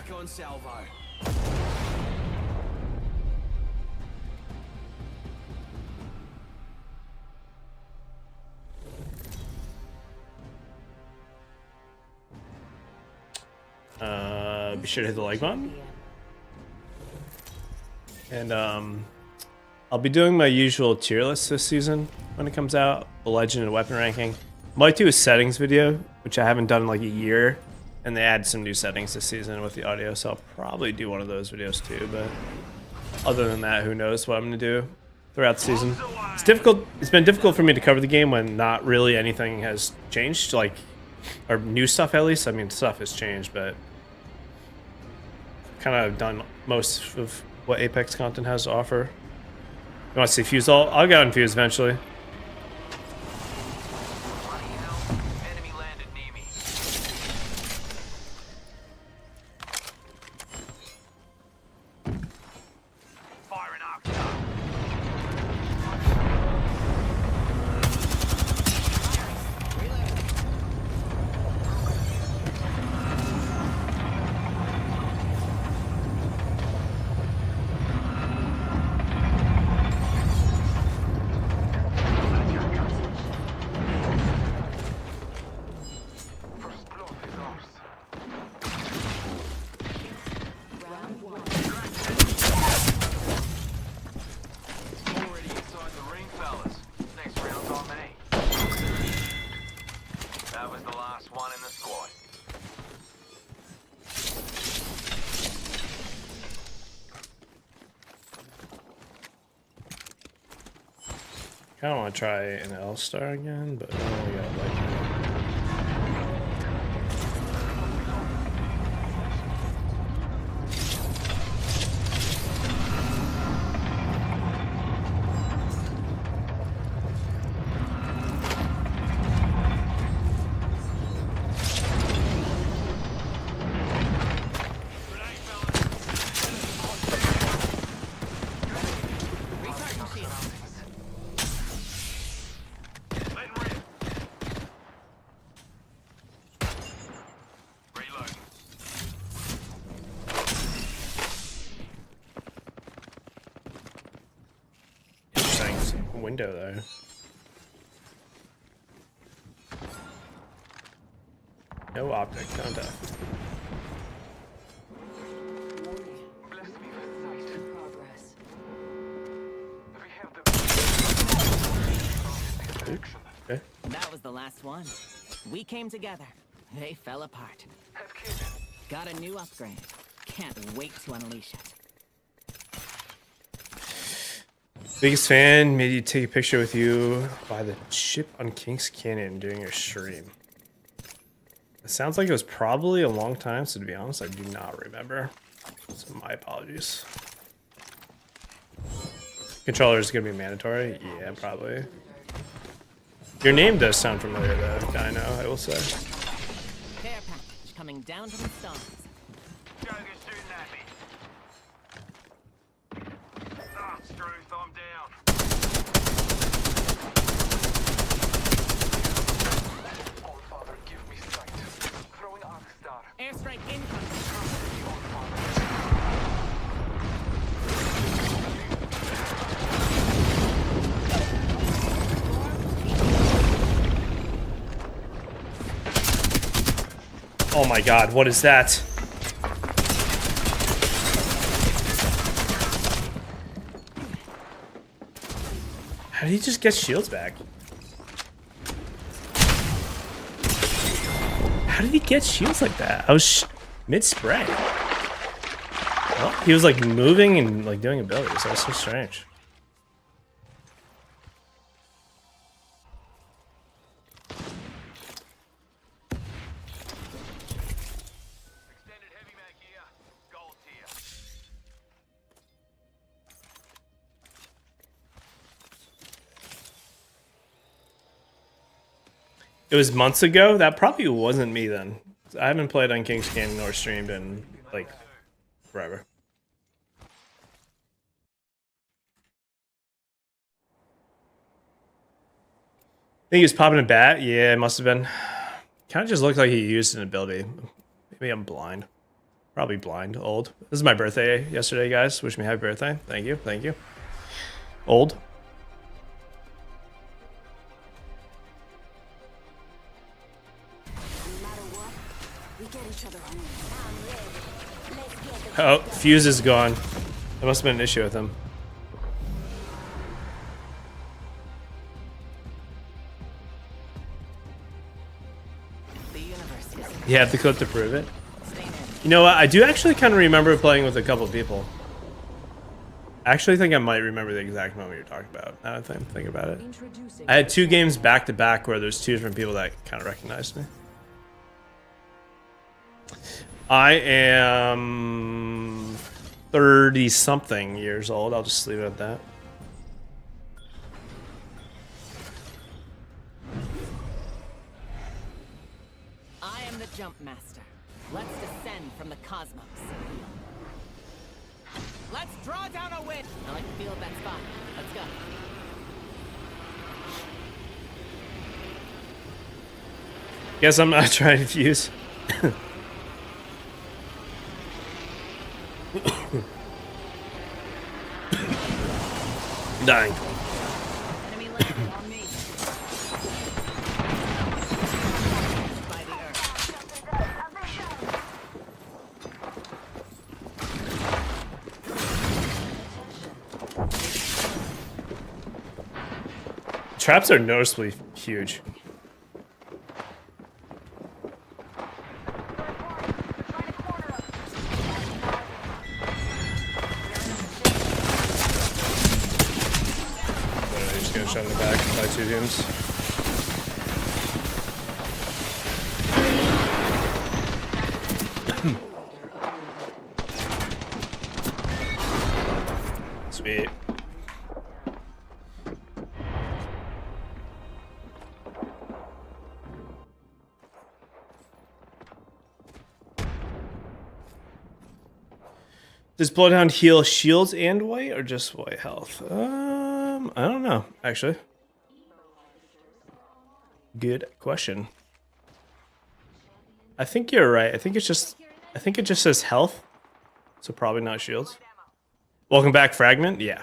Speaker 1: Be sure to hit the like button. And I'll be doing my usual tier list this season when it comes out. The legend and weapon ranking. Might do a settings video, which I haven't done in like a year. And they add some new settings this season with the audio, so I'll probably do one of those videos too. But other than that, who knows what I'm gonna do throughout the season. It's difficult. It's been difficult for me to cover the game when not really anything has changed, like, or new stuff at least. I mean, stuff has changed, but kind of done most of what Apex content has to offer. You want to see Fuse? I'll go and Fuse eventually.
Speaker 3: Enemy landed near me. Firing arc star. Already inside the ring, fellas. Next round's on me. That was the last one in the squad.
Speaker 1: Kind of want to try an L star again, but I only got like. Window there. No optic contact. Okay.
Speaker 12: That was the last one. We came together. They fell apart. Got a new upgrade. Can't wait to unleash it.
Speaker 1: Biggest fan, made you take a picture with you by the ship on King's Canyon during your stream. It sounds like it was probably a long time, so to be honest, I do not remember. So my apologies. Controller is going to be mandatory? Yeah, probably. Your name does sound familiar though, I know, I will say.
Speaker 12: Care package coming down from the stars.
Speaker 3: Joker's shooting at me. Ah, Struth, I'm down.
Speaker 6: All Father, give me sight. Throwing arc star.
Speaker 12: Airstrike incoming.
Speaker 1: Oh my god, what is that? How did he just get shields back? How did he get shields like that? I was mid-spray. Well, he was like moving and like doing abilities. That was so strange. It was months ago? That probably wasn't me then. I haven't played on King's Canyon nor streamed in, like, forever. I think he was popping a bat? Yeah, it must have been. Kind of just looked like he used an ability. Maybe I'm blind. Probably blind. Old. This is my birthday yesterday, guys. Wish me happy birthday. Thank you. Thank you. Old. Oh, fuse is gone. There must have been an issue with him. You have the clip to prove it. You know what? I do actually kind of remember playing with a couple of people. I actually think I might remember the exact moment you're talking about. Now that I think about it. I had 2 games back to back where there's 2 different people that kind of recognized me. I am 30-something years old. I'll just leave it at that.
Speaker 12: I am the jump master. Let's descend from the cosmos. Let's draw down a wind. I like the feel of that spot. Let's go.
Speaker 1: Guess I'm not trying to fuse. Dying.
Speaker 12: Enemy landed on me. By the earth.
Speaker 1: Traps are noticeably huge. Shot in the back by 2 teams. Sweet. Does Bloodhound heal shields and white or just white health? I don't know, actually. Good question. I think you're right. I think it just says health. So probably not shields. Welcome back, Fragment. Yeah.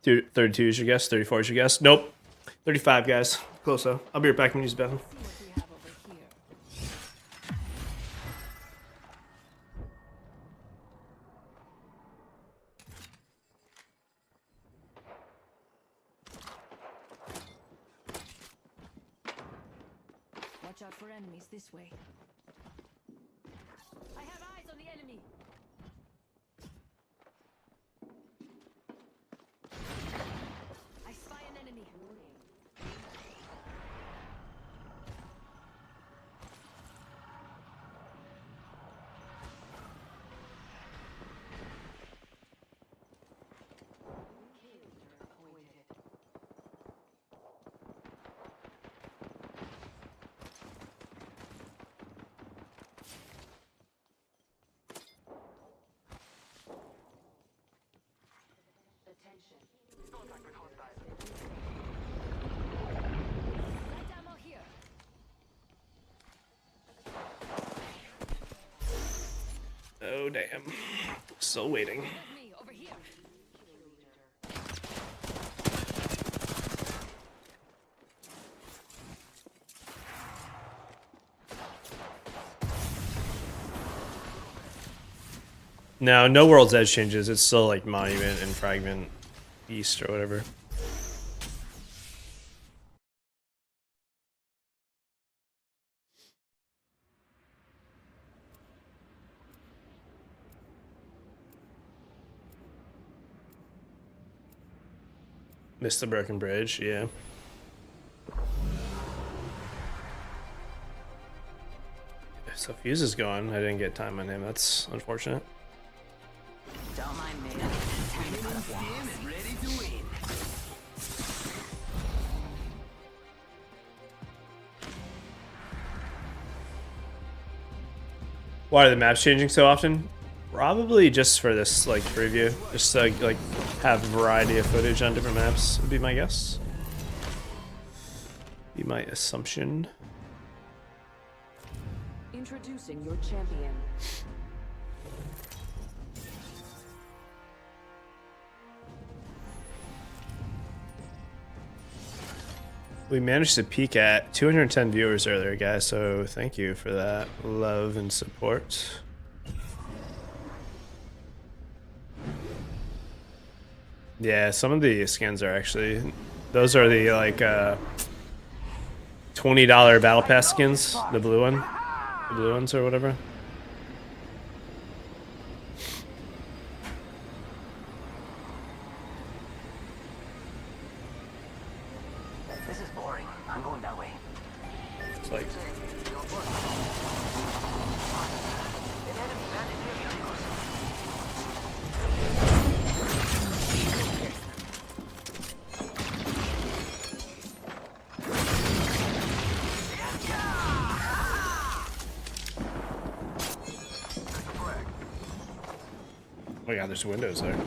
Speaker 1: Dude, 32 is your guess, 34 is your guess. Nope. 35, guys. Close though. I'll be right back when you use the bathroom.
Speaker 4: Watch out for enemies this way. I have eyes on the enemy. I spy an enemy.
Speaker 1: Oh damn. Still waiting. No, no World's Edge changes. It's still like Monument and Fragment East or whatever. Missed the Broken Bridge, yeah. So Fuse is gone. I didn't get time on him. That's unfortunate.
Speaker 12: Don't mind me. Time to put up walls.
Speaker 5: Ready to win.
Speaker 1: Why are the maps changing so often? Probably just for this like preview, just to like have a variety of footage on different maps would be my guess. Be my assumption.
Speaker 13: Introducing your champion.
Speaker 1: We managed to peak at 210 viewers earlier, guys, so thank you for that love and support. Yeah, some of the skins are actually, those are the like $20 battle pass skins, the blue ones or whatever.
Speaker 5: This is boring. I'm going that way.
Speaker 1: It's like oh yeah, there's windows there.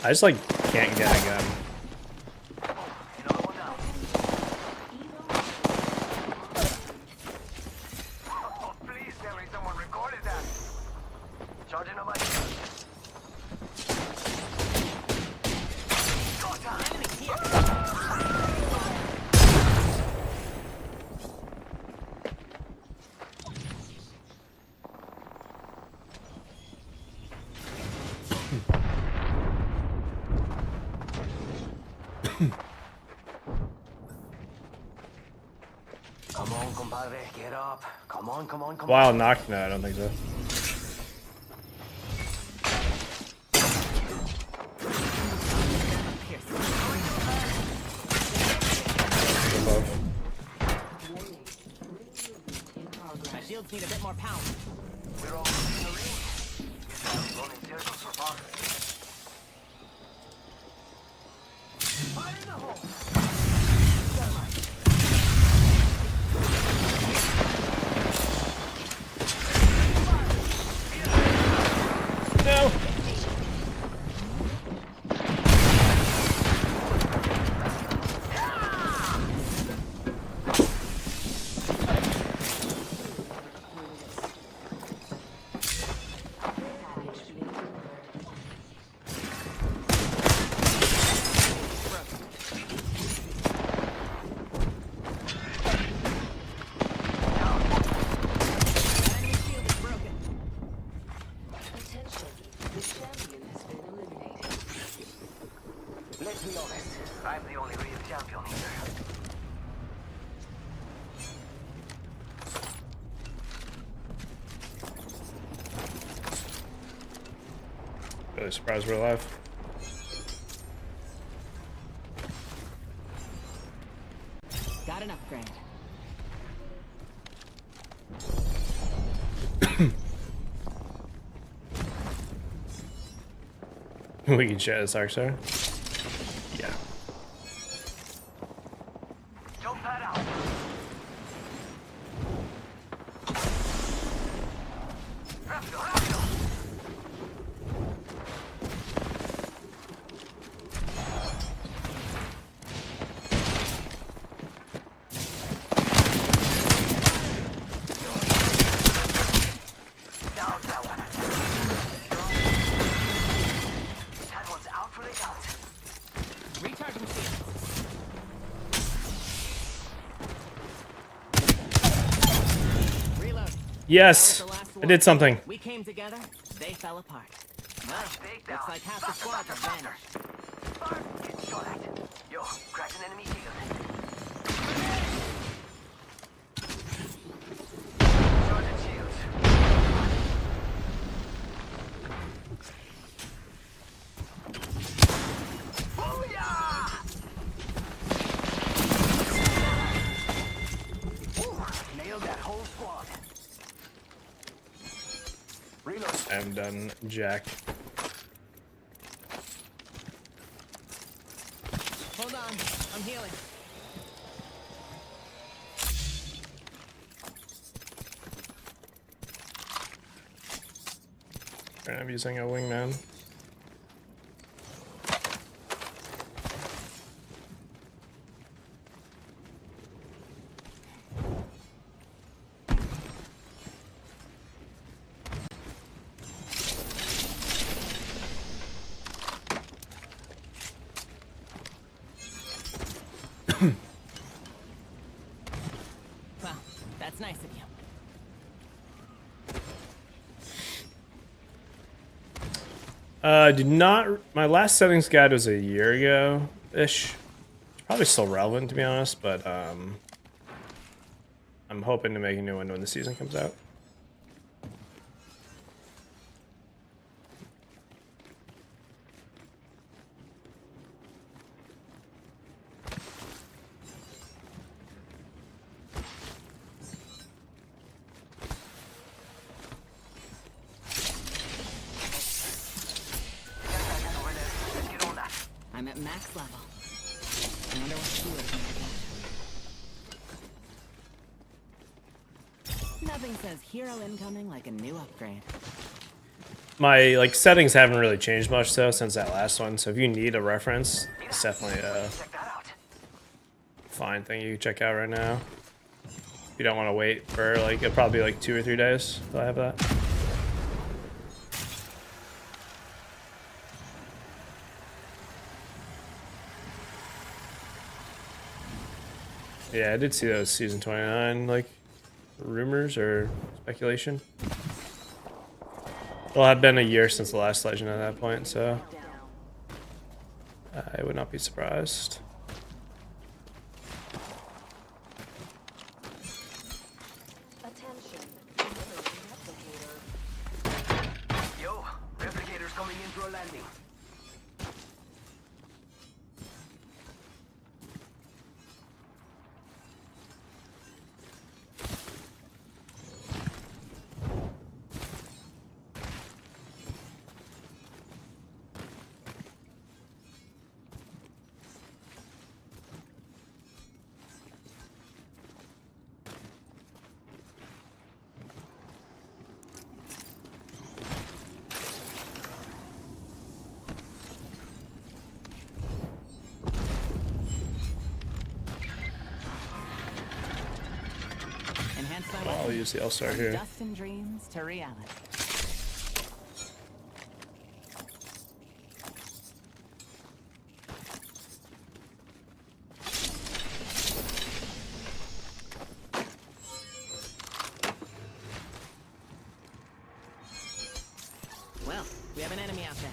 Speaker 1: I just like can't get a gun.
Speaker 5: Oh, please tell me someone recorded that. Charging on my Come on, compadre, get up. Come on, come on, come on.
Speaker 1: Wild knock? No, I don't think so. Above.
Speaker 12: My shields need a bit more power.
Speaker 5: We're all in the ring. Running circles for fun. Fire in the hole.
Speaker 1: No.
Speaker 5: Let's be honest, I'm the only real champion here.
Speaker 1: Really surprised we're alive.
Speaker 12: Got an upgrade.
Speaker 1: We can chat as Darkstar. Yeah.
Speaker 5: Jump that out.
Speaker 12: Recharging shield. Reload.
Speaker 1: Yes, I did something.
Speaker 12: We came together, they fell apart. Well, looks like half the squad have vanished.
Speaker 5: Yo, cracked an enemy shield. Charging shields. Booyah! Nailed that whole squad. Reload.
Speaker 1: I'm done, Jack.
Speaker 12: Hold on, I'm healing.
Speaker 1: I'm using a wingman.
Speaker 12: Well, that's nice of you.
Speaker 1: Did not. My last settings guide was a year ago ish. Probably still relevant to be honest, but I'm hoping to make a new one when the season comes out.
Speaker 12: I'm at max level. I wonder what she would have. Nothing says hero incoming like a new upgrade.
Speaker 1: My like settings haven't really changed much though since that last one. So if you need a reference, it's definitely a fine thing you can check out right now. If you don't want to wait for like it'll probably be like 2 or 3 days till I have that. Yeah, I did see those season 29 like rumors or speculation. Well, it had been a year since the last Legend at that point, so I would not be surprised.
Speaker 5: Attention. Yo, replicators coming in for a landing.
Speaker 1: I'll use the L-Star here.
Speaker 12: Dust and dreams to reality. Well, we have an enemy out there.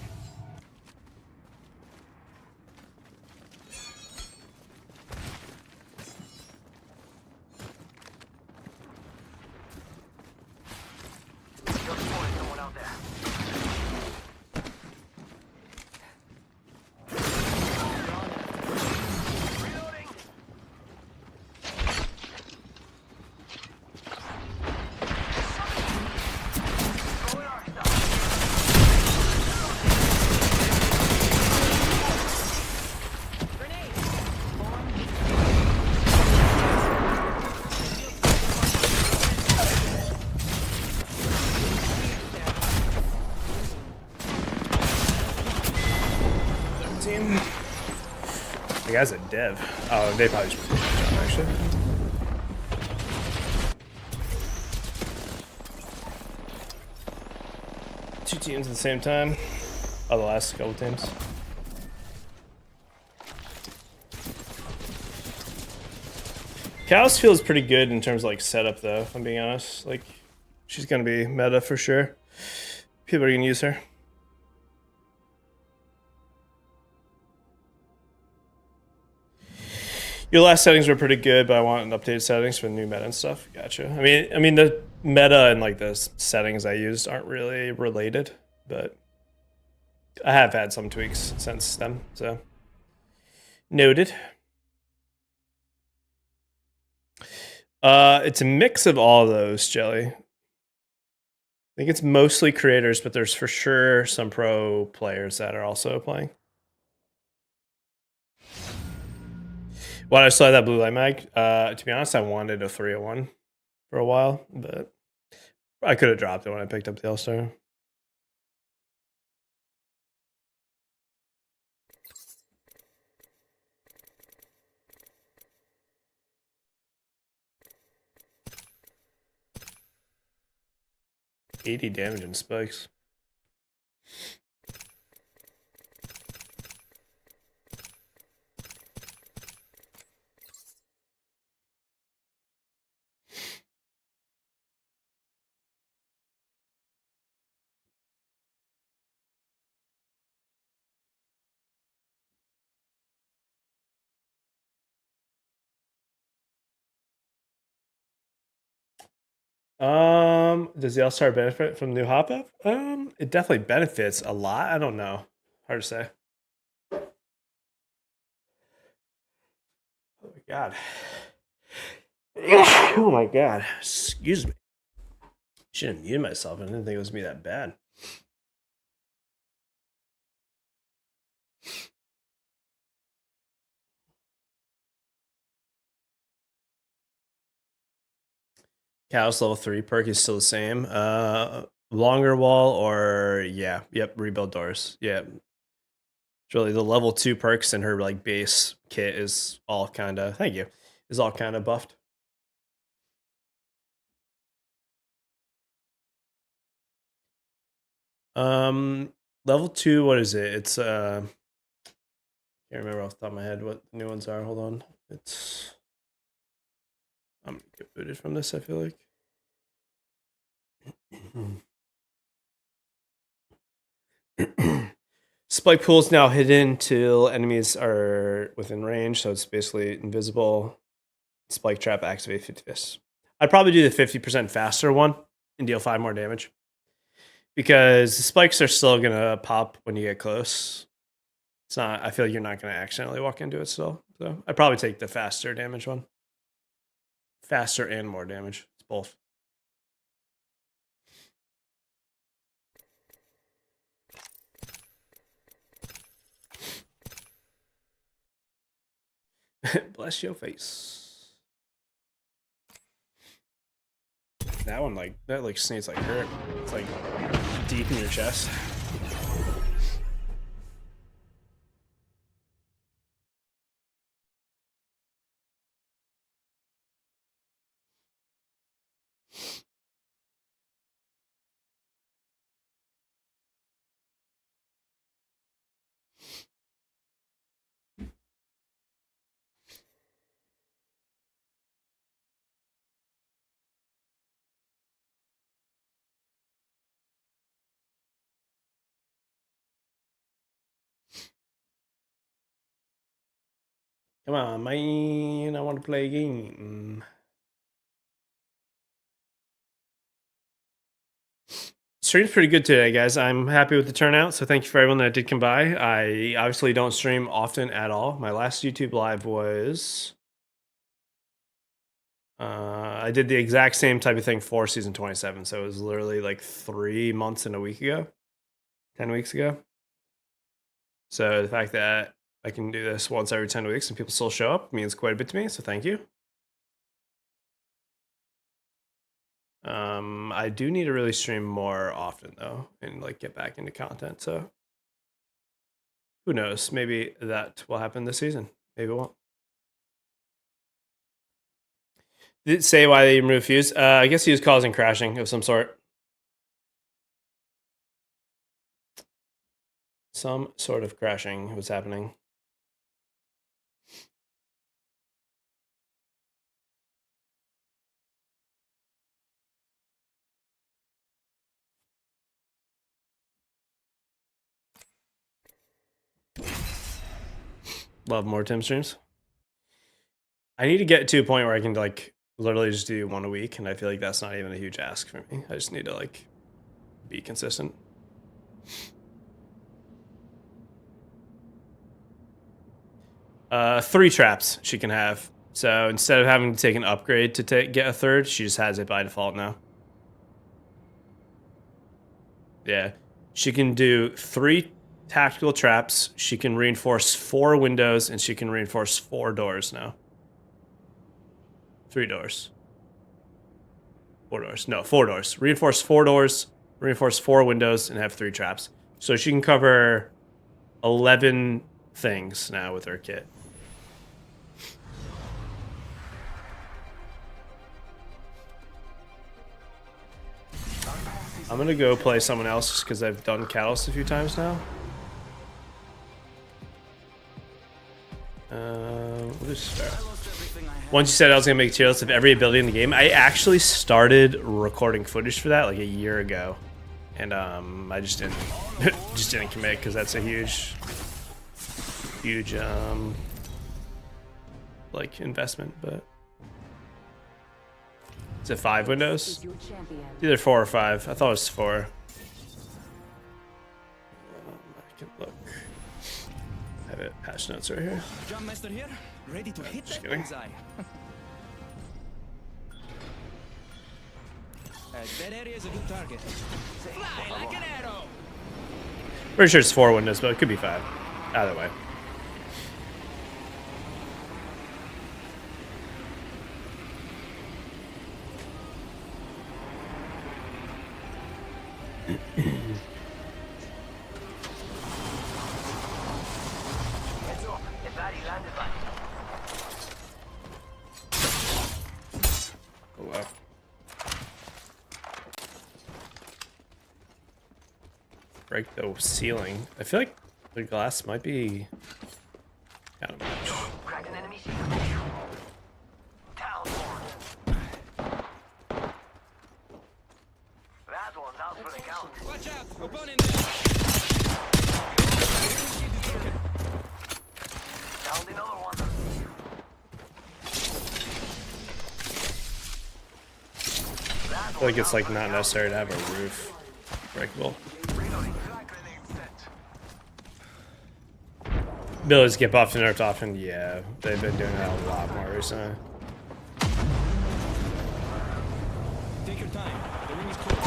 Speaker 1: The guy's a dev. Oh, they probably just actually. Two teams at the same time. Oh, the last couple teams. Callus feels pretty good in terms of like setup though, if I'm being honest. Like she's gonna be meta for sure. People are gonna use her. Your last settings were pretty good, but I want updated settings for the new meta and stuff. Gotcha. I mean the meta and like the settings I used aren't really related, but I have had some tweaks since then, so noted. It's a mix of all of those, Jelly. I think it's mostly creators, but there's for sure some pro players that are also playing. Why I still have that blue light mag? To be honest, I wanted a 301 for a while, but I could have dropped it when I picked up the All-Star. $80 damage and spikes. Does the All-Star benefit from the new hop up? It definitely benefits a lot. I don't know. Hard to say. Oh my god. Oh my god. Excuse me. Should have muted myself. I didn't think it was gonna be that bad. Callus level 3 perk is still the same. Longer wall or yep, rebuild doors. Yeah. It's really the level 2 perks and her like base kit is all kinda is all kinda buffed. Level 2, what is it? It's can't remember off the top of my head what the new ones are. Hold on. It's I'm gonna get booted from this, I feel like. Spike pool is now hidden till enemies are within range, so it's basically invisible. Spike trap activate 50 fists. I'd probably do the 50% faster one and deal 5 more damage. Because the spikes are still gonna pop when you get close. It's not, I feel like you're not gonna accidentally walk into it still. So I'd probably take the faster damage one. Faster and more damage. It's both. Bless your face. That one like sneezes like hurt. It's like deep in your chest. Come on, man. I want to play a game. Stream's pretty good today, guys. I'm happy with the turnout, so thank you for everyone that did come by. I obviously don't stream often at all. My last YouTube live was... I did the exact same type of thing for season 27, so it was literally like 3 months and a week ago. 10 weeks ago. So the fact that I can do this once every 10 weeks and people still show up means quite a bit to me, so thank you. I do need to really stream more often though and like get back into content, so who knows, maybe that will happen this season, maybe it won't. Did it say why they removed Fuse? I guess he was causing crashing of some sort. Some sort of crashing was happening. Love more Tim streams. I need to get to a point where I can like literally just do one a week, and I feel like that's not even a huge ask for me. I just need to like be consistent. 3 traps she can have. So instead of having to take an upgrade to get a 3rd, she just has it by default now. Yeah. She can do 3 tactical traps. She can reinforce 4 windows, and she can reinforce 4 doors now. 3 doors. 4 doors. No, 4 doors. Reinforce 4 doors, reinforce 4 windows, and have 3 traps. So she can cover 11 things now with her kit. I'm gonna go play someone else just because I've done Catalyst a few times now. We'll just start. Once you said I was gonna make a tier list of every ability in the game, I actually started recording footage for that like a year ago, and I just didn't commit because that's a huge like investment. But is it 5 windows? Either 4 or 5. I thought it was 4. I can look. I have it patch notes right here.
Speaker 12: Jumpmaster here, ready to hit
Speaker 1: Just
Speaker 12: that
Speaker 1: kidding.
Speaker 12: bullseye. That area is a good target. Fly like an arrow.
Speaker 1: Pretty sure it's 4 windows, but it could be 5. Either way. Oh wow. Break the ceiling. I feel like the glass might be kind of much.
Speaker 5: Crack an enemy shield. Down. That one's out for the count.
Speaker 12: Watch out, opponent there.
Speaker 5: Down another one.
Speaker 1: I feel like it's like not necessary to have a roof breakable. Abilities get buffed and nerfed often. Yeah, they've been doing that a lot more recently.
Speaker 12: Take your time. The ring is close.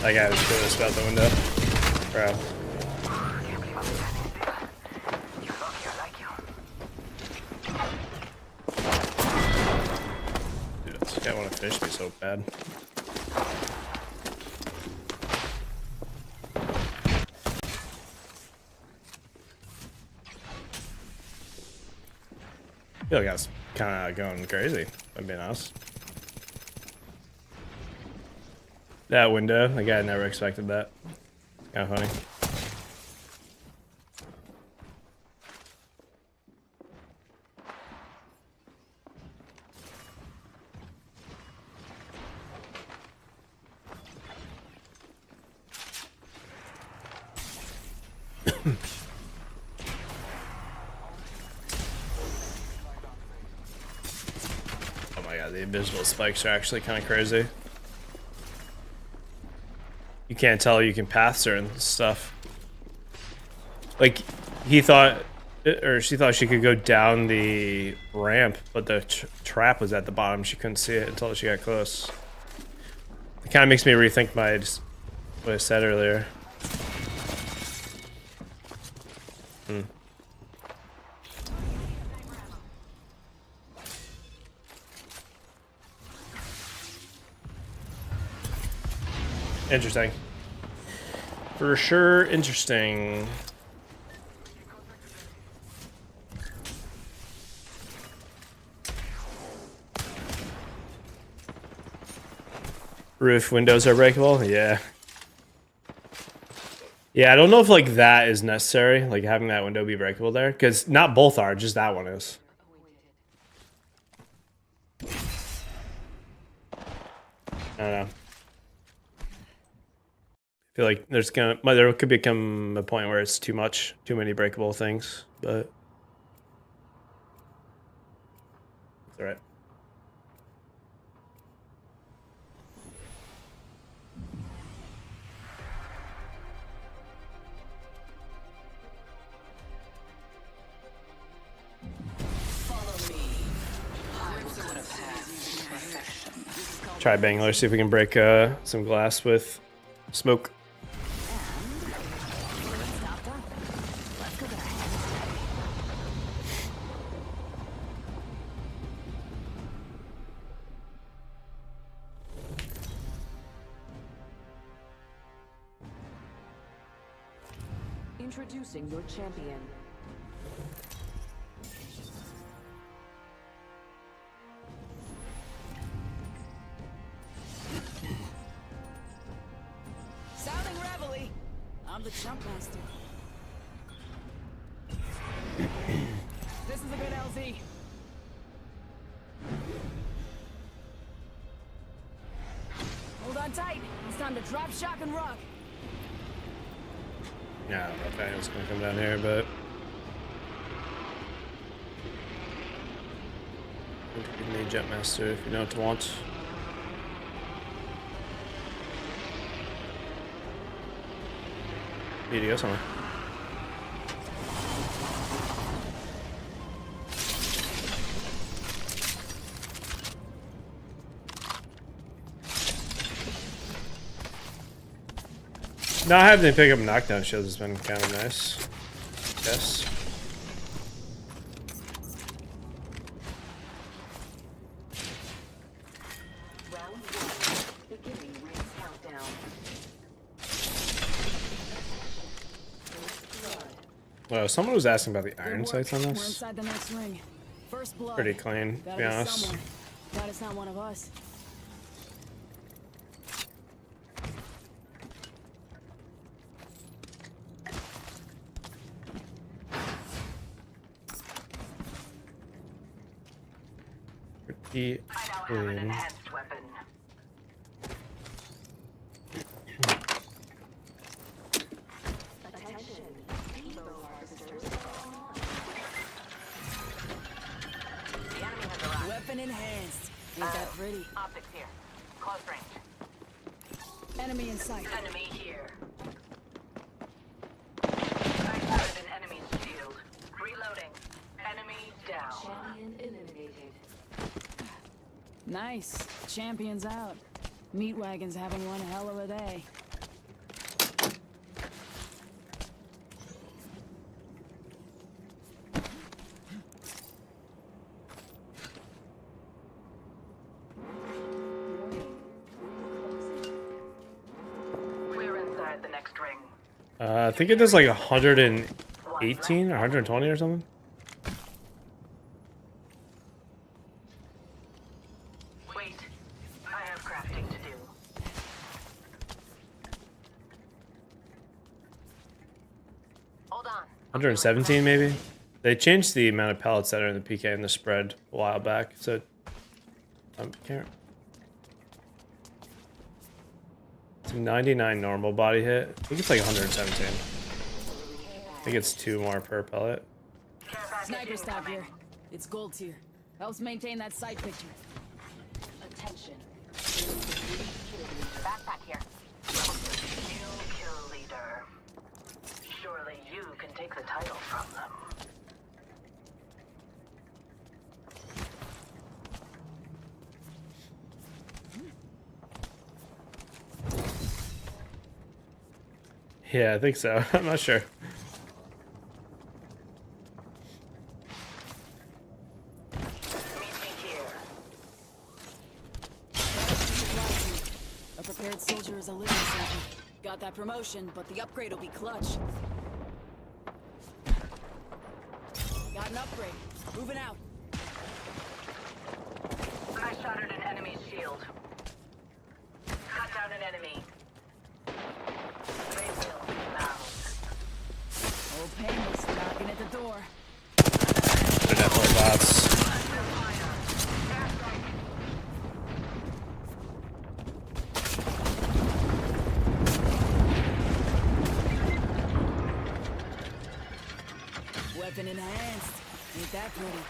Speaker 1: That guy was curious about the window. Crap. Dude, this guy want to finish me so bad. I feel like I was kind of going crazy, if I'm being honest. That window, like I never expected that. Kind of funny. Oh my god, the invisible spikes are actually kind of crazy. you can't tell you can path certain stuff. Like he thought, or she thought she could go down the ramp, but the trap was at the bottom. She couldn't see it until she got close. It kind of makes me rethink what I said earlier. Interesting. For sure, interesting. Roof windows are breakable? Yeah. Yeah, I don't know if like that is necessary, like having that window be breakable there, because not both are, just that one is. I don't know. I feel like there could become a point where it's too many breakable things, but it's alright. Try Bangler, see if we can break some glass with smoke.
Speaker 13: Introducing your champion.
Speaker 9: Sounding reveille. I'm the jump master. This is a good LZ. Hold on tight. It's time to drop, shock, and rock.
Speaker 1: Yeah, I don't know if anyone's gonna come down here, but you need Jet Master if you know what to want. Need to go somewhere. Not having to pick up knockdown shields has been kind of nice. Yes.
Speaker 13: Round 1. Beginning ring countdown.
Speaker 1: Well, someone was asking about the iron
Speaker 9: Good
Speaker 1: sights
Speaker 9: work.
Speaker 1: on
Speaker 9: We're
Speaker 1: this.
Speaker 9: inside the next ring. First blood.
Speaker 1: Pretty clean, to be honest.
Speaker 9: Someone. Glad it's not one of us.
Speaker 1: Pretty clean.
Speaker 9: Weapon enhanced. Ain't that pretty?
Speaker 12: Optics here. Close range.
Speaker 9: Enemy in sight.
Speaker 12: Enemy here. I started an enemy's shield. Reloading. Enemy down.
Speaker 13: Champion eliminated.
Speaker 9: Nice. Champion's out. Meat Wagon's having one hell of a day.
Speaker 12: We're inside the next ring.
Speaker 1: I think it does like 118 or 120 or something.
Speaker 12: Wait. I have crafting to do. Hold on.
Speaker 1: 117 maybe. They changed the amount of pellets that are in the PK and the spread a while back, so can't. It's a 99 normal body hit. I think it's like 117. I think it's 2 more per pellet.
Speaker 9: Sniper stop here. It's gold tier. Helps maintain that sight picture.
Speaker 13: Attention.
Speaker 12: Backpack here.
Speaker 1: Yeah, I think so. I'm not sure.
Speaker 9: A prepared soldier is a living soldier. Got that promotion, but the upgrade will be clutch. Got an upgrade. Moving out.
Speaker 13: I shattered an enemy's shield. Cut down an enemy. They will be found.
Speaker 9: Old Painless knocking at the door.
Speaker 1: They're definitely bots.
Speaker 9: Weapon enhanced. Ain't that pretty?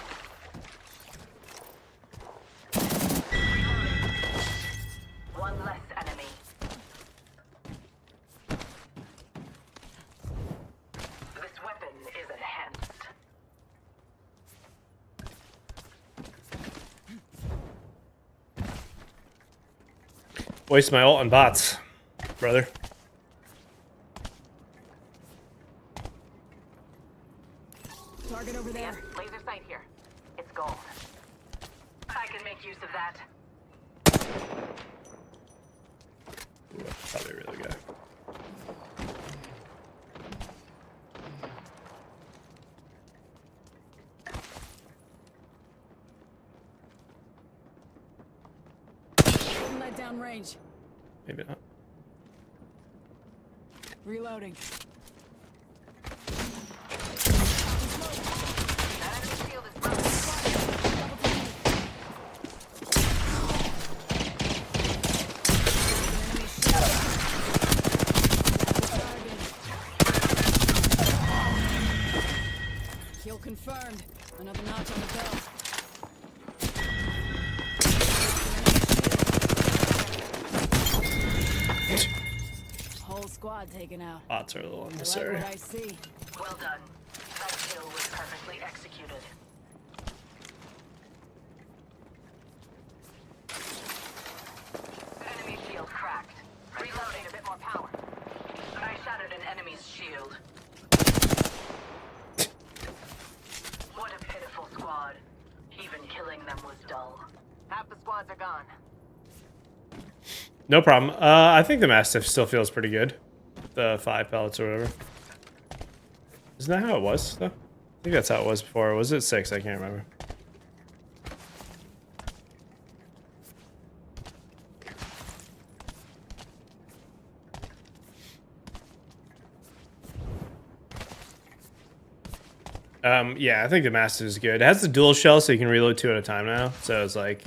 Speaker 13: One less enemy. This weapon is enhanced.
Speaker 1: Waste my ult on bots, brother.
Speaker 9: Target over there.
Speaker 13: Laser sight here. It's gold. I can make use of that.
Speaker 1: Ooh, that's probably really good.
Speaker 9: Holding that down range.
Speaker 1: Maybe not.
Speaker 9: Reloading. Kill confirmed. Another notch on the belt. Whole squad taken out.
Speaker 1: Bots are a little
Speaker 9: I like
Speaker 1: unnecessary.
Speaker 9: what I see.
Speaker 13: Well done. That kill was perfectly executed. Enemy shield cracked. Reloading a bit more power. I shattered an enemy's shield. What a pitiful squad. Even killing them was dull. Half the squads are gone.
Speaker 1: No problem. I think the Mastiff still feels pretty good. The 5 pellets or whatever. Isn't that how it was, though? I think that's how it was before. Was it 6? I can't remember. Yeah, I think the Mastiff is good. It has the dual shell, so you can reload 2 at a time now. So it's like,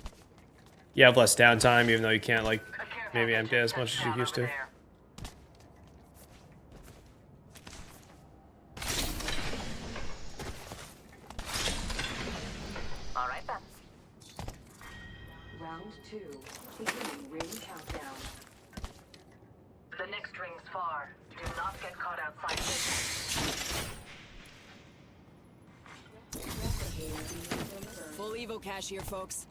Speaker 1: you have less downtime, even though you can't, like, maybe empty as much as you used to.
Speaker 13: All right then. Round 2. Beginning ring countdown. The next ring's far. Do not get caught outside vision.
Speaker 9: Full Evo cache here, folks.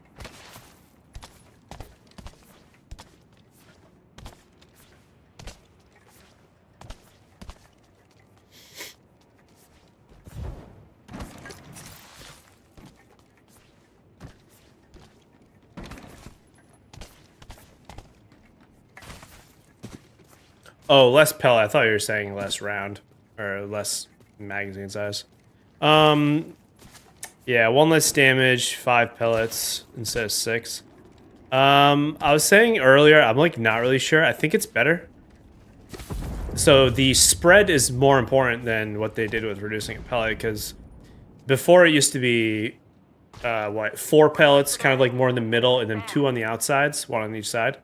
Speaker 1: Oh, less pellet. I thought you were saying less round or less magazine size. Yeah, 1 less damage, 5 pellets instead of 6. I was saying earlier, I'm like not really sure. I think it's better. So the spread is more important than what they did with reducing a pellet, because before it used to be 4 pellets, kind of like more in the middle, and then 2 on the outsides, 1 on each side.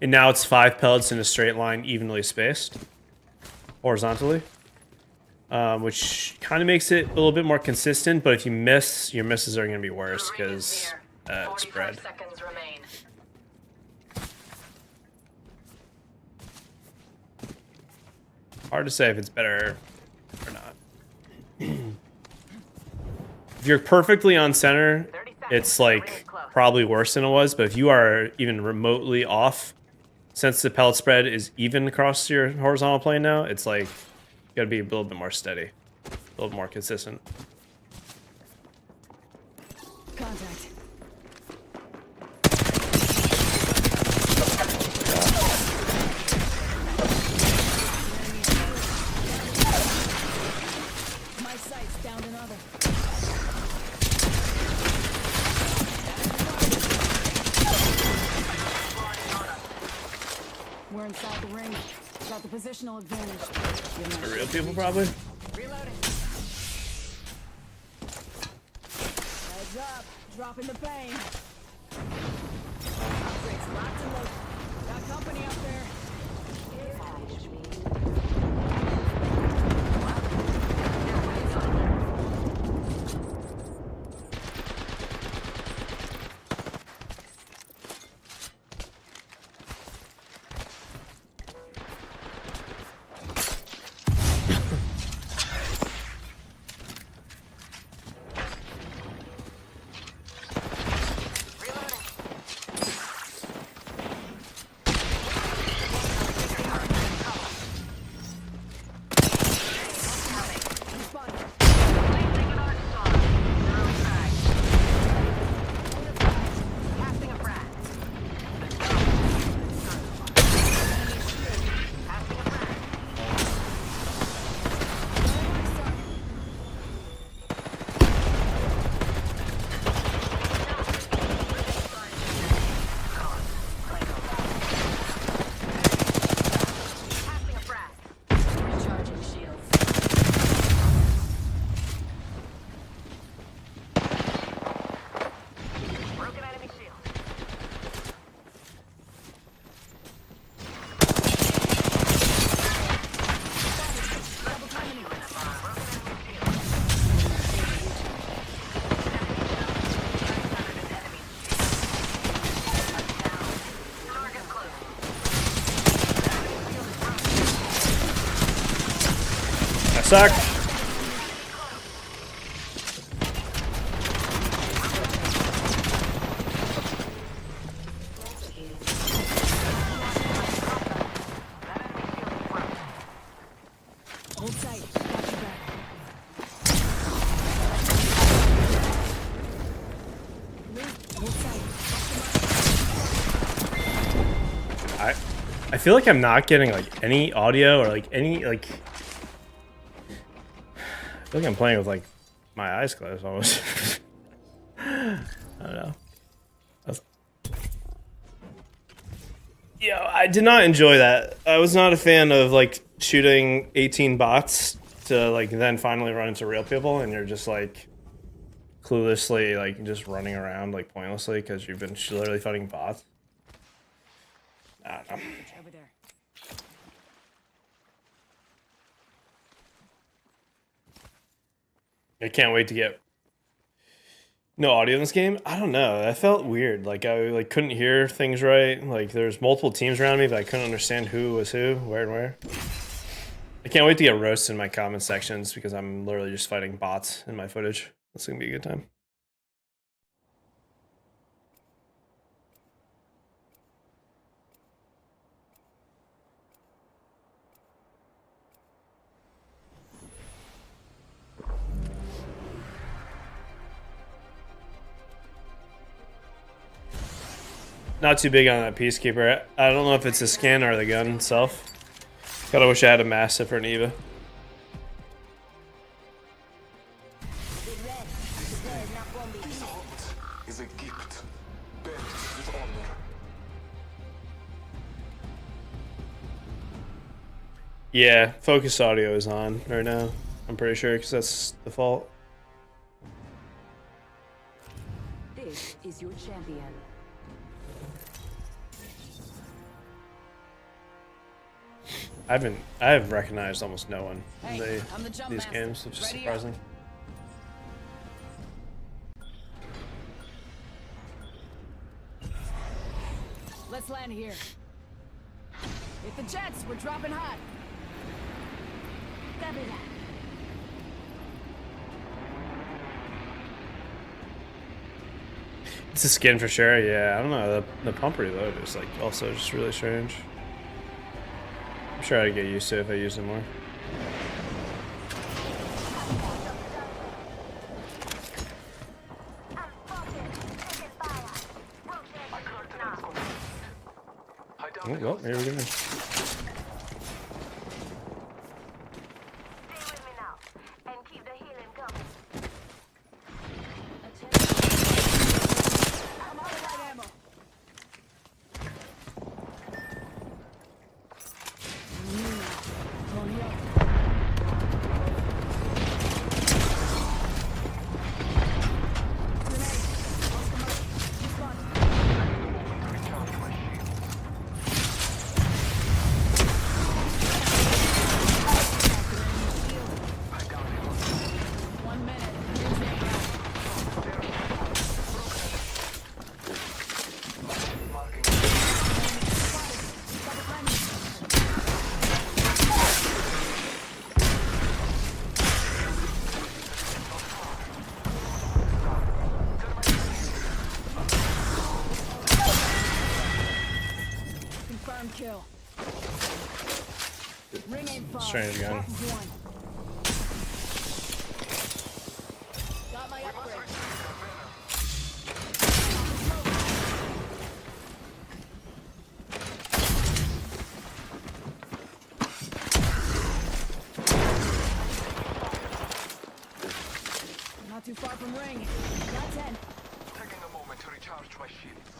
Speaker 1: And now it's 5 pellets in a straight line, evenly spaced, horizontally, which kind of makes it a little bit more consistent. But if you miss, your misses are going to be worse because spread.
Speaker 13: Seconds remain.
Speaker 1: Hard to say if it's better or not. If you're perfectly on center, it's like probably worse than it was. But if you are even remotely off, since the pellet spread is even across your horizontal plane now, it's like, you gotta be a little bit more steady, a little bit more consistent.
Speaker 9: Contact. My sight's down another. We're inside the ring. Got the positional advantage.
Speaker 1: The real people, probably.
Speaker 9: Reloading. Heads up. Dropping the pain. Upgrades locked and loaded. Got company out there.
Speaker 1: Suck.
Speaker 9: Hold tight. Got your back. Hold tight.
Speaker 1: I feel like I'm not getting like any audio or like any like. I feel like I'm playing with like my eyes closed almost. I don't know. Yeah, I did not enjoy that. I was not a fan of like shooting 18 bots to like then finally run into real people, and you're just like cluelessly like just running around like pointlessly because you've been literally fighting bots. I don't know.
Speaker 9: Over there.
Speaker 1: I can't wait to get no audio in this game. I don't know. That felt weird. Like I like couldn't hear things right. Like there's multiple teams around me, but I couldn't understand who was who, where and where. I can't wait to get roasted in my comment sections because I'm literally just fighting bots in my footage. That's gonna be a good time. Not too big on that Peacekeeper. I don't know if it's the skin or the gun itself. Kinda wish I had a massive for an Eva.
Speaker 6: Is a gift, bent with honor.
Speaker 1: Yeah, focus audio is on right now. I'm pretty sure because that's default.
Speaker 9: This is your champion.
Speaker 1: I have recognized almost no one in
Speaker 9: Hey, I'm the jump
Speaker 1: these
Speaker 9: master.
Speaker 1: games, which is
Speaker 9: Ready
Speaker 1: surprising.
Speaker 9: Let's land here. Hit the jets, we're dropping hot.
Speaker 4: Copy that.
Speaker 1: It's a skin for sure. Yeah, I don't know. The pump reload is like also just really strange. I'm sure I'd get used to it if I use it more. Oh, well, here we go.
Speaker 9: Kill. Ring aim far.
Speaker 1: Strange gun.
Speaker 9: Got my upgrade. Not too far from ring. Got 10.
Speaker 6: Taking a moment to recharge my shields.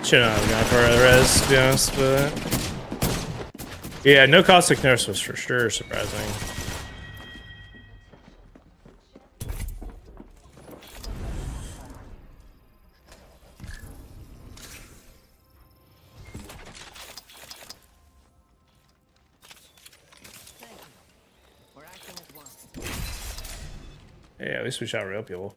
Speaker 1: Shouldn't have gone for a res, to be honest, but yeah, no caustic nerfs was for sure surprising. Yeah, at least we shot real people.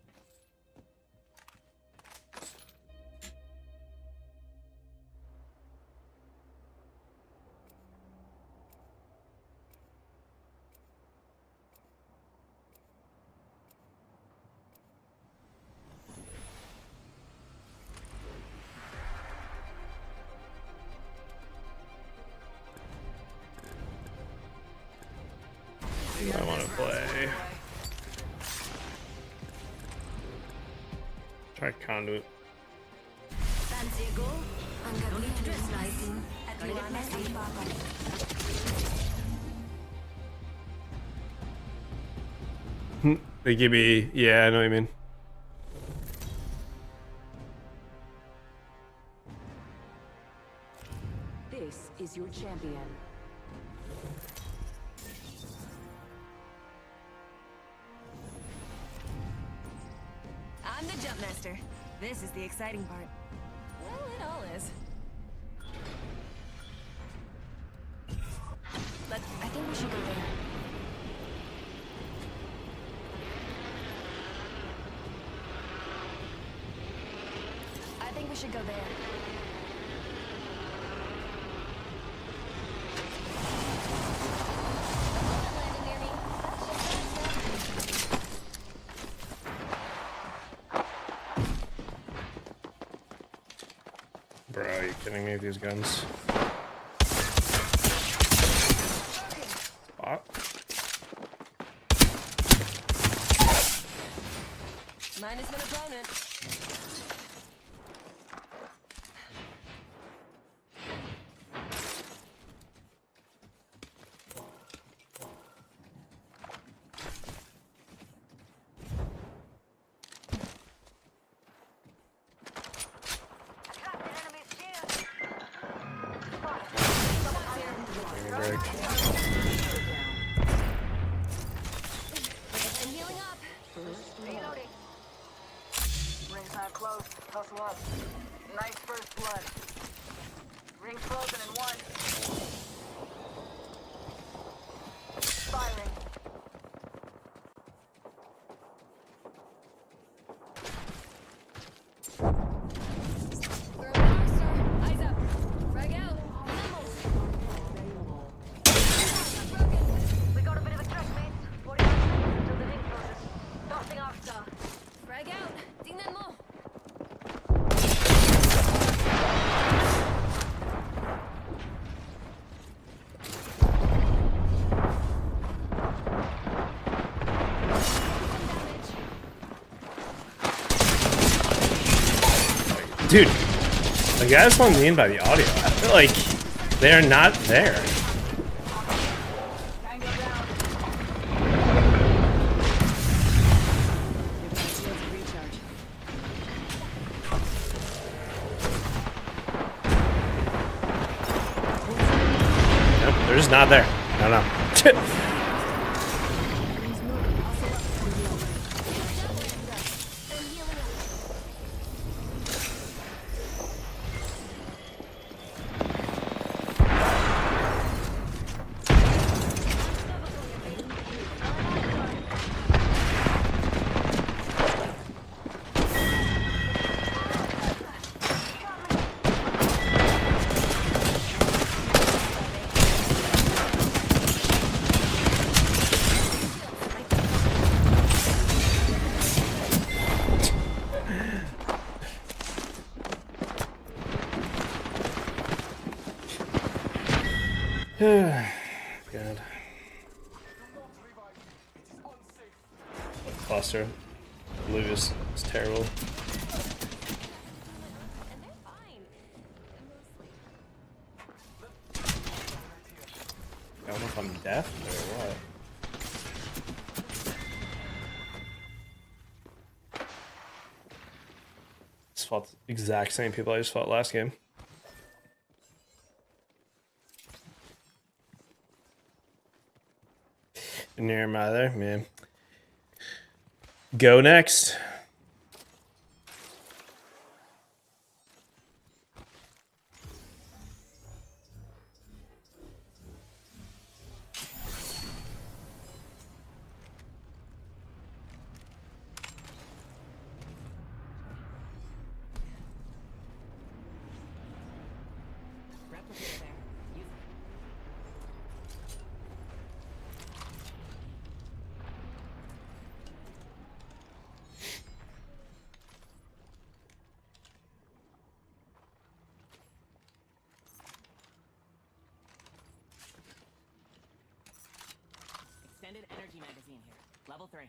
Speaker 1: I want to play. Try conduit.
Speaker 13: Fancy a goal? I'm going to dress nice. At your messy.
Speaker 1: They give me, yeah, I know what you mean.
Speaker 9: This is your champion.
Speaker 12: I'm the jump master. This is the exciting part. Well, it all is.
Speaker 13: I think we should go there. I think we should go there.
Speaker 1: Bro, are you kidding me with these guns? Spot.
Speaker 12: Minus an opponent.
Speaker 1: frick.
Speaker 13: I'm healing up. Reloading. Rings not close. Hustle up. Nice first blood. Rings closing in 1. Firing.
Speaker 4: Eyes up. Frag out.
Speaker 13: We got a bit of a stretch, mates. 40 seconds until the ring closes. Tossing off star.
Speaker 4: Frag out. Dynamo.
Speaker 1: Dude, like that's what I mean by the audio. I feel like they're not there. Nope, they're just not there. I don't know. God. Cluster. Blue is terrible. I don't know if I'm deaf or what. Just fought the exact same people I just fought last game. Near mother, man. Go next.
Speaker 12: Extended energy magazine here. Level 3.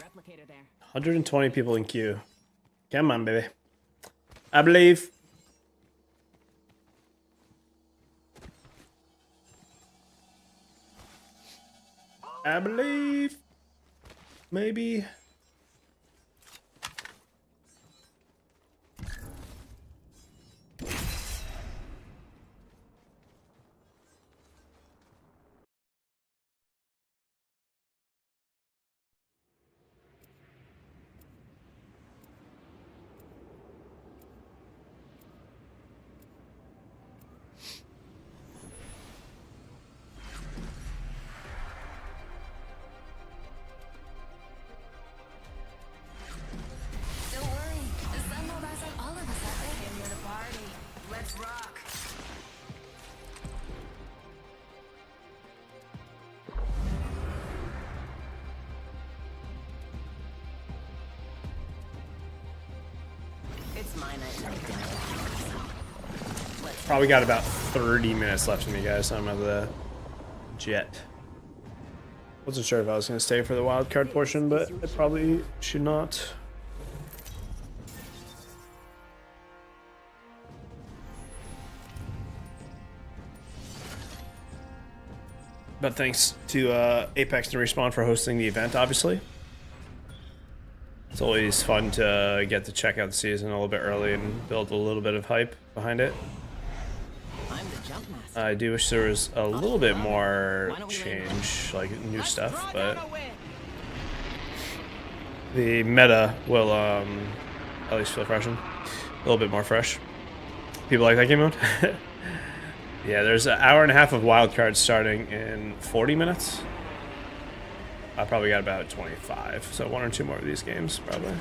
Speaker 12: Replicator there.
Speaker 1: 120 people in queue. Come on, baby. I believe. I believe. Maybe.
Speaker 13: Let's rock.
Speaker 12: It's my night.
Speaker 1: Probably got about 30 minutes left in me, guys. So I'm at the jet. Wasn't sure if I was going to stay for the wild card portion, but I probably should not. But thanks to Apex and Respawn for hosting the event, obviously. It's always fun to get to check out the season a little bit early and build a little bit of hype behind it.
Speaker 12: I'm the jump master.
Speaker 1: I do wish there was a little bit more change, like new stuff, but the meta will at least feel freshened. A little bit more fresh. People like that game mode? Yeah, there's an hour and a half of wildcards starting in 40 minutes. I probably got about 25, so 1 or 2 more of these games, probably.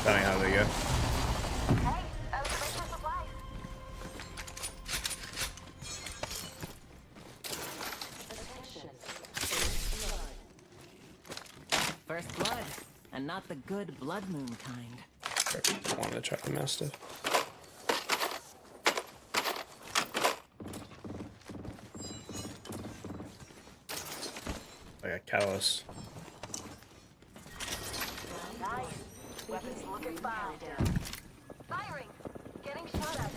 Speaker 1: Depending on how they go.
Speaker 12: First blood, and not the good blood moon kind.
Speaker 1: I wanted to try the Mastiff. I got Catalyst.
Speaker 13: Nice. Weapons looking fine. Firing. Getting shot at.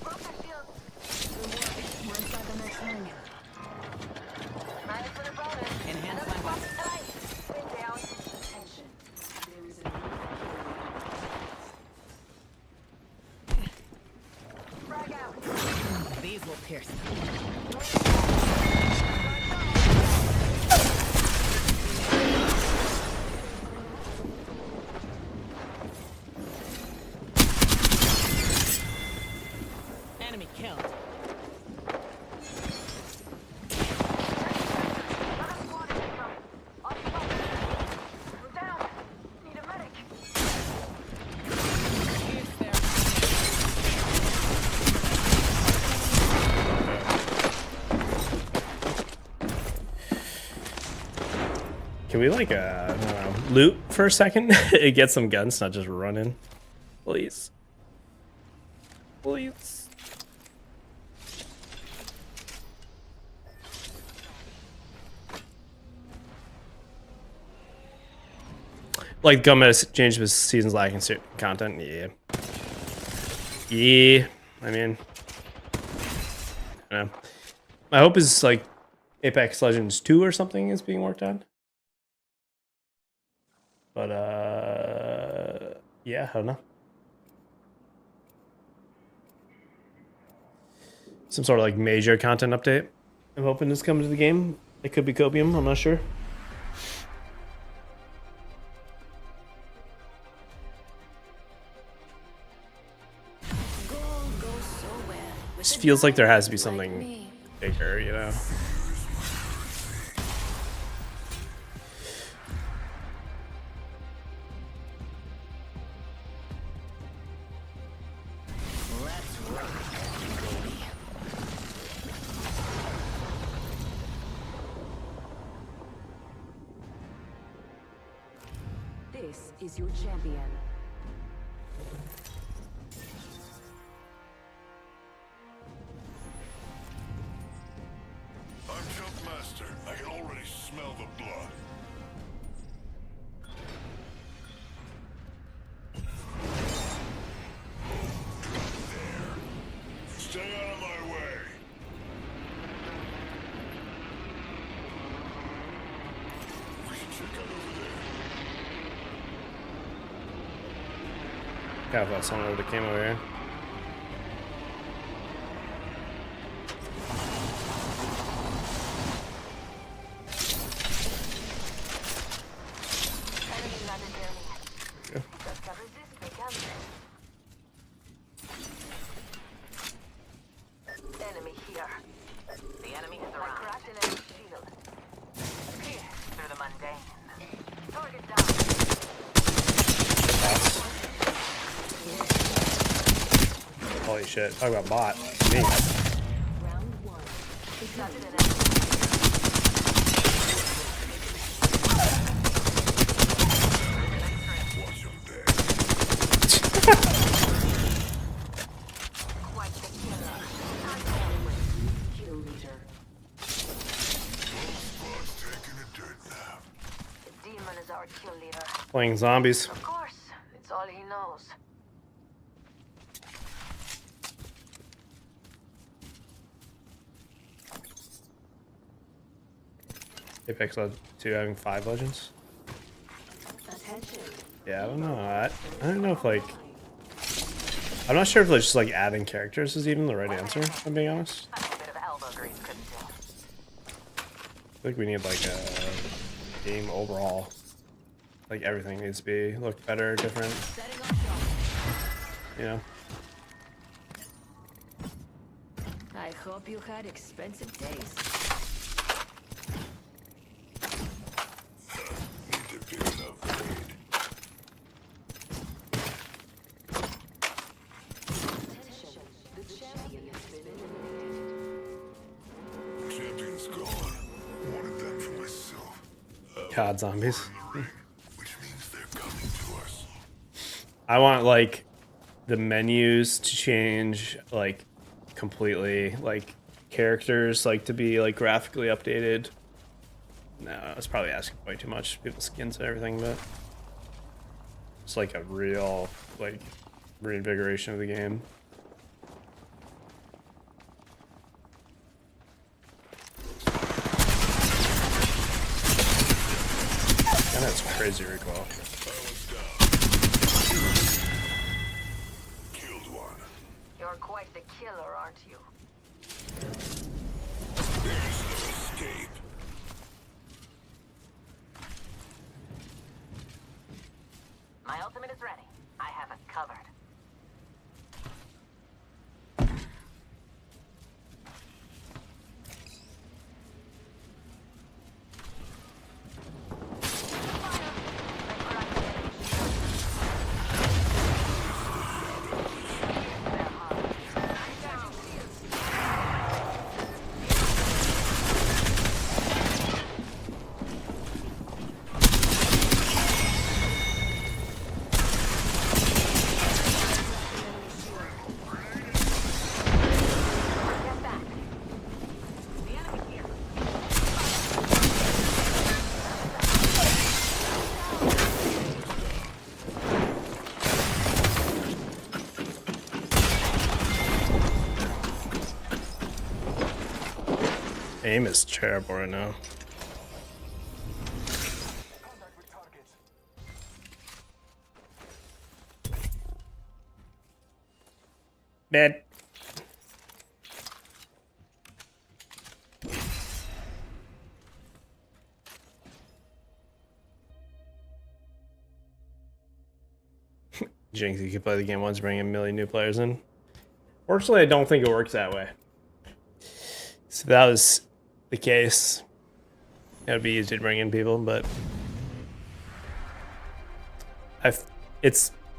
Speaker 13: Broke their shield.
Speaker 9: We're inside the next ring.
Speaker 13: Minus with a bonus.
Speaker 12: Enhance my weapon.
Speaker 13: Win down.
Speaker 9: Attention. There is a
Speaker 13: Frag out.
Speaker 12: These will pierce. Enemy killed.
Speaker 13: We're down. Need a medic.
Speaker 1: Can we like I don't know, loot for a second? Get some guns, not just run in. Please. Please. Like Gum has changed his seasons lacking content. Yeah. Yeah. I mean, I don't know. My hope is like Apex Legends 2 or something is being worked on. But yeah, I don't know. Some sort of like major content update. I'm hoping is coming to the game. It could be Copium, I'm not sure. This feels like there has to be something bigger, you know?
Speaker 9: This is your champion.
Speaker 11: I'm Jump Master. I can already smell the blood. There. Stay out of my way. We should check out over there.
Speaker 1: God, that's someone that came over here.
Speaker 13: Enemy landed near me.
Speaker 1: Yeah.
Speaker 13: Just can resist, they can. Enemy here.
Speaker 12: The enemy is
Speaker 13: I
Speaker 12: around.
Speaker 13: cracked an enemy shield. Here, through the mundane. Target down.
Speaker 1: Holy shit. Talk about bot. Me.
Speaker 9: Round one.
Speaker 13: Started an enemy.
Speaker 11: Watch him there.
Speaker 13: Quite the killer.
Speaker 9: Kill leader.
Speaker 11: Spot's taking a dirt nap.
Speaker 13: The demon is our kill leader.
Speaker 1: Playing zombies.
Speaker 13: Of course, it's all he knows.
Speaker 1: Apex 2 having 5 legends? Yeah, I don't know. I don't know if like... I'm not sure if like, just like adding characters is even the right answer, if I'm being honest. I think we need like a game overall. Like everything needs to be look better, different. You know?
Speaker 4: I hope you had expensive taste.
Speaker 6: Champion's gone. Wanted that for myself.
Speaker 1: God, zombies.
Speaker 6: Which means they're coming to us.
Speaker 1: I want like the menus to change like completely, like characters like to be like graphically updated. No, it's probably asking way too much. People's skins and everything, but it's like a real like reinvigoration of the game. And that's crazy recoil.
Speaker 6: Killed one.
Speaker 13: You're quite the killer, aren't you?
Speaker 6: There's no escape.
Speaker 13: My ultimate is ready. I have it covered.
Speaker 1: Aim is terrible right now. Bad. Jinx, you could play the game once, bring a million new players in. Fortunately, I don't think it works that way. So that was the case. It would be easy to bring in people, but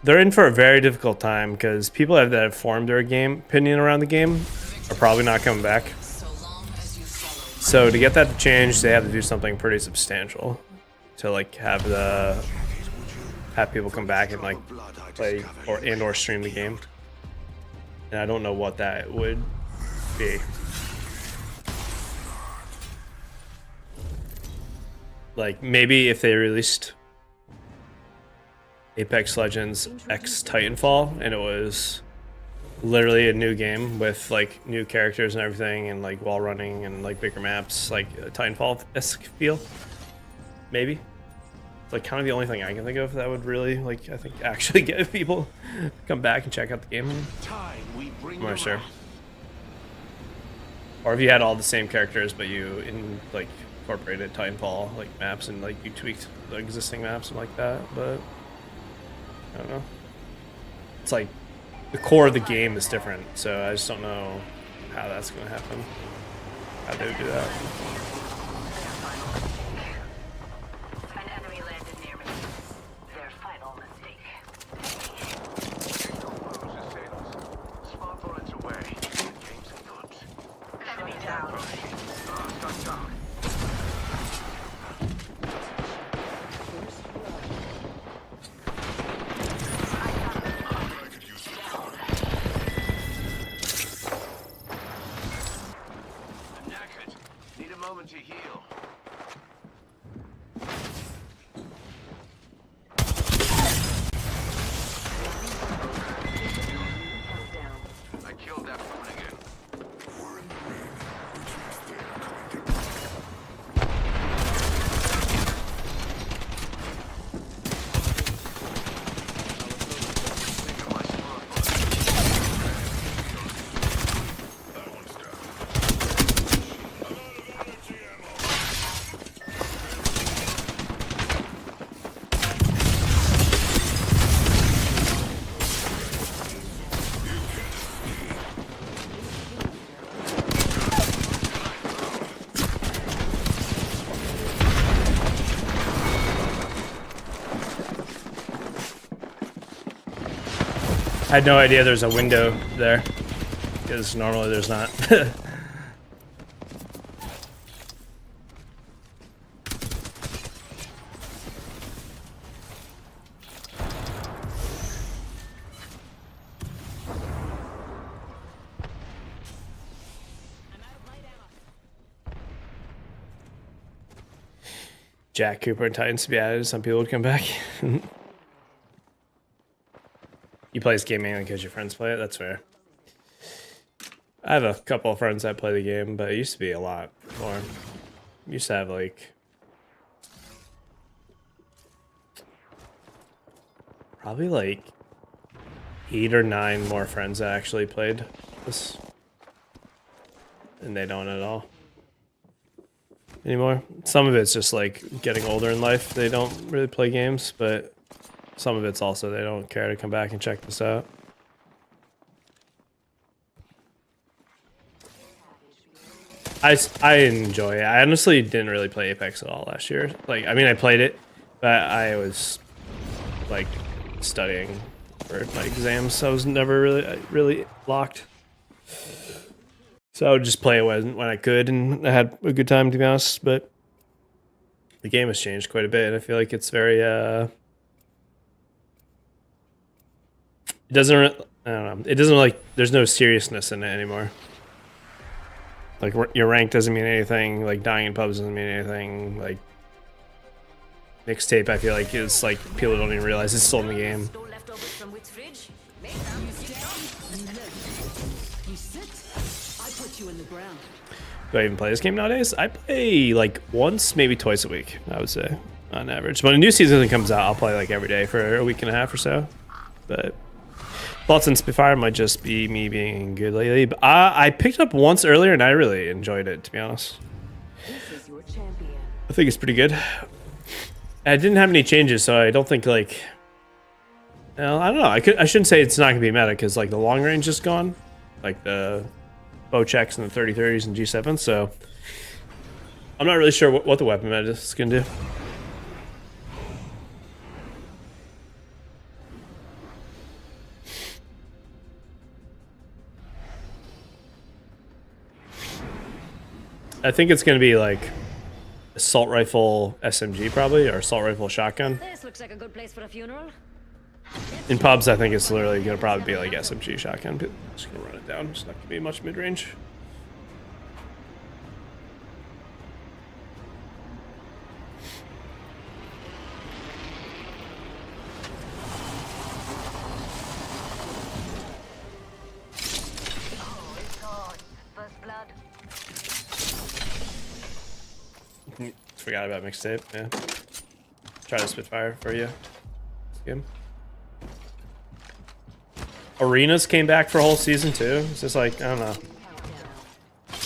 Speaker 1: they're in for a very difficult time because people that have formed their opinion around the game are probably not coming back. So to get that to change, they have to do something pretty substantial to like have people come back and like play or stream the game. And I don't know what that would be. Like maybe if they released Apex Legends X Titanfall and it was literally a new game with like new characters and everything and like wall running and like bigger maps, like a Titanfall-esque feel, maybe. It's like kind of the only thing I can think of that would really like I think actually get people to come back and check out the game. I'm not sure. Or if you had all the same characters but you incorporated Titanfall like maps and like you tweaked the existing maps and like that, but I don't know. It's like the core of the game is different, so I just don't know how that's gonna happen. How they would do that.
Speaker 13: An enemy landed near me. Their final mistake.
Speaker 3: Smart bullets away. Game's afoot.
Speaker 13: Enemy down.
Speaker 3: Knackered. Need a moment to
Speaker 1: I had no idea there's a window there, because normally there's not. Jack Cooper and Titans to be added. Some people would come back. You play this game mainly because your friends play it? That's fair. I have a couple of friends that play the game, but it used to be a lot more. Used to have like... probably like 8 or 9 more friends that actually played this. And they don't at all anymore. Some of it's just like getting older in life. They don't really play games, but some of it's also they don't care to come back and check this out. I enjoy it. I honestly didn't really play Apex at all last year. Like, I mean, I played it, but I was like studying for my exams, so I was never really locked. So I would just play it when I could, and I had a good time, to be honest. But the game has changed quite a bit, and I feel like it's very it doesn't. I don't know. It doesn't like. There's no seriousness in it anymore. Like your rank doesn't mean anything. Like dying in pubs doesn't mean anything. Like mixtape, I feel like is like people don't even realize it's still in the game. Do I even play this game nowadays? I play like once, maybe twice a week, I would say, on average. When a new season comes out, I'll play like every day for a week and a half or so. But Thoughts on Spitfire might just be me being good lately. But I picked up once earlier and I really enjoyed it, to be honest. I think it's pretty good. I didn't have any changes, so I don't think like... Well, I don't know. I shouldn't say it's not going to be meta because like the long range is gone. Like the bow checks and the 30-30s and G7, so I'm not really sure what the weapon meta is going to do. I think it's going to be like assault rifle SMG probably, or assault rifle shotgun.
Speaker 14: This looks like a good place for a funeral.
Speaker 1: In pubs, I think it's literally going to probably be like SMG shotgun. But I'm just going to run it down. It's not going to be much mid-range. Forgot about mixtape, yeah. Try to Spitfire for you. This game. Arenas came back for a whole season too. It's just like, I don't know.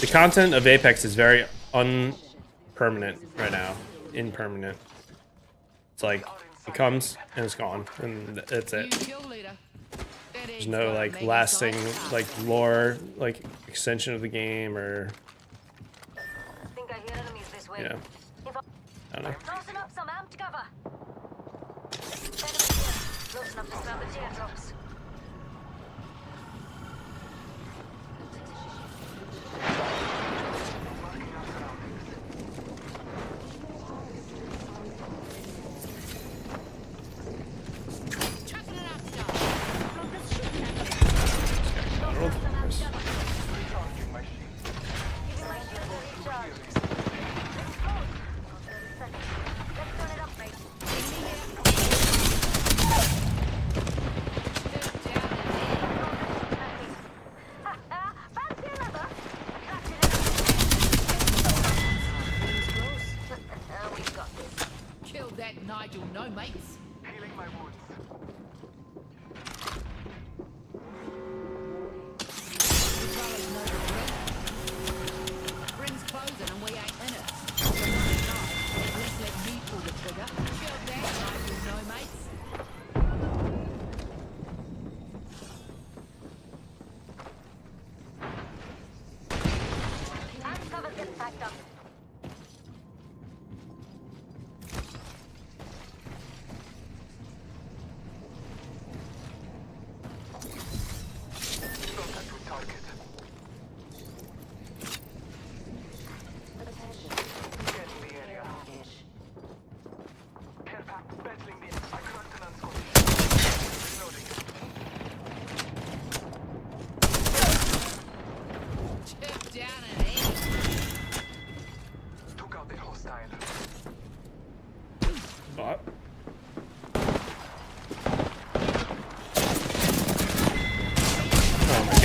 Speaker 1: The content of Apex is very unpermanent right now. Impermanent. It's like, it comes and it's gone. And that's it. There's no like lasting like lore, like extension of the game or... Yeah. I don't know.
Speaker 14: Tossing up some amped cover. Close enough to grab the teardrops.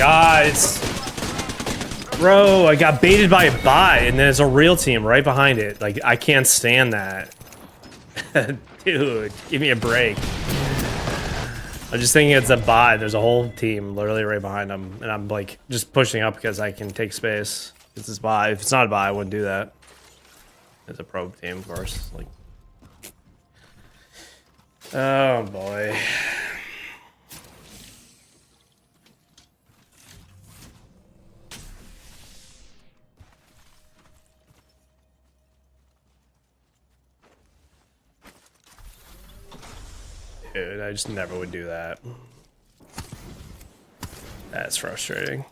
Speaker 1: god, it's... Bro, I got baited by a bot, and there's a real team right behind it. Like, I can't stand that. Dude, give me a break. I'm just thinking it's a bot. There's a whole team literally right behind them, and I'm like just pushing up because I can take space. It's this bot. If it's not a bot, I wouldn't do that. It's a pro team, of course. Like, oh boy. Dude, I just never would do that. That's frustrating.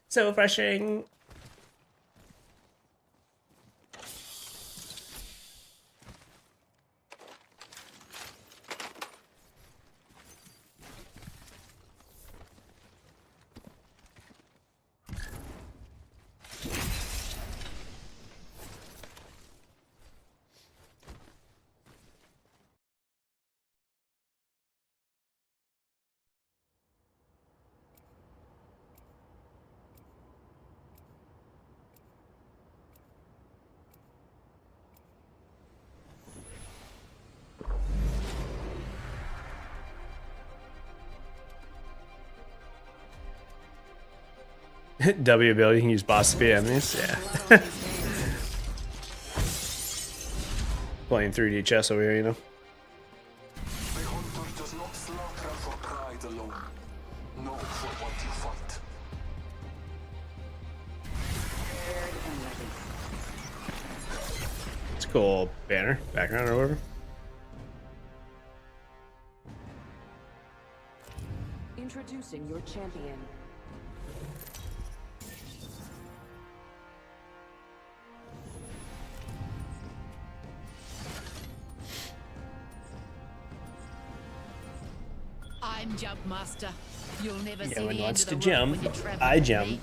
Speaker 1: So frustrating. W ability, you can use boss to beat enemies. Yeah. Playing 3D chess over here, you know.
Speaker 6: The hunter does not slaughter for pride alone, nor for what you fight.
Speaker 1: It's a cool banner, background or whatever.
Speaker 15: Introducing your champion.
Speaker 9: I'm Jump Master. You'll never see
Speaker 1: No one
Speaker 9: the
Speaker 1: wants
Speaker 9: end
Speaker 1: to
Speaker 9: of the road
Speaker 1: jump.
Speaker 9: when you travel
Speaker 1: I
Speaker 9: with
Speaker 1: jump.
Speaker 9: me.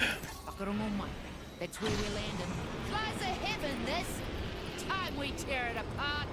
Speaker 9: That's where we're landing. Flies of heaven, this time we tear it apart.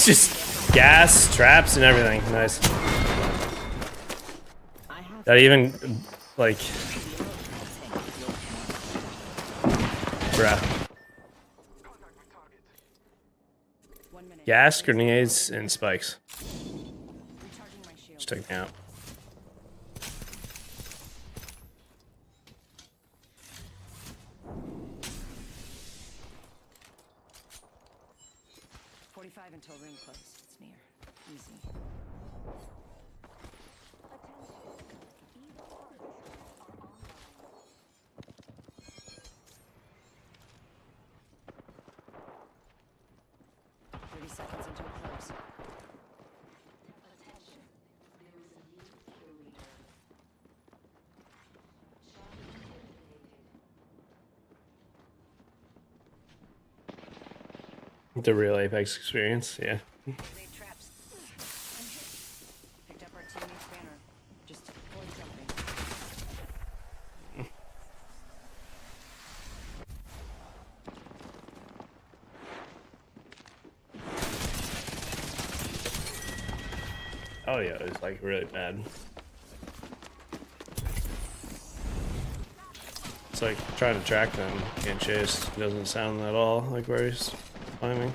Speaker 1: Just gas, traps, and everything. Nice. That even, like... Bruh. Gas, grenades, and spikes. Just take me out.
Speaker 15: Until ring close. It's near. Easy. Seconds until close.
Speaker 1: The real Apex experience, yeah.
Speaker 15: Traps. Picked up our teammate's banner. Just avoid jumping.
Speaker 1: Oh yeah, it was like really bad. It's like trying to track them, can't chase. It doesn't sound at all like where he's climbing.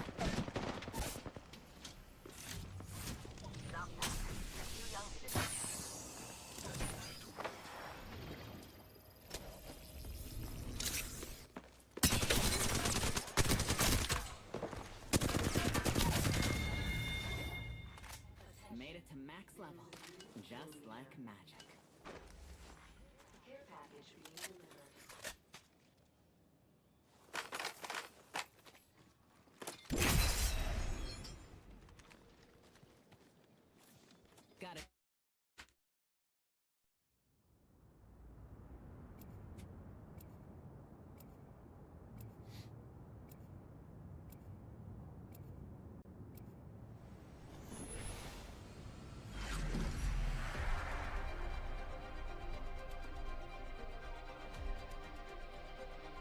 Speaker 12: Got it.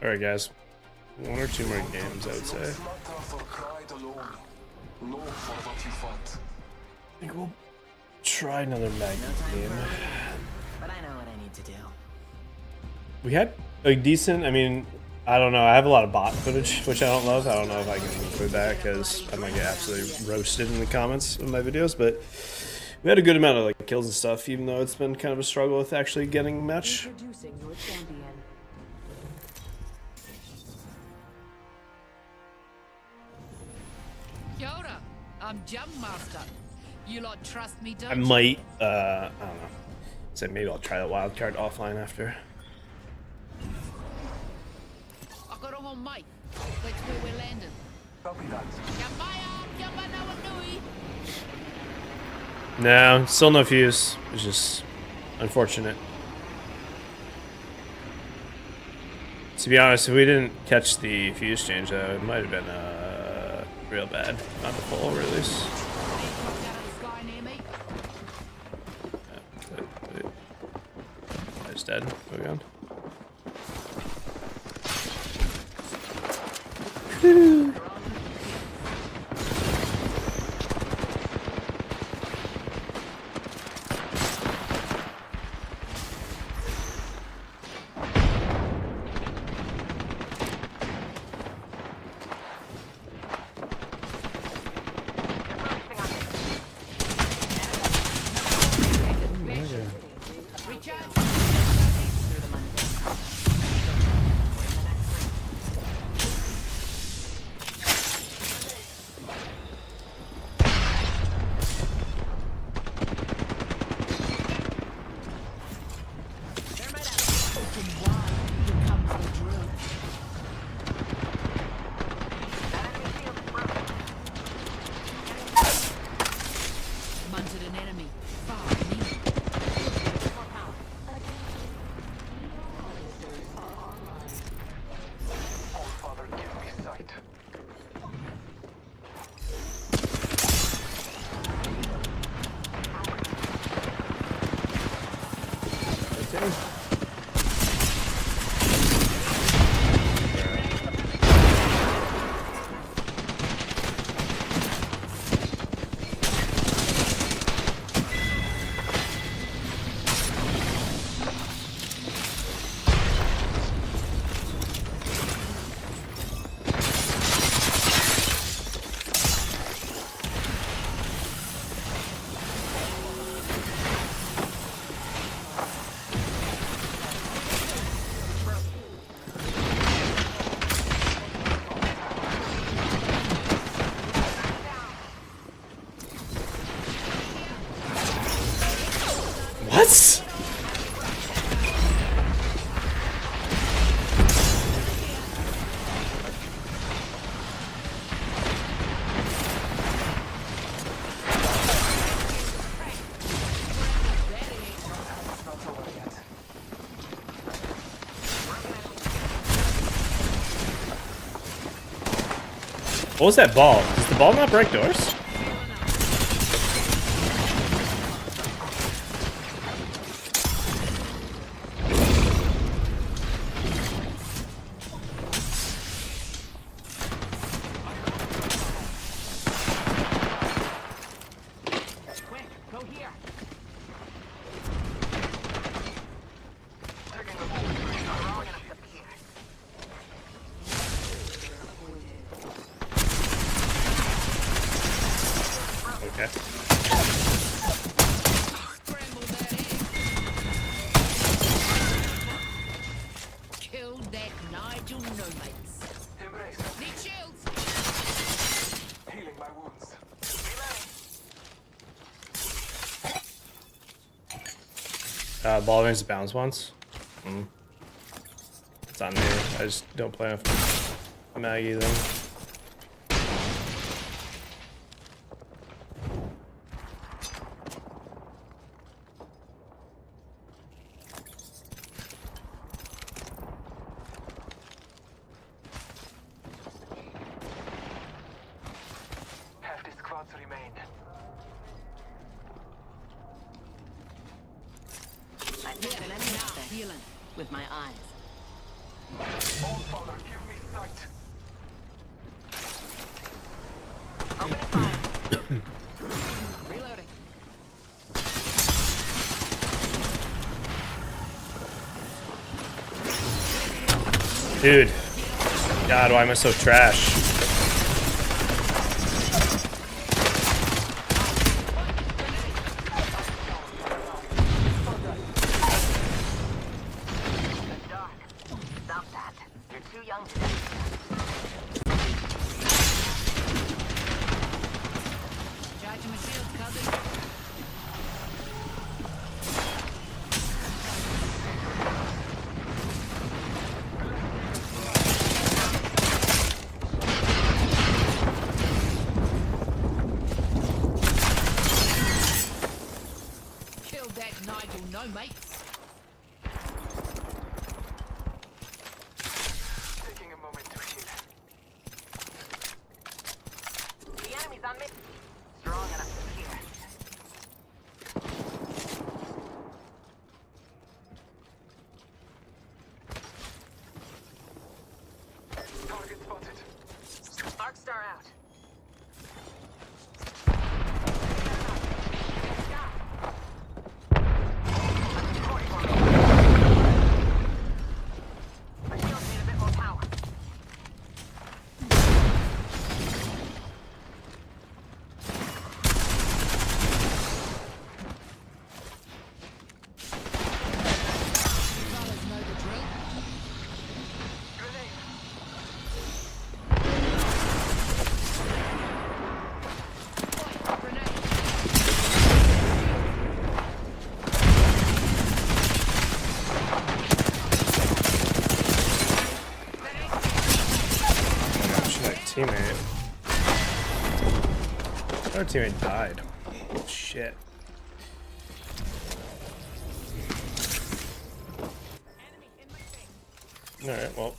Speaker 1: All right, guys. 1 or 2 more games, I would say.
Speaker 6: Slaughter for pride alone. No for what you fought.
Speaker 1: I think we'll try another mag game.
Speaker 12: But I know what I need to do.
Speaker 1: We had a decent, I mean, I don't know. I have a lot of bot footage, which I don't love. I don't know if I can include that because I might get absolutely roasted in the comments of my videos. But we had a good amount of like kills and stuff, even though it's been kind of a struggle with actually getting a match.
Speaker 15: Introducing your champion.
Speaker 9: Kia ora, I'm Jump Master. You lot trust me, don't
Speaker 1: I
Speaker 9: you?
Speaker 1: might, I don't know. So maybe I'll try the wild card offline after.
Speaker 9: I got a whole mate. That's where we're landing.
Speaker 6: Copy that.
Speaker 1: No, still no fuse. It's just unfortunate. To be honest, if we didn't catch the fuse change, though, it might have been real bad. Not the full release. It's dead. Go again. What? What was that ball? Does the ball not break doors? Okay.
Speaker 9: Killed that Nigel no-mates. Need shields.
Speaker 6: Healing my wounds.
Speaker 1: Ball rings bounce once. It's on me. I just don't play with Maggie then.
Speaker 6: Half the squads remain.
Speaker 12: I think an enemy out there. Healing with my eyes.
Speaker 6: All father, give me sight.
Speaker 12: Opening fire. Reloading.
Speaker 1: Dude. God, why am I so trash?
Speaker 12: Stop that. You're too young to die.
Speaker 9: Charging my shields, cousin. Killed that Nigel, no mates.
Speaker 6: Taking a moment to heal.
Speaker 12: The enemy's on me. Strong enough to hear.
Speaker 6: Target spotted.
Speaker 12: Arc star out. My shields need a bit more power.
Speaker 9: Fellas know the drill.
Speaker 1: Teammate. Our teammate died. Shit. Alright, well,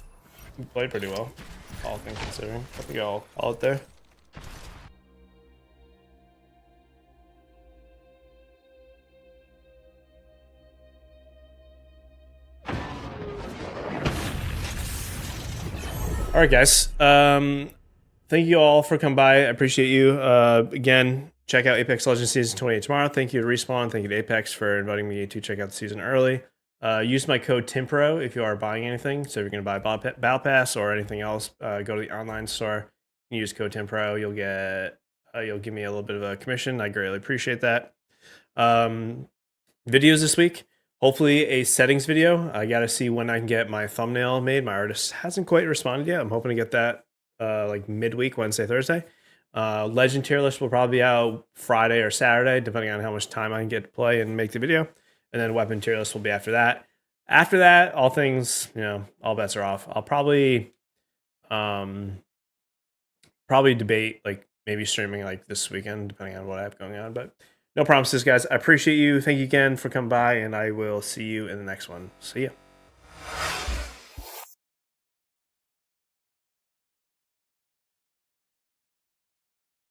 Speaker 1: we played pretty well, all things considering. I think I'll call it there. Alright guys, thank you all for coming by. I appreciate you. Again, check out Apex Legends Season 28 tomorrow. Thank you to Respawn. Thank you to Apex for inviting me to check out the season early. Use my code TimPro if you are buying anything. So if you're going to buy Battle Pass or anything else, go to the online store and use code TimPro. You'll get you'll give me a little bit of a commission. I greatly appreciate that. Videos this week. Hopefully a settings video. I got to see when I can get my thumbnail made. My artist hasn't quite responded yet. I'm hoping to get that like midweek, Wednesday, Thursday. Legend tier list will probably be out Friday or Saturday, depending on how much time I can get to play and make the video. And then weapon tier list will be after that. After that, all things, all bets are off. I'll probably debate like maybe streaming like this weekend, depending on what I have going on. But no promises, guys. I appreciate you. Thank you again for coming by, and I will see you in the next one. See ya.